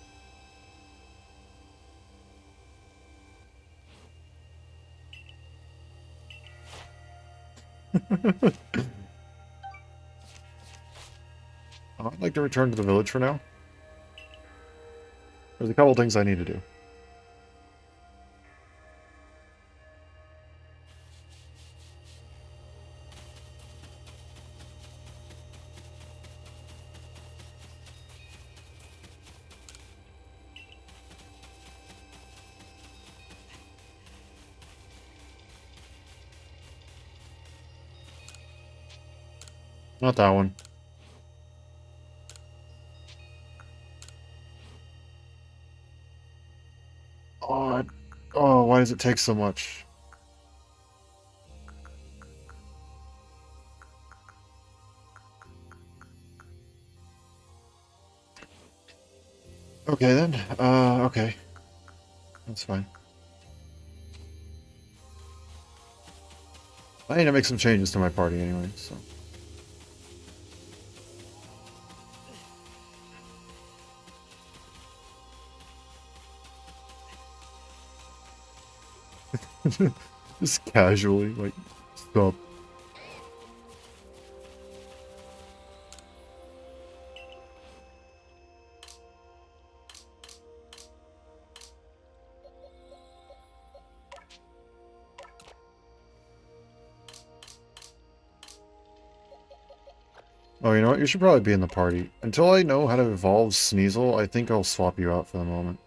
I'd like to return to the village for now. There's a couple things I need to do. Not that one. Oh, why does it take so much? Okay then. Okay. That's fine. I need to make some changes to my party anyway, so. Just casually, like, stop. Oh, you know what? You should probably be in the party. Until I know how to evolve Sneasel, I think I'll swap you out for the moment.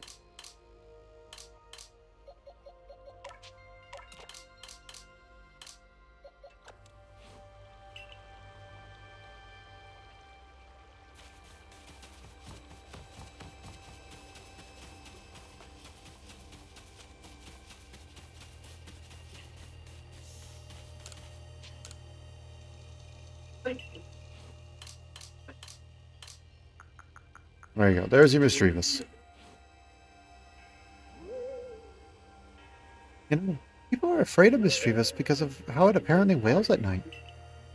There you go. There's your Mischievous. You know, people are afraid of Mischievous because of how it apparently wails at night.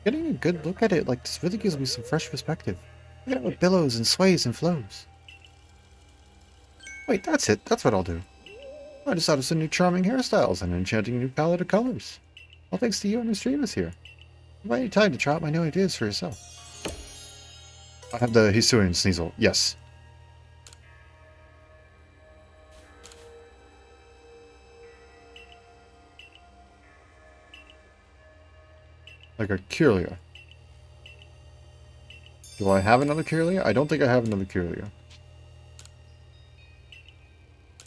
Getting a good look at it like this really gives me some fresh perspective. Look at how it billows and sways and flows. Wait, that's it. That's what I'll do. I decided some new charming hairstyles and an enchanting new palette of colors. All thanks to you and Mischievous here. Have any time to try out my new ideas for yourself? I have the Hisuian Sneasel. Yes. Like a Kirlia. Do I have another Kirlia? I don't think I have another Kirlia.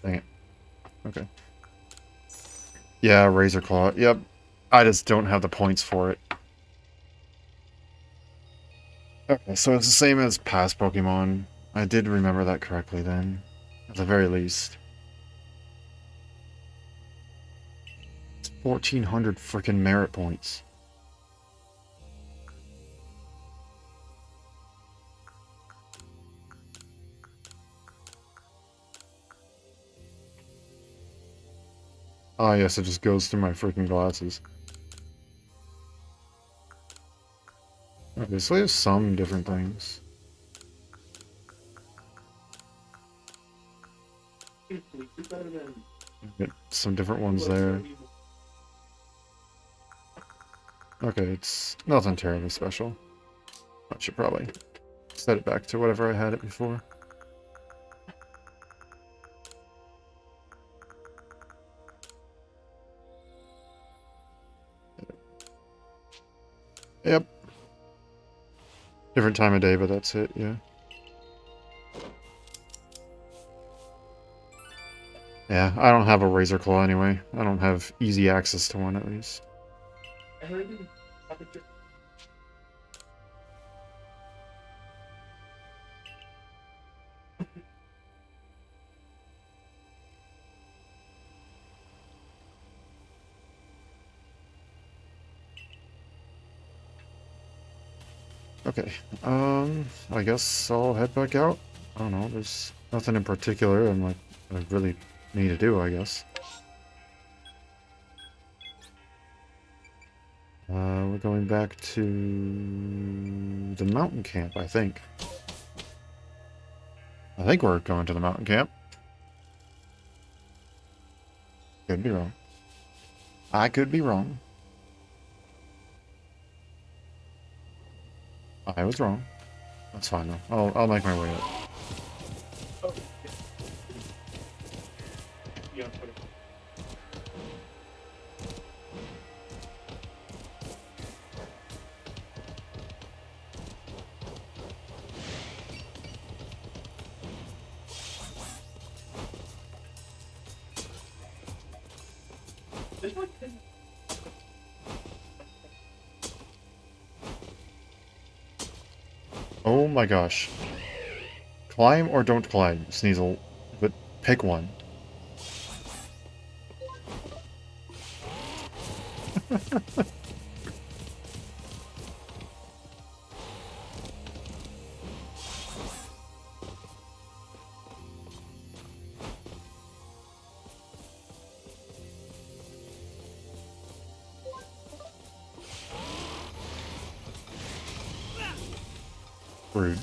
Dang it. Okay. Yeah, Razor Claw. Yep. I just don't have the points for it. Okay, so it's the same as past Pokemon. I did remember that correctly then. At the very least. It's 1,400 freaking merit points. Ah, yes, it just goes through my freaking glasses. Okay, so we have some different things. Get some different ones there. Okay, it's nothing terribly special. I should probably set it back to whatever I had it before. Yep. Different time of day, but that's it, yeah. Yeah, I don't have a razor claw anyway. I don't have easy access to one at least. Okay, I guess I'll head back out. I don't know, there's nothing in particular I really need to do, I guess. We're going back to the mountain camp, I think. I think we're going to the mountain camp. Could be wrong. I could be wrong. I was wrong. That's fine though. I'll make my way up. Oh my gosh. Climb or don't climb, Sneasel. But pick one. Rude.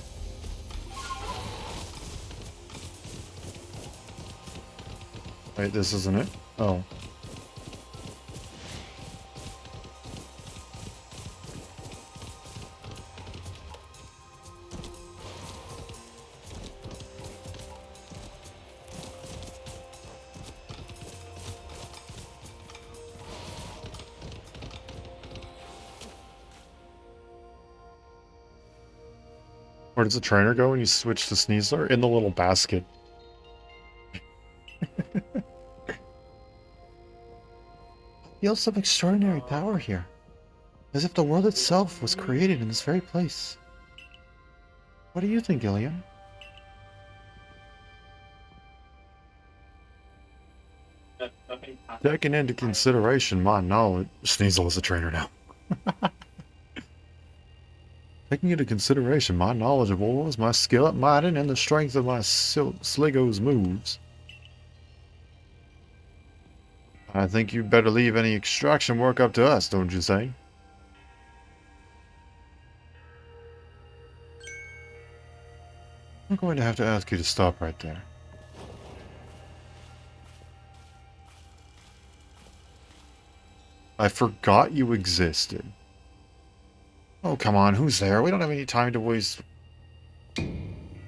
Wait, this isn't it? Oh. Where does the trainer go when you switch to Sneasler? In the little basket. Feel some extraordinary power here, as if the world itself was created in this very place. What do you think, Ilian? Taking into consideration my knowledge... Sneasel is a trainer now. Taking into consideration my knowledge of wars, my skill at mighting, and the strength of my Sligo's moves, I think you better leave any extraction work up to us, don't you say? I'm going to have to ask you to stop right there. I forgot you existed. Oh, come on, who's there? We don't have any time to waste.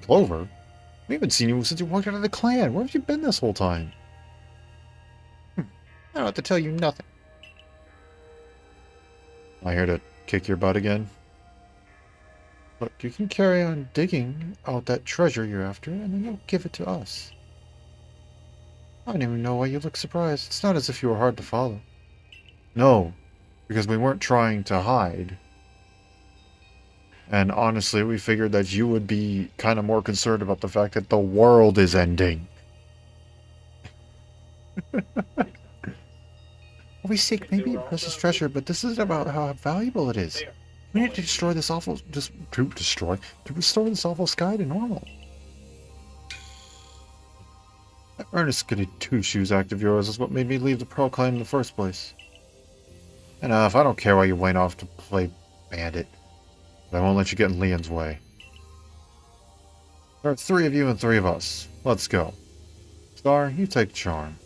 Clover? We haven't seen you since you walked out of the clan. Where have you been this whole time? I don't have to tell you nothing. Am I here to kick your butt again? Look, you can carry on digging out that treasure you're after, and then you'll give it to us. I don't even know why you look surprised. It's not as if you were hard to follow. No, because we weren't trying to hide. And honestly, we figured that you would be kind of more concerned about the fact that the world is ending. We seek maybe a precious treasure, but this isn't about how valuable it is. We need to destroy this awful... To restore this awful sky to normal. That earnest goody two-shoes act of yours is what made me leave the Pearl Clan in the first place. Enough, I don't care why you went off to play bandit. I won't let you get in Leon's way. There are 3 of you and 3 of us. Let's go. Star, you take Charm.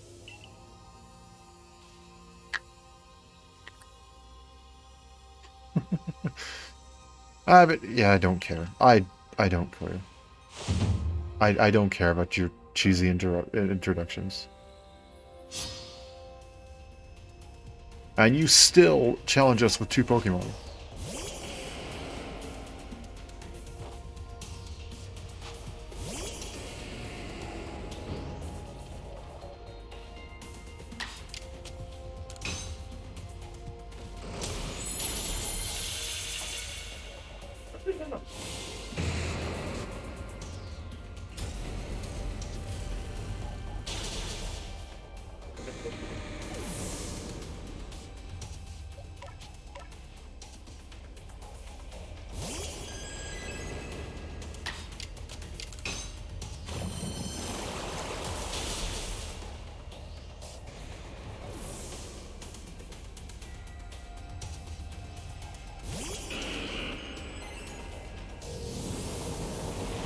Yeah, I don't care. I don't care. I don't care about your cheesy introductions. And you still challenge us with 2 Pokemon.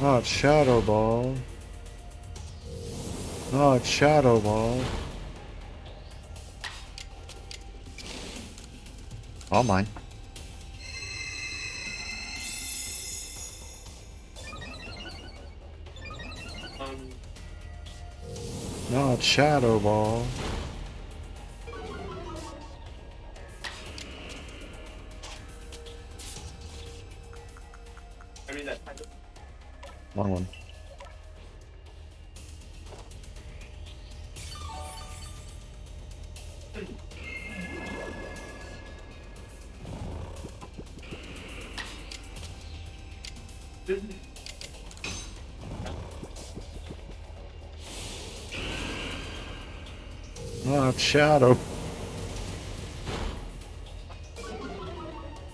Not Shadow Ball. Not Shadow Ball. All mine. Um, Not Shadow Ball. I mean that kind of. Long one. Not Shadow.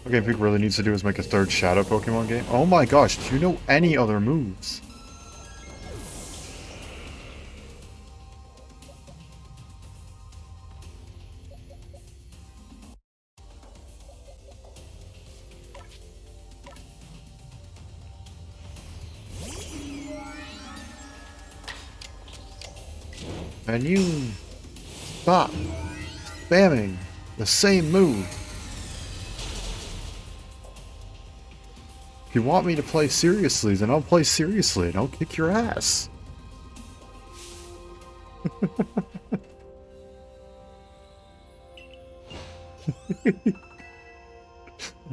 Okay, Pig really needs to do is make a 3rd Shadow Pokemon game. Oh my gosh, do you know any other moves? And you stop spamming the same move. If you want me to play seriously, then I'll play seriously and I'll kick your ass.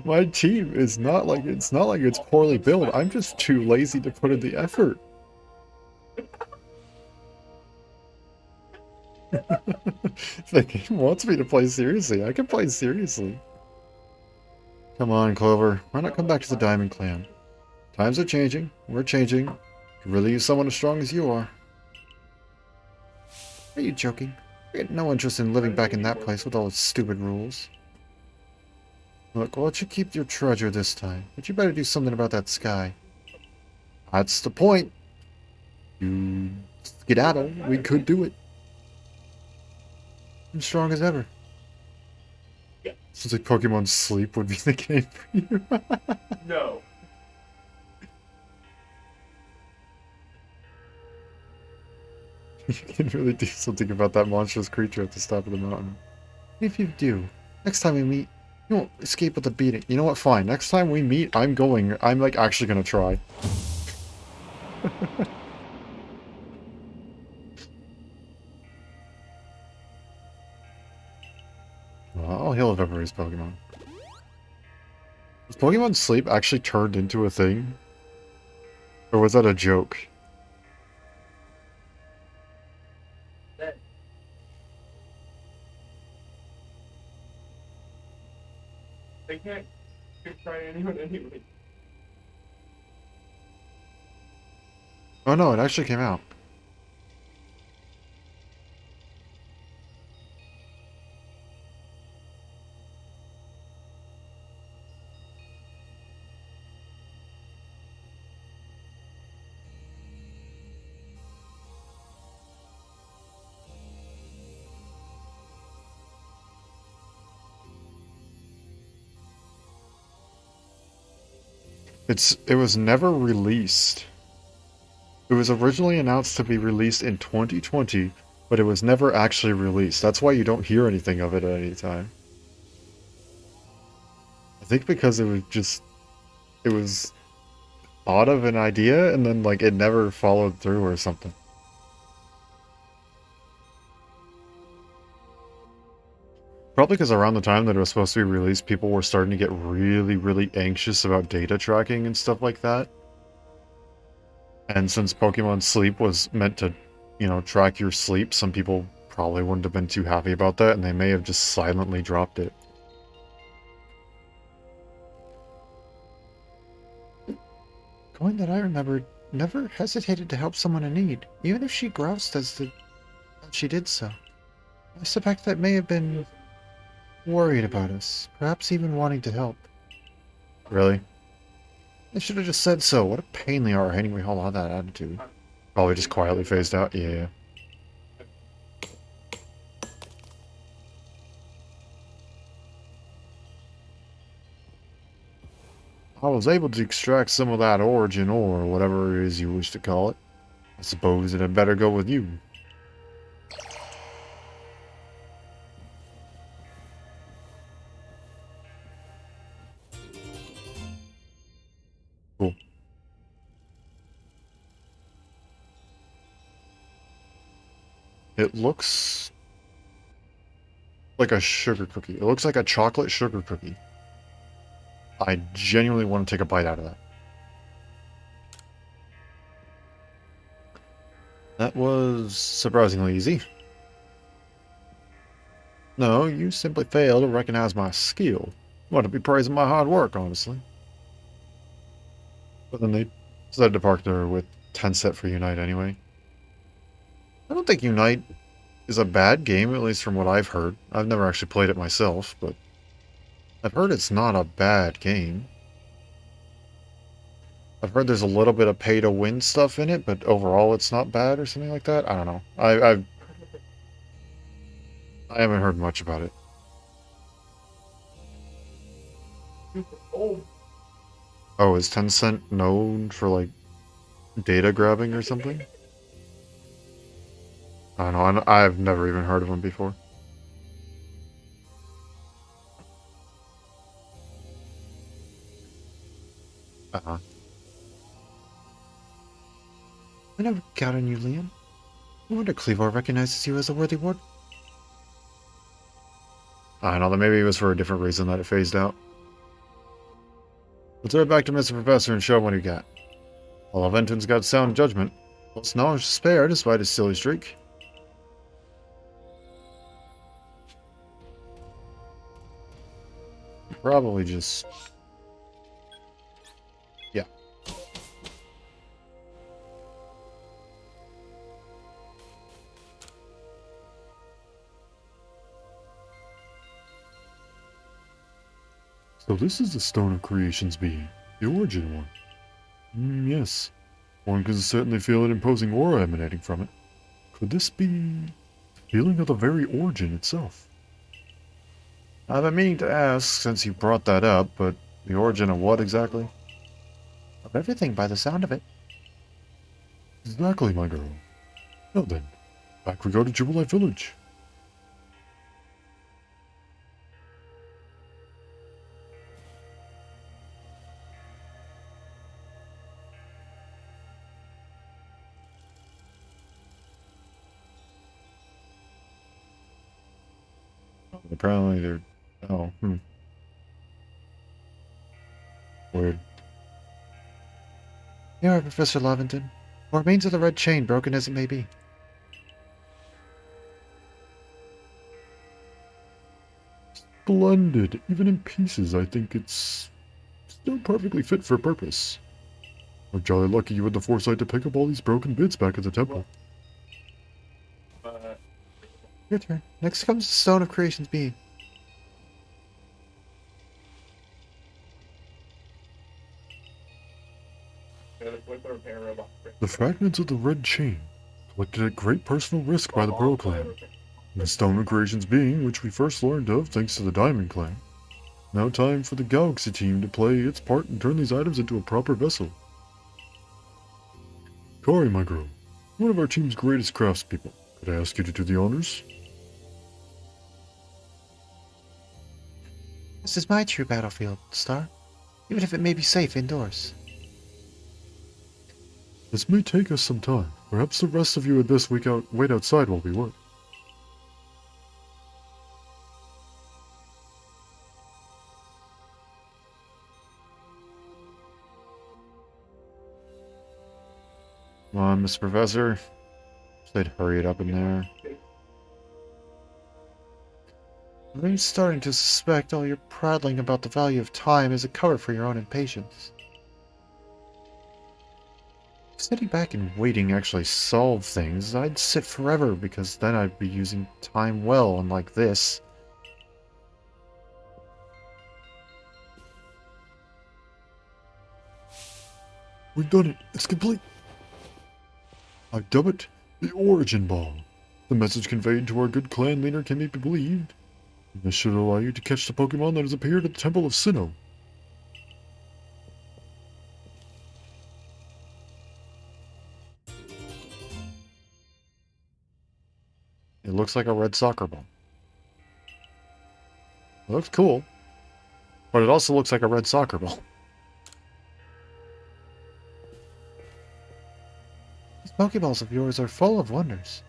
My team is not like it's poorly built. I'm just too lazy to put in the effort. If the game wants me to play seriously, I can play seriously. Come on, Clover. Why not come back to the Diamond Clan? Times are changing. We're changing. Could really use someone as strong as you are. Are you joking? I had no interest in living back in that place with all its stupid rules. Look, we'll let you keep your treasure this time, but you better do something about that sky. That's the point. You skedaddle, we could do it. I'm strong as ever. Yeah. Sounds like Pokemon Sleep would be the game for you. No. You can really do something about that monstrous creature at the top of the mountain. If you do, next time we meet, you won't escape with a beating. You know what? Fine. Next time we meet, I'm like actually gonna try. Well, I'll heal if everybody's Pokemon. Was Pokemon Sleep actually turned into a thing? Or was that a joke? They can't try anyone anyway. Oh no, it actually came out. It was never released. It was originally announced to be released in 2020, but it was never actually released. That's why you don't hear anything of it at any time. I think because it was thought of an idea and then like it never followed through or something. Probably because around the time that it was supposed to be released, people were starting to get really, really anxious about data tracking and stuff like that. And since Pokemon Sleep was meant to, track your sleep, some people probably wouldn't have been too happy about that, and they may have just silently dropped it. Coin that I remembered never hesitated to help someone in need, even if she groused as she did so. I suspect that may have been worried about us, perhaps even wanting to help. Really? They should have just said so. What a pain they are hanging me all on that attitude. Probably just quietly phased out. Yeah. I was able to extract some of that origin ore, or whatever it is you wish to call it. I suppose it had better go with you. Cool. It looks like a sugar cookie. It looks like a chocolate sugar cookie. I genuinely want to take a bite out of that. That was surprisingly easy. No, you simply failed to recognize my skill. You ought to be praising my hard work, honestly. But then they decided to partner with Tencent for Unite anyway. I don't think Unite is a bad game, at least from what I've heard. I've never actually played it myself, but I've heard it's not a bad game. I've heard there's a little bit of pay-to-win stuff in it, but overall it's not bad or something like that. I don't know. I haven't heard much about it. Oh, is Tencent known for, like, data grabbing or something? I don't know. I've never even heard of them before. Uh-huh. I never count on you, Liam. I wonder Cleavor recognizes you as a worthy ward. I know that maybe it was for a different reason that it phased out. Let's head back to Mr. Professor and show him what he got. While Aventon's got sound judgment, plus knowledge to spare despite his silly streak. Probably just... yeah. So this is the Stone of Creation's being, the origin one. Yes. One can certainly feel an imposing aura emanating from it. Could this be the feeling of the very origin itself? I've been meaning to ask since you brought that up, but the origin of what exactly? Of everything by the sound of it. Exactly, my girl. Now then, back we go to Jubilife Village. Apparently they're... oh, Weird. Here are Professor Laventon. What remains of the red chain, broken as it may be. Splendid. Even in pieces, I think it's still perfectly fit for purpose. We're jolly lucky you had the foresight to pick up all these broken bits back at the temple. Your turn. Next comes the Stone of Creation's being. The fragments of the red chain, collected at great personal risk by the Pearl Clan, and the Stone of Creation's being, which we first learned of thanks to the Diamond Clan. Now time for the Galaxy team to play its part and turn these items into a proper vessel. Kari, my girl, one of our team's greatest craftspeople. Could I ask you to do the honors? This is my true battlefield, Star, even if it may be safe indoors. This may take us some time. Perhaps the rest of you at this week wait outside while we work. Come on, Mr. Professor. They'd hurry it up in there. I'm starting to suspect all your prattling about the value of time is a cover for your own impatience. If sitting back and waiting actually solve things, I'd sit forever because then I'd be using time well, unlike this. We've done it. It's complete. I dub it the Origin Ball. The message conveyed to our good clan leader can be believed. This should allow you to catch the Pokemon that has appeared at the Temple of Sinnoh. It looks like a red soccer ball. It looks cool, but it also looks like a red soccer ball. These Pokeballs of yours are full of wonders.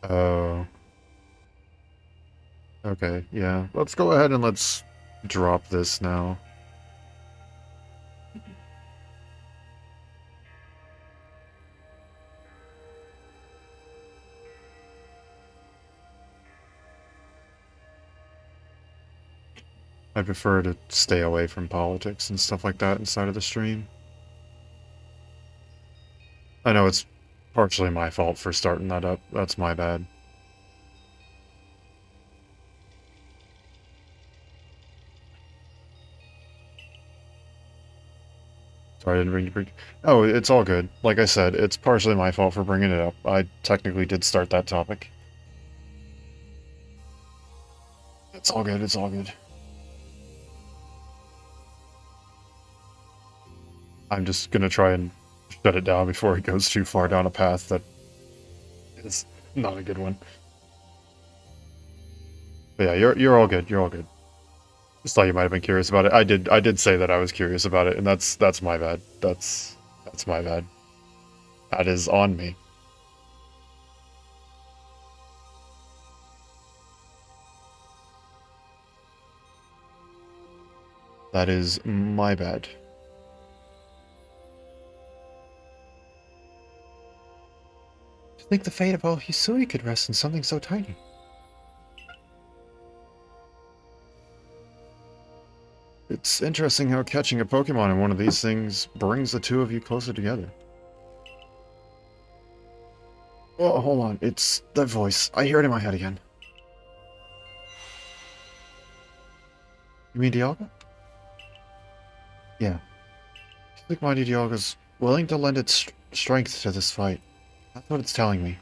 Oh. Okay, yeah. Let's go ahead and let's drop this now. I prefer to stay away from politics and stuff like that inside of the stream. I know it's partially my fault for starting that up. That's my bad. Sorry, I didn't bring. Oh, it's all good. Like I said, it's partially my fault for bringing it up. I technically did start that topic. It's all good, it's all good. I'm just gonna try and shut it down before it goes too far down a path that is not a good one. But yeah, you're all good. You're all good. Just thought you might have been curious about it. I did say that I was curious about it, and that's my bad. That's my bad. That is on me. That is my bad. To think the fate of all Hisui could rest in something so tiny. It's interesting how catching a Pokemon in one of these things brings the two of you closer together. Oh, hold on. It's that voice. I hear it in my head again. You mean Dialga? Yeah. I think Mighty Dialga's willing to lend its strength to this fight. That's what it's telling me.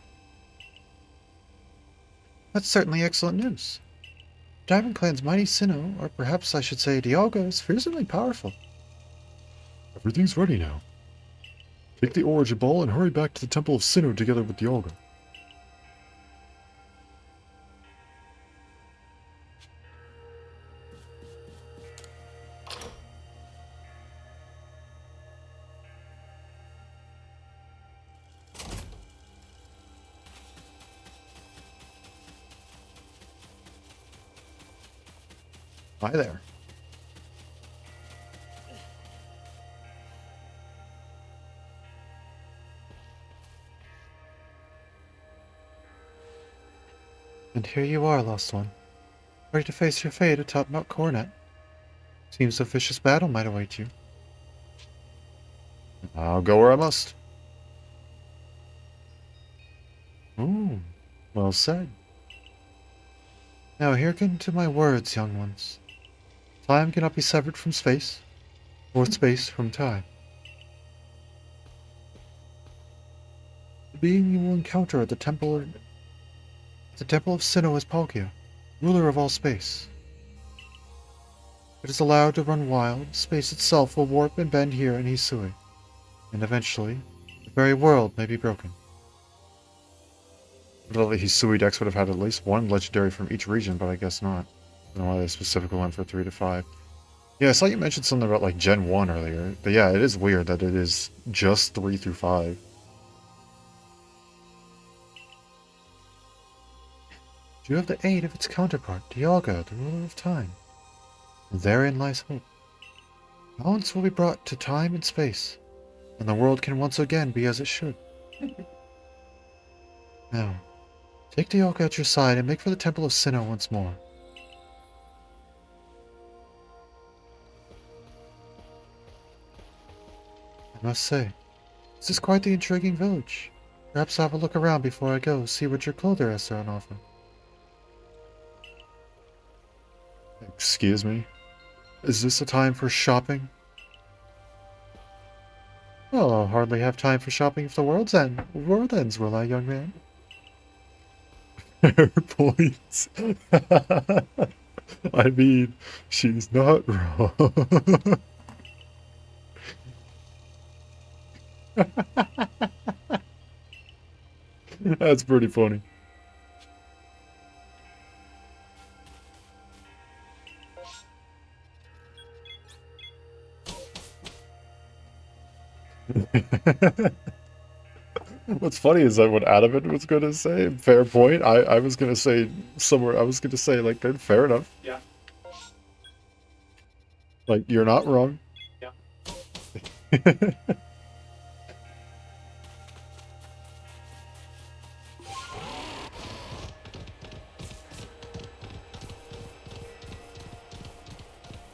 That's certainly excellent news. Diamond Clan's mighty Sinnoh, or perhaps I should say Dialga, is fearsomely powerful. Everything's ready now. Take the Origin Ball and hurry back to the Temple of Sinnoh together with Dialga. Hi there. And here you are, Lost One, ready to face your fate atop Mount Coronet. Seems a vicious battle might await you. I'll go where I must. Ooh, well said. Now hearken to my words, young ones. Time cannot be severed from space, or space from time. being you will encounter at the temple of Sinnoh is Palkia, ruler of all space. It is allowed to run wild, space itself will warp and bend here in Hisui, and eventually, the very world may be broken. I thought the Hisui decks would have had at least one legendary from each region, but I guess not. I don't know why they specifically went for 3 to 5. Yeah, I saw you mentioned something about like Gen 1 earlier, but yeah, it is weird that it is just 3 through 5. You have the aid of its counterpart, Dialga, the ruler of time. And therein lies hope. Balance will be brought to time and space, and the world can once again be as it should. Now, take Dialga at your side and make for the Temple of Sinnoh once more. I must say, this is quite the intriguing village. Perhaps I'll have a look around before I go, see what your clothier has on offer. Excuse me? Is this a time for shopping? Well, I'll hardly have time for shopping if the world ends, will I, young man? Fair points. I mean, she's not wrong. That's pretty funny. What's funny is that what Adamant was going to say, fair point, I was going to say somewhere, I was going to say, like, then fair enough. Yeah. Like, you're not wrong. Yeah.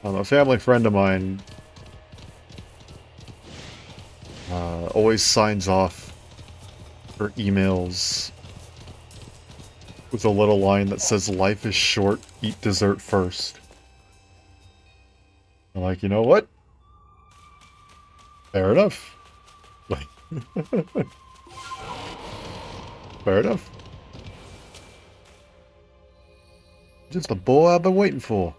A family friend of mine always signs off her emails with a little line that says, "Life is short, eat dessert first." I'm like, you know what? Fair enough. Like, fair enough. Just the boy I've been waiting for.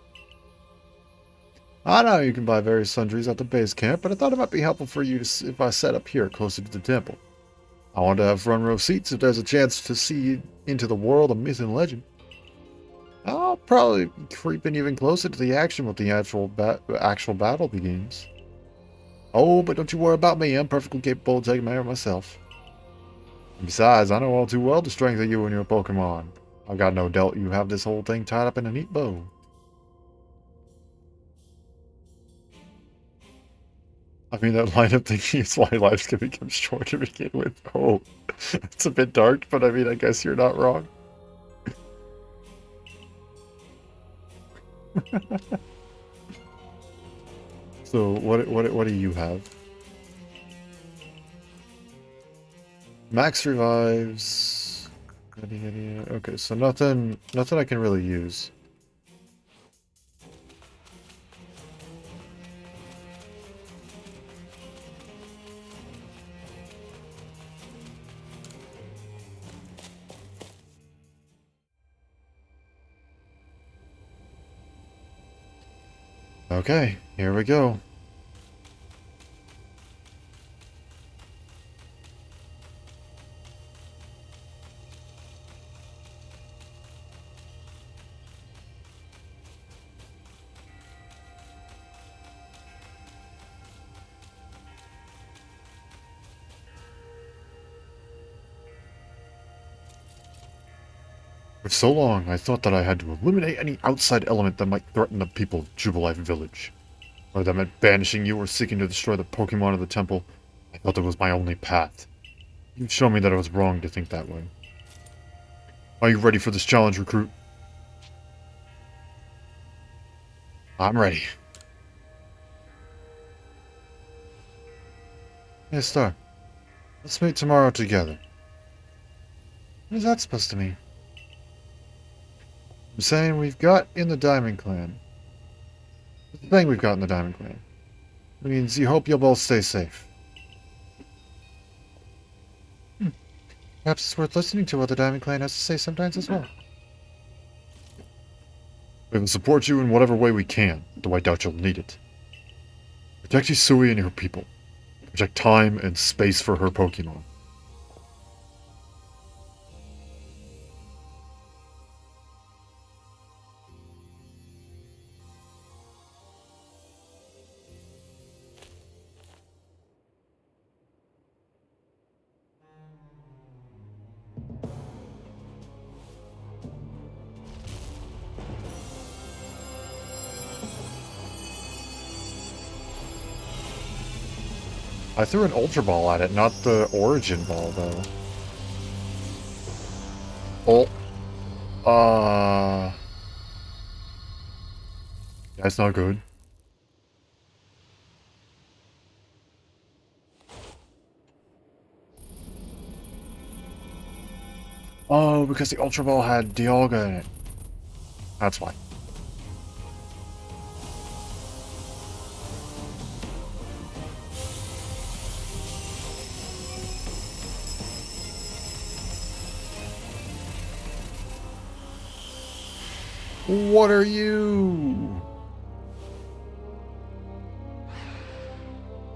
I know you can buy various sundries at the base camp, but I thought it might be helpful for you to, if I set up here closer to the temple. I want to have front row seats if there's a chance to see into the world of myth and legend. I'll probably creep in even closer to the action when the actual battle begins. Oh, but don't you worry about me. I'm perfectly capable of taking care of myself. And besides, I know all too well the strength of you and your Pokemon. I've got no doubt you have this whole thing tied up in a neat bow. I mean, that line of thinking is why lives can become short to begin with. Oh, it's a bit dark, but I mean, I guess you're not wrong. So, what do you have? Max revives. Okay, so nothing I can really use. Okay, here we go. For so long, I thought that I had to eliminate any outside element that might threaten the people of Jubilife Village. Whether that meant banishing you or seeking to destroy the Pokemon of the temple, I thought it was my only path. You've shown me that I was wrong to think that way. Are you ready for this challenge, recruit? I'm ready. Hey, Star. Let's meet tomorrow together. What is that supposed to mean? I'm saying we've got in the Diamond Clan. The thing we've got in the Diamond Clan. It means you hope you'll both stay safe. Perhaps it's worth listening to what the Diamond Clan has to say sometimes as well. We will support you in whatever way we can, though I doubt you'll need it. Protect Hisui and her people. Protect time and space for her Pokemon. I threw an Ultra Ball at it, not the Origin Ball, though. That's not good. Oh, because the Ultra Ball had Dialga in it. That's why. What are you?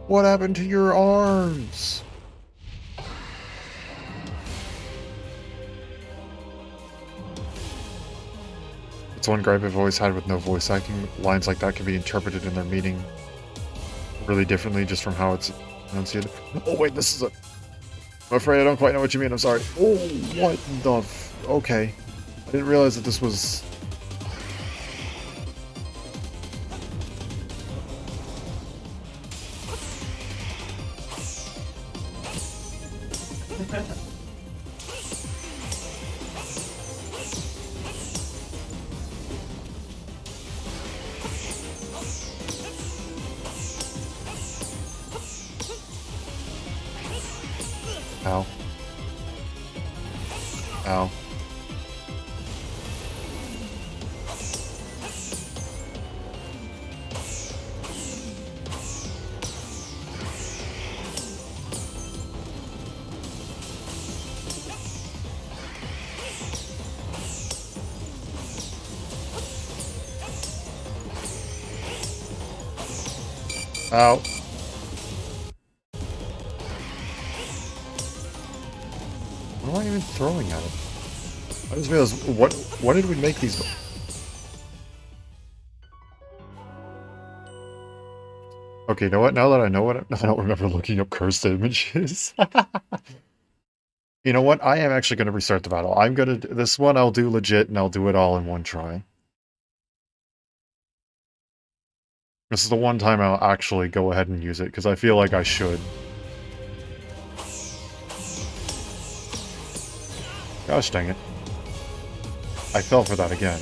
What happened to your arms? It's one gripe I've always had with no voice acting. Lines like that can be interpreted in their meaning really differently just from how it's enunciated. Oh wait, this is a... I'm afraid I don't quite know what you mean, I'm sorry. Oh, what the okay. I didn't realize that this was... Ow. Ow. Ow. What am I even throwing at it? I just realized, what did we make these... Okay, you know what? Now that I know what... I don't remember looking up cursed images. You know what? I am actually going to restart the battle. I'm going to... This one I'll do legit, and I'll do it all in one try. This is the one time I'll actually go ahead and use it, because I feel like I should. Gosh dang it. I fell for that again.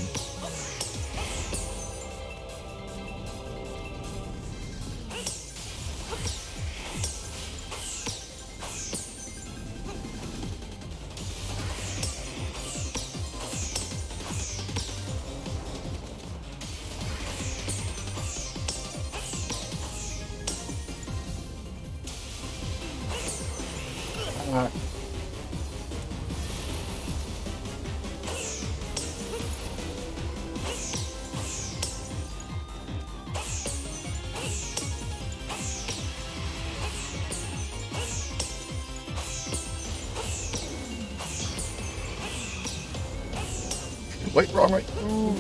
Wait, wrong way. Ooh.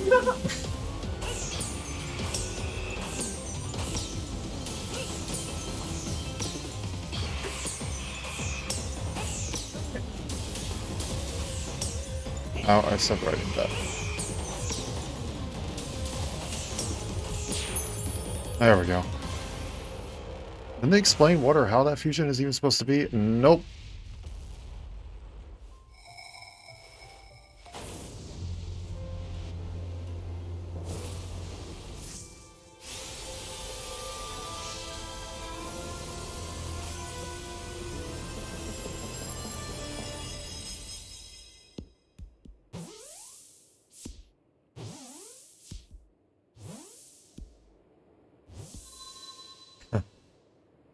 Oh, I separated that. There we go. Didn't they explain what or how that fusion is even supposed to be? Nope.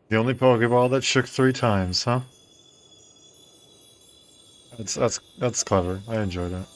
The only Pokeball that shook 3 times, huh? That's clever. I enjoy that.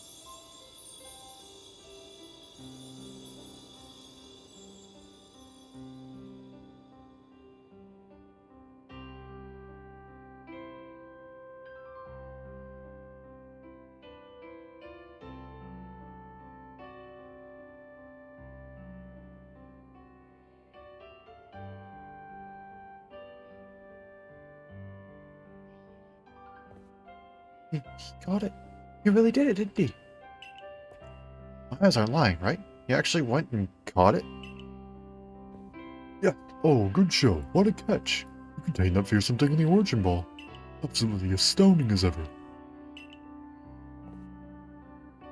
He got it. He really did it, didn't he? My eyes aren't lying, right? He actually went and caught it? Yeah. Oh, good show. What a catch. You contained that fearsome thing in the origin ball. Absolutely astounding as ever.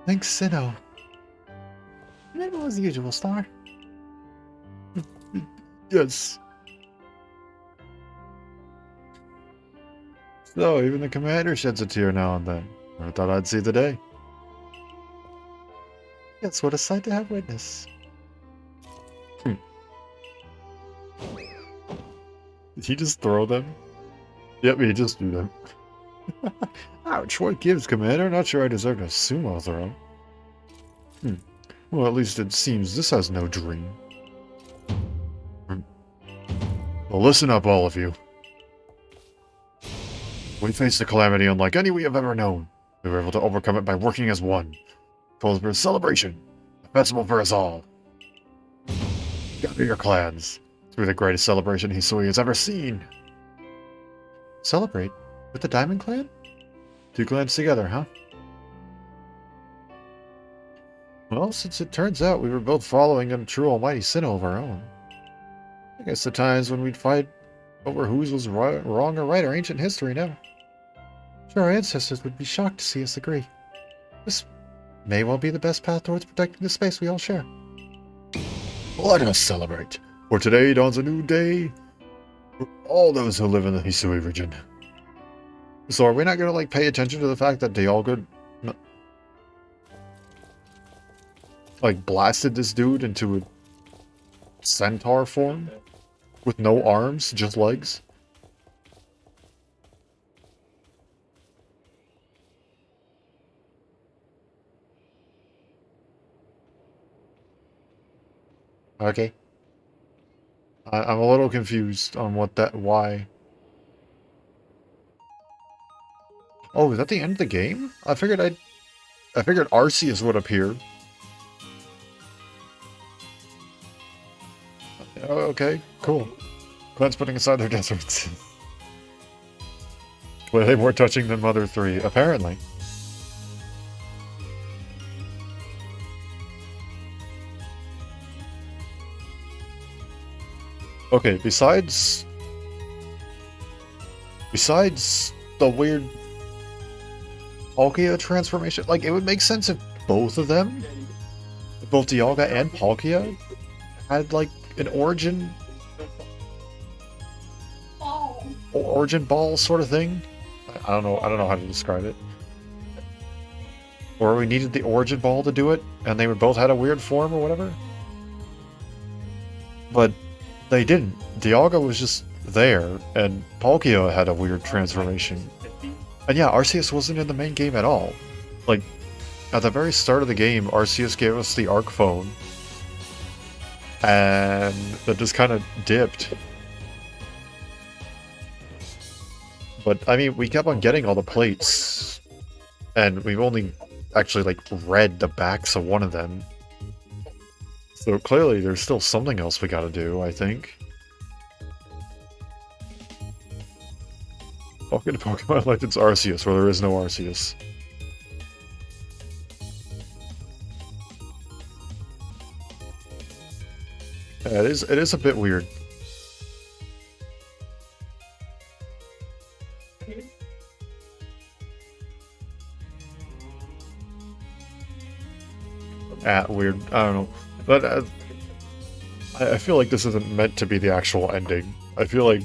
Thanks, Sinnoh. Maybe it was the usual, Star. Yes. So, even the commander sheds a tear now and then. I thought I'd see the day. Yes, what a sight to have witnessed. Did he just throw them? Yep, he just threw them. Ouch, what gives, Commander? Not sure I deserve a sumo throw. Well, at least it seems this has no dream. Well, listen up, all of you. We faced a calamity unlike any we have ever known. We were able to overcome it by working as one. Calls for a celebration. A festival for us all. Gather your clans. It's be the greatest celebration Hisui has ever seen. Celebrate? With the Diamond Clan? 2 clans together, huh? Well, since it turns out we were both following a true almighty Sinnoh of our own. I guess the times when we'd fight over whose was wrong or right are ancient history now. Sure, our ancestors would be shocked to see us agree. This may well be the best path towards protecting the space we all share. Let us celebrate, for today dawns a new day for all those who live in the Hisui region. So are we not going to, like, pay attention to the fact that Dialga, like, blasted this dude into a centaur form? With no arms, just legs? Okay. I'm a little confused on why. Oh, is that the end of the game? I figured Arceus would appear. Oh, okay, cool. Clans putting aside their deserts. Way more touching than Mother 3, apparently. Okay, besides the weird Palkia transformation, like, it would make sense if both of them, both Dialga and Palkia, had, like, an origin ball sort of thing. I don't know how to describe it. Or we needed the origin ball to do it, and they both had a weird form or whatever. But they didn't. Dialga was just there, and Palkia had a weird transformation. And yeah, Arceus wasn't in the main game at all. Like, at the very start of the game, Arceus gave us the Arc Phone, and that just kind of dipped. But, I mean, we kept on getting all the plates, and we've only actually, like, read the backs of one of them. So clearly there's still something else we gotta do, I think. Welcome to Pokemon Legends Arceus, where there is no Arceus. Yeah, it is a bit weird. Weird. I don't know. But I feel like this isn't meant to be the actual ending. I feel like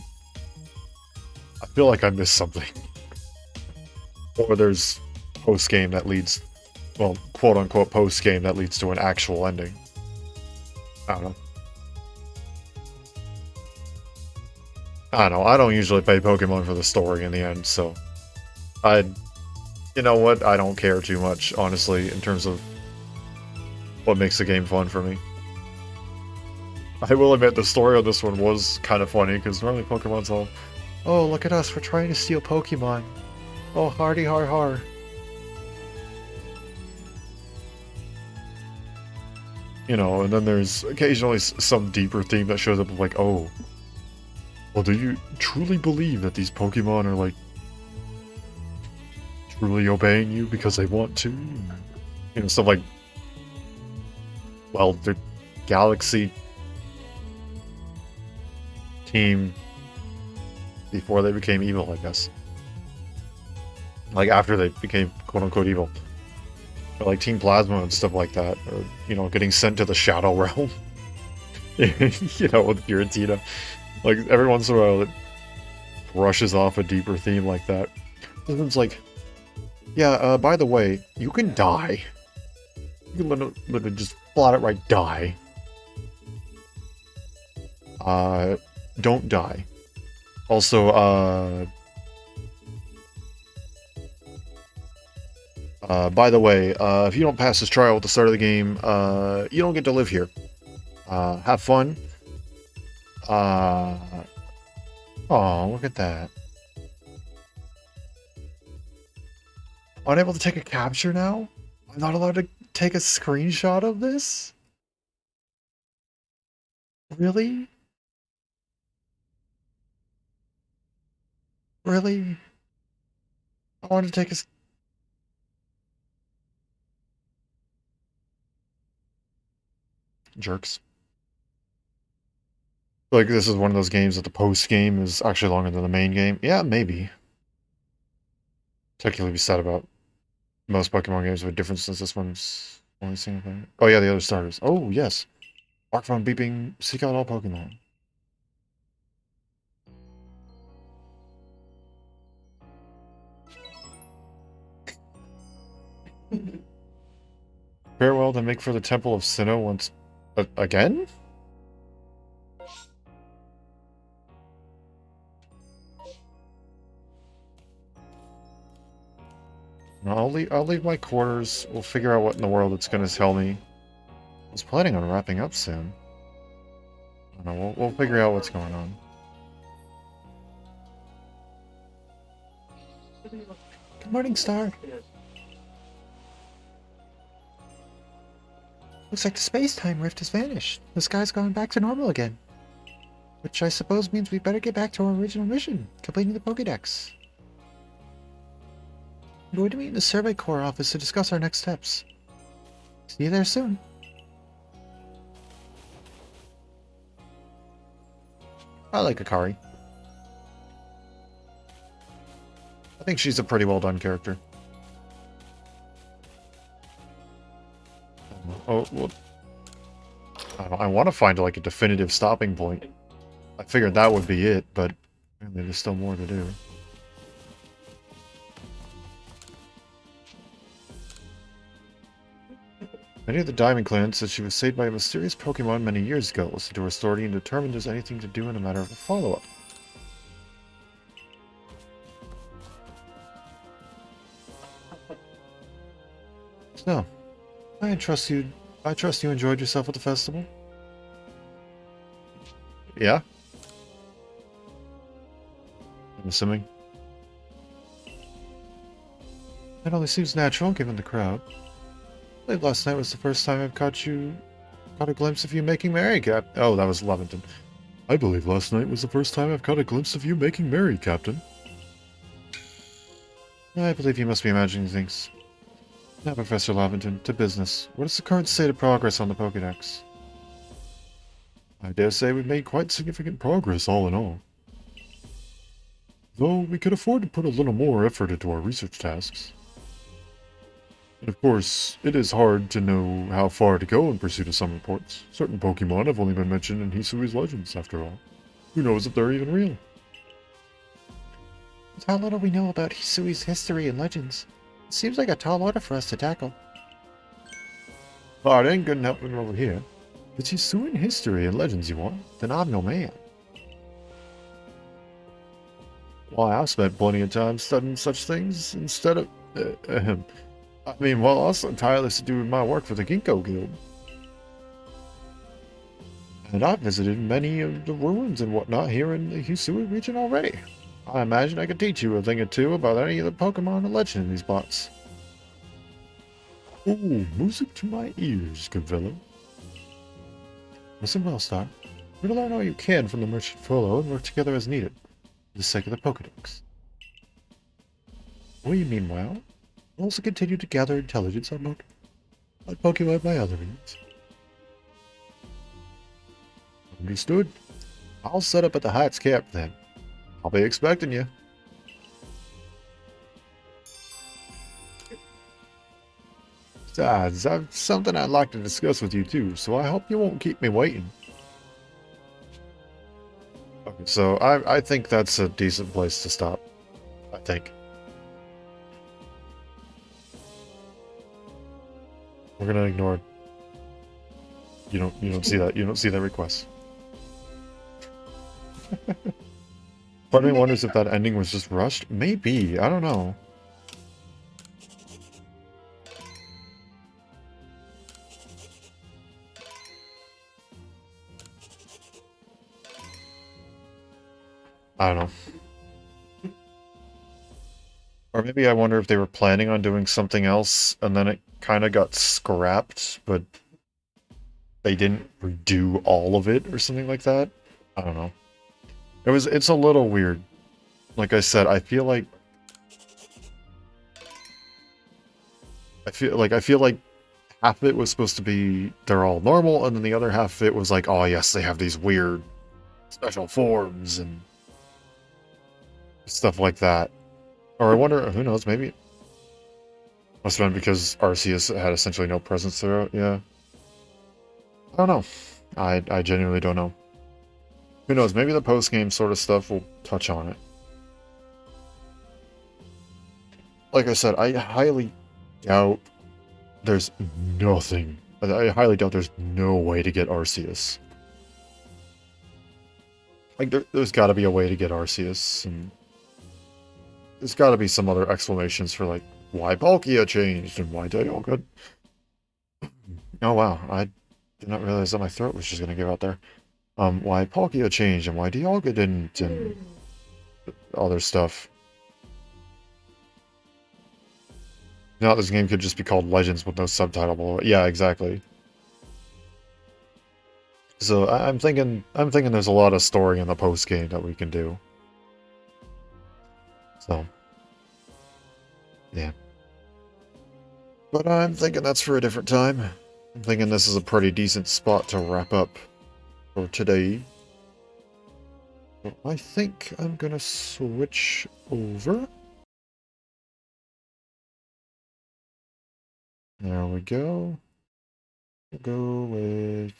I missed something. Or there's post-game that leads, well, quote-unquote post-game that leads to an actual ending. I don't know. I don't know. I don't usually play Pokemon for the story in the end, so I'd You know what? I don't care too much, honestly, in terms of what makes the game fun for me. I will admit the story on this one was kind of funny, because normally Pokemon's all, Oh, look at us, we're trying to steal Pokemon. Oh, hardy har har. you know, and then there's occasionally some deeper theme that shows up of like, oh, well, do you truly believe that these Pokemon are, like, truly obeying you because they want to? You know, stuff like, well, they're Galaxy team before they became evil, I guess. Like, after they became quote-unquote evil. Or like Team Plasma and stuff like that. Or, you know, getting sent to the Shadow Realm. You know, with Giratina. Like, every once in a while it brushes off a deeper theme like that. This one's like, yeah, by the way, you can die. You can literally just flat it right die. Don't die. Also, by the way, if you don't pass this trial at the start of the game, you don't get to live here. Have fun. Oh, look at that. Unable to take a capture now? I'm not allowed to take a screenshot of this? Really? Really? I wanted to take a... Jerks. Like, this is one of those games that the post-game is actually longer than the main game. Yeah, maybe. Technically be said about most Pokemon games with a difference since this one's only single player. Oh yeah, the other starters. Oh, yes. Bark phone beeping, seek out all Pokemon. Farewell to make for the Temple of Sinnoh once... again? No, I'll leave my quarters. We'll figure out what in the world it's going to tell me. I was planning on wrapping up soon. I don't know, we'll figure out what's going on. Good morning, Star. Looks like the space-time rift has vanished. The sky's gone back to normal again. Which I suppose means we better get back to our original mission, completing the Pokédex. I'm going to meet in the Survey Corps office to discuss our next steps. See you there soon. I like Akari. I think she's a pretty well done character. Oh, well, I want to find like a definitive stopping point. I figured that would be it, but apparently there's still more to do. Many of the Diamond Clan said she was saved by a mysterious Pokemon many years ago. Listen to her story and determine if there's anything to do in a matter of a follow-up. So, I trust you enjoyed yourself at the festival? Yeah? I'm assuming. It only seems natural, given the crowd. I believe last night was the first time I've caught a glimpse of you making merry, Cap. Oh, that was Leventon. I believe last night was the first time I've caught a glimpse of you making merry, Captain. I believe you must be imagining things. Now, Professor Laventon, to business. What is the current state of progress on the Pokédex? I dare say we've made quite significant progress, all in all. Though we could afford to put a little more effort into our research tasks. And of course, it is hard to know how far to go in pursuit of some reports. Certain Pokemon have only been mentioned in Hisui's legends, after all. Who knows if they're even real? With how little we know about Hisui's history and legends, it seems like a tall order for us to tackle. Oh, it ain't good enough from over here. If it's Hisuian history and legends you want, then I'm no man. Why, I've spent plenty of time studying such things instead of... Ahem. I mean, while also tirelessly doing my work for the Ginkgo Guild. And I've visited many of the ruins and whatnot here in the Hisui region already. I imagine I could teach you a thing or two about any of the Pokemon and legend in these spots. Ooh, music to my ears, good fellow. Listen well, Star. We're to learn all you can from the merchant Volo and work together as needed, for the sake of the Pokedex. We, meanwhile, will also continue to gather intelligence on Pokemon by other means. Understood. I'll set up at the Heights camp then. I'll be expecting you. Besides, I've something I'd like to discuss with you too, so I hope you won't keep me waiting. Okay, so I think that's a decent place to stop. I think. We're gonna ignore it. You don't see that. You don't see that request. Part of me wonders if that ending was just rushed. Maybe. I don't know. I don't know. Or maybe I wonder if they were planning on doing something else and then it kind of got scrapped, but they didn't redo all of it or something like that. I don't know. It's a little weird. Like I said, I feel like half of it was supposed to be they're all normal, and then the other half of it was like, oh yes, they have these weird special forms and stuff like that. Or I wonder, who knows, maybe it must have been because Arceus had essentially no presence throughout, yeah. I don't know. I genuinely don't know. Who knows, maybe the post-game sort of stuff will touch on it. Like I said, I highly doubt there's nothing. I highly doubt there's no way to get Arceus. Like, there's gotta be a way to get Arceus, and there's gotta be some other explanations for, like, why Palkia changed and why Dialga. Oh wow, I did not realize that my throat was just gonna give out there. Why Palkia changed and why Dialga didn't, and other stuff. Now this game could just be called Legends with no subtitle below it. Yeah, exactly. So I'm thinking there's a lot of story in the post game that we can do. So yeah. But I'm thinking that's for a different time. I'm thinking this is a pretty decent spot to wrap up for today. So I think I'm gonna switch over. There we go. We'll go with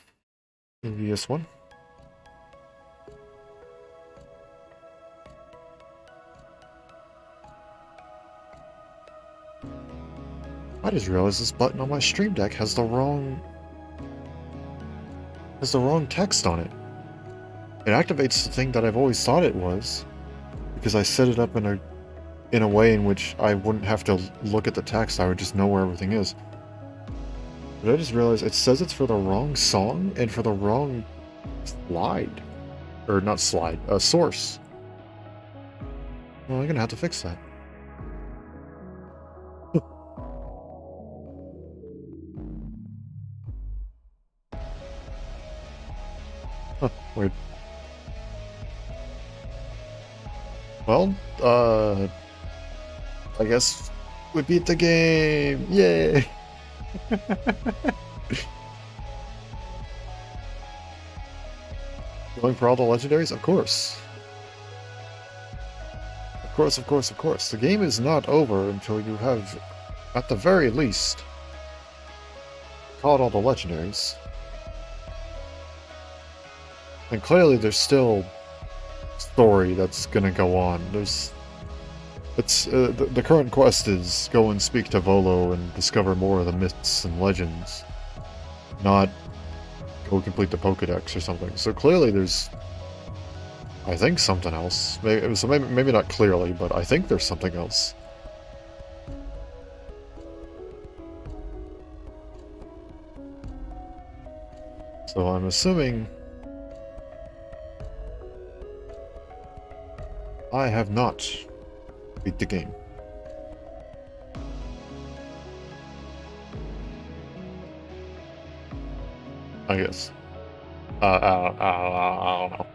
the previous one. I just realized this button on my Stream Deck has the wrong text on it. It activates the thing that I've always thought it was, because I set it up in a way in which I wouldn't have to look at the text, I would just know where everything is. But I just realized it says it's for the wrong song and for the wrong slide. Or not slide, source. Well, I'm gonna have to fix that. Huh, weird. Well, I guess we beat the game! Yay! Going for all the legendaries? Of course. Of course, of course, of course. The game is not over until you have, at the very least, caught all the legendaries. And clearly there's still story that's gonna go on. The current quest is go and speak to Volo and discover more of the myths and legends, not go complete the Pokedex or something. So clearly there's, I think, something else. Maybe not clearly, but I think there's something else. So I'm assuming I have not beat the game. I guess. I don't know.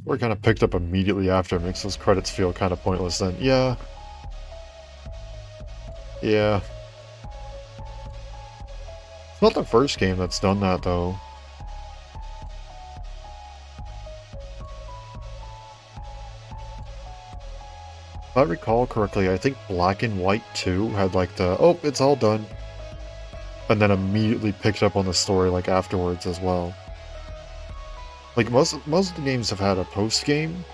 We're kind of picked up immediately after. Makes those credits feel kind of pointless then. Yeah. Yeah. It's not the first game that's done that, though. If I recall correctly, I think Black and White 2 had like the, oh, it's all done. And then immediately picked up on the story like afterwards as well. Like most of the games have had a post game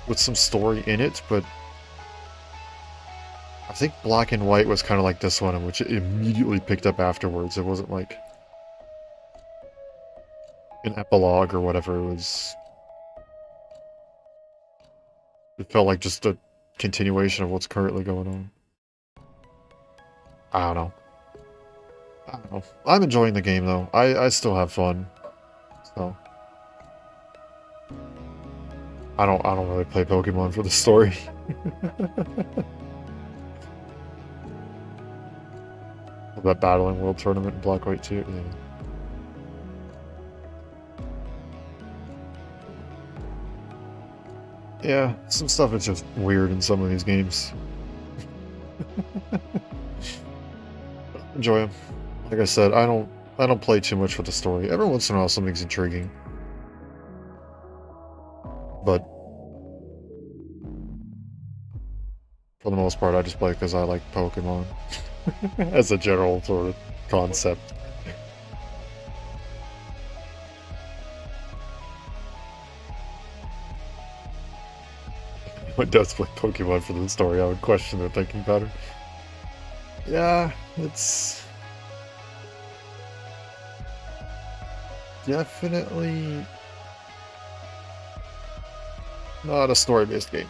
with some story in it, but I think Black and White was kind of like this one, in which it immediately picked up afterwards. It wasn't like an epilogue or whatever. It felt like just a continuation of what's currently going on. I don't know. I don't know. I'm enjoying the game though. I still have fun. So I don't really play Pokemon for the story. That Battling World Tournament in Black White 2. Yeah. Yeah, some stuff is just weird in some of these games. Enjoy them. Like I said, I don't play too much for the story. Every once in a while something's intriguing. But for the most part I just play because I like Pokemon. As a general sort of concept. What does play Pokemon for the story? I would question their thinking pattern. Yeah, it's definitely not a story-based game.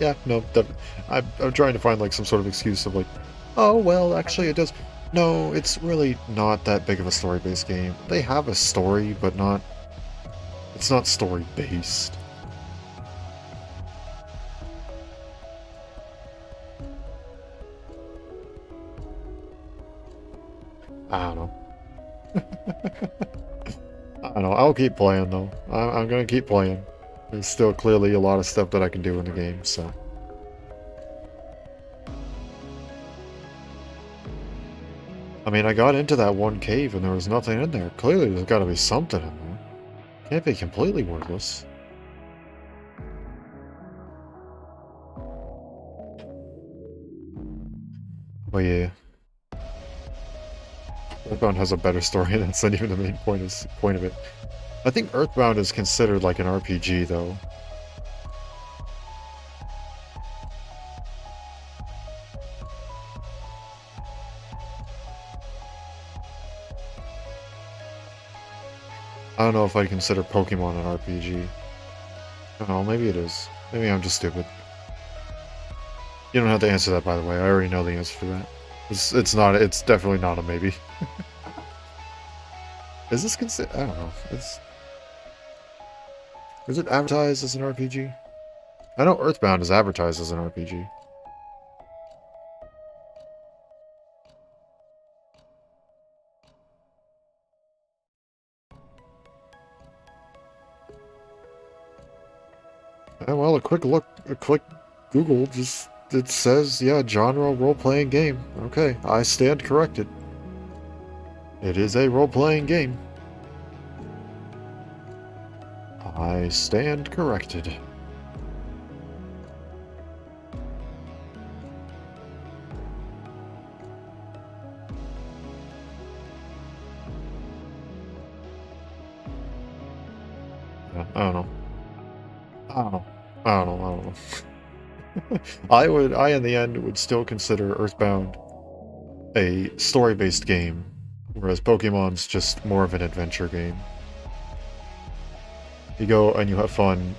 Yeah, no, I'm trying to find like some sort of excuse of like, oh well, actually it does. No, it's really not that big of a story-based game. They have a story, but it's not story-based. I don't know. I don't know. I'll keep playing though. I'm gonna keep playing. There's still clearly a lot of stuff that I can do in the game, so. I mean, I got into that one cave and there was nothing in there. Clearly there's gotta be something in there. Can't be completely worthless. But yeah. Earthbound has a better story, and that's not even the main point of it. I think Earthbound is considered like an RPG, though. I don't know if I consider Pokemon an RPG. I don't know, maybe it is. Maybe I'm just stupid. You don't have to answer that, by the way. I already know the answer for that. It's definitely not a maybe. Is this I don't know. Is it advertised as an RPG? I know Earthbound is advertised as an RPG. Well, a quick Google it says, yeah, genre role-playing game. Okay, I stand corrected. It is a role-playing game. I stand corrected. Yeah, I don't know. I don't know. I don't know. I in the end would still consider Earthbound a story-based game Whereas Pokemon's just more of an adventure game. You go and you have fun.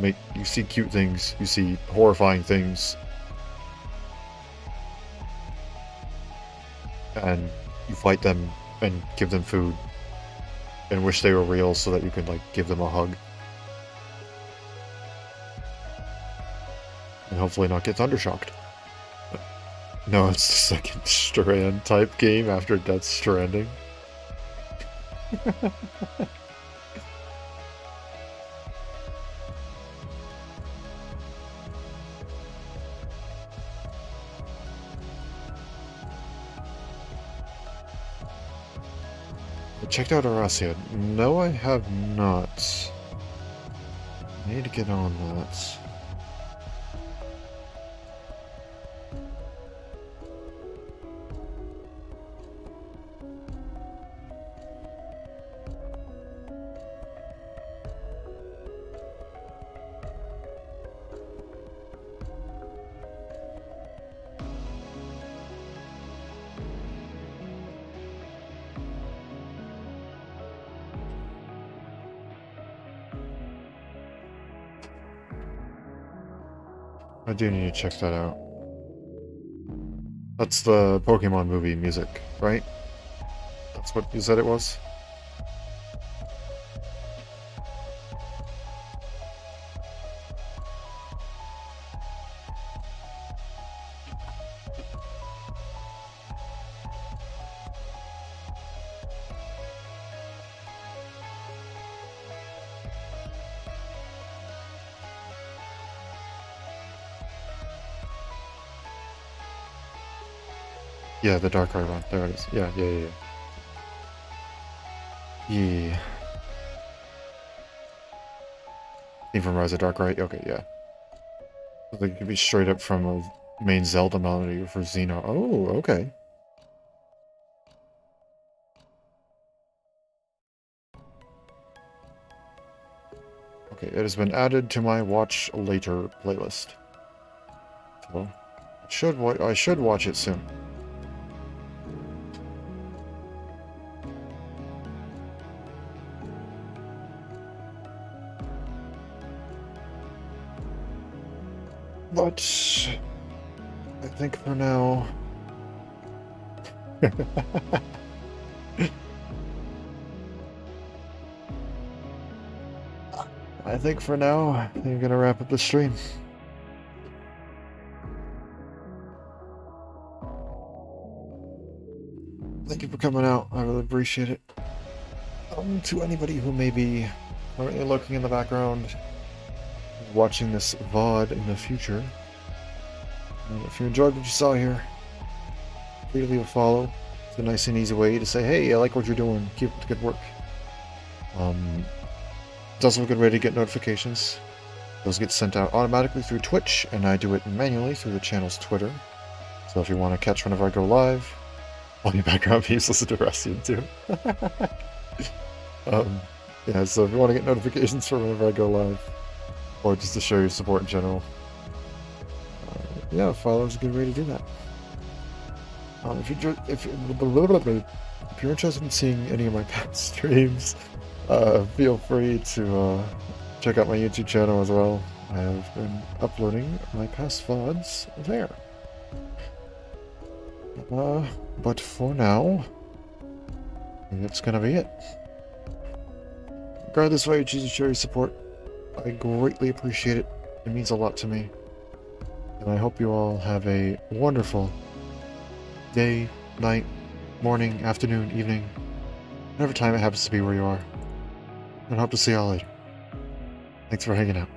You see cute things. You see horrifying things. And you fight them and give them food. And wish they were real so that you can, like, give them a hug. And hopefully not get thundershocked. No, it's the second Strand type game after Death Stranding. Checked out Arasia. No, I have not. I need to get on that. I do need to check that out. That's the Pokemon movie music, right? That's what you said it was? Yeah, the Dark Art one. There it is. Yeah. Yeah. Theme from Rise of Darkrai? Okay, yeah. So they could be straight up from a main Zelda melody for Xeno. Oh, okay. Okay, it has been added to my watch later playlist. So, I should watch it soon. But I think for now. I think for now, I'm gonna wrap up the stream. Thank you for coming out. I really appreciate it. To anybody who may be currently lurking in the background, watching this VOD in the future, if you enjoyed what you saw here, please leave a follow. It's a nice and easy way to say, hey, I like what you're doing. Keep up the good work. It's also a good way to get notifications. Those get sent out automatically through Twitch, and I do it manually through the channel's Twitter. So if you want to catch whenever I go live, all your background views listen to Russian too. Yeah, so if you want to get notifications for whenever I go live, or just to show your support in general, yeah, follow is a good way to do that. If you're interested in seeing any of my past streams, feel free to check out my YouTube channel as well. I have been uploading my past VODs there. But for now, that's gonna be it. Regardless of how you choose to show your support, I greatly appreciate it. It means a lot to me. And I hope you all have a wonderful day, night, morning, afternoon, evening, whatever time it happens to be where you are. And I hope to see y'all later. Thanks for hanging out.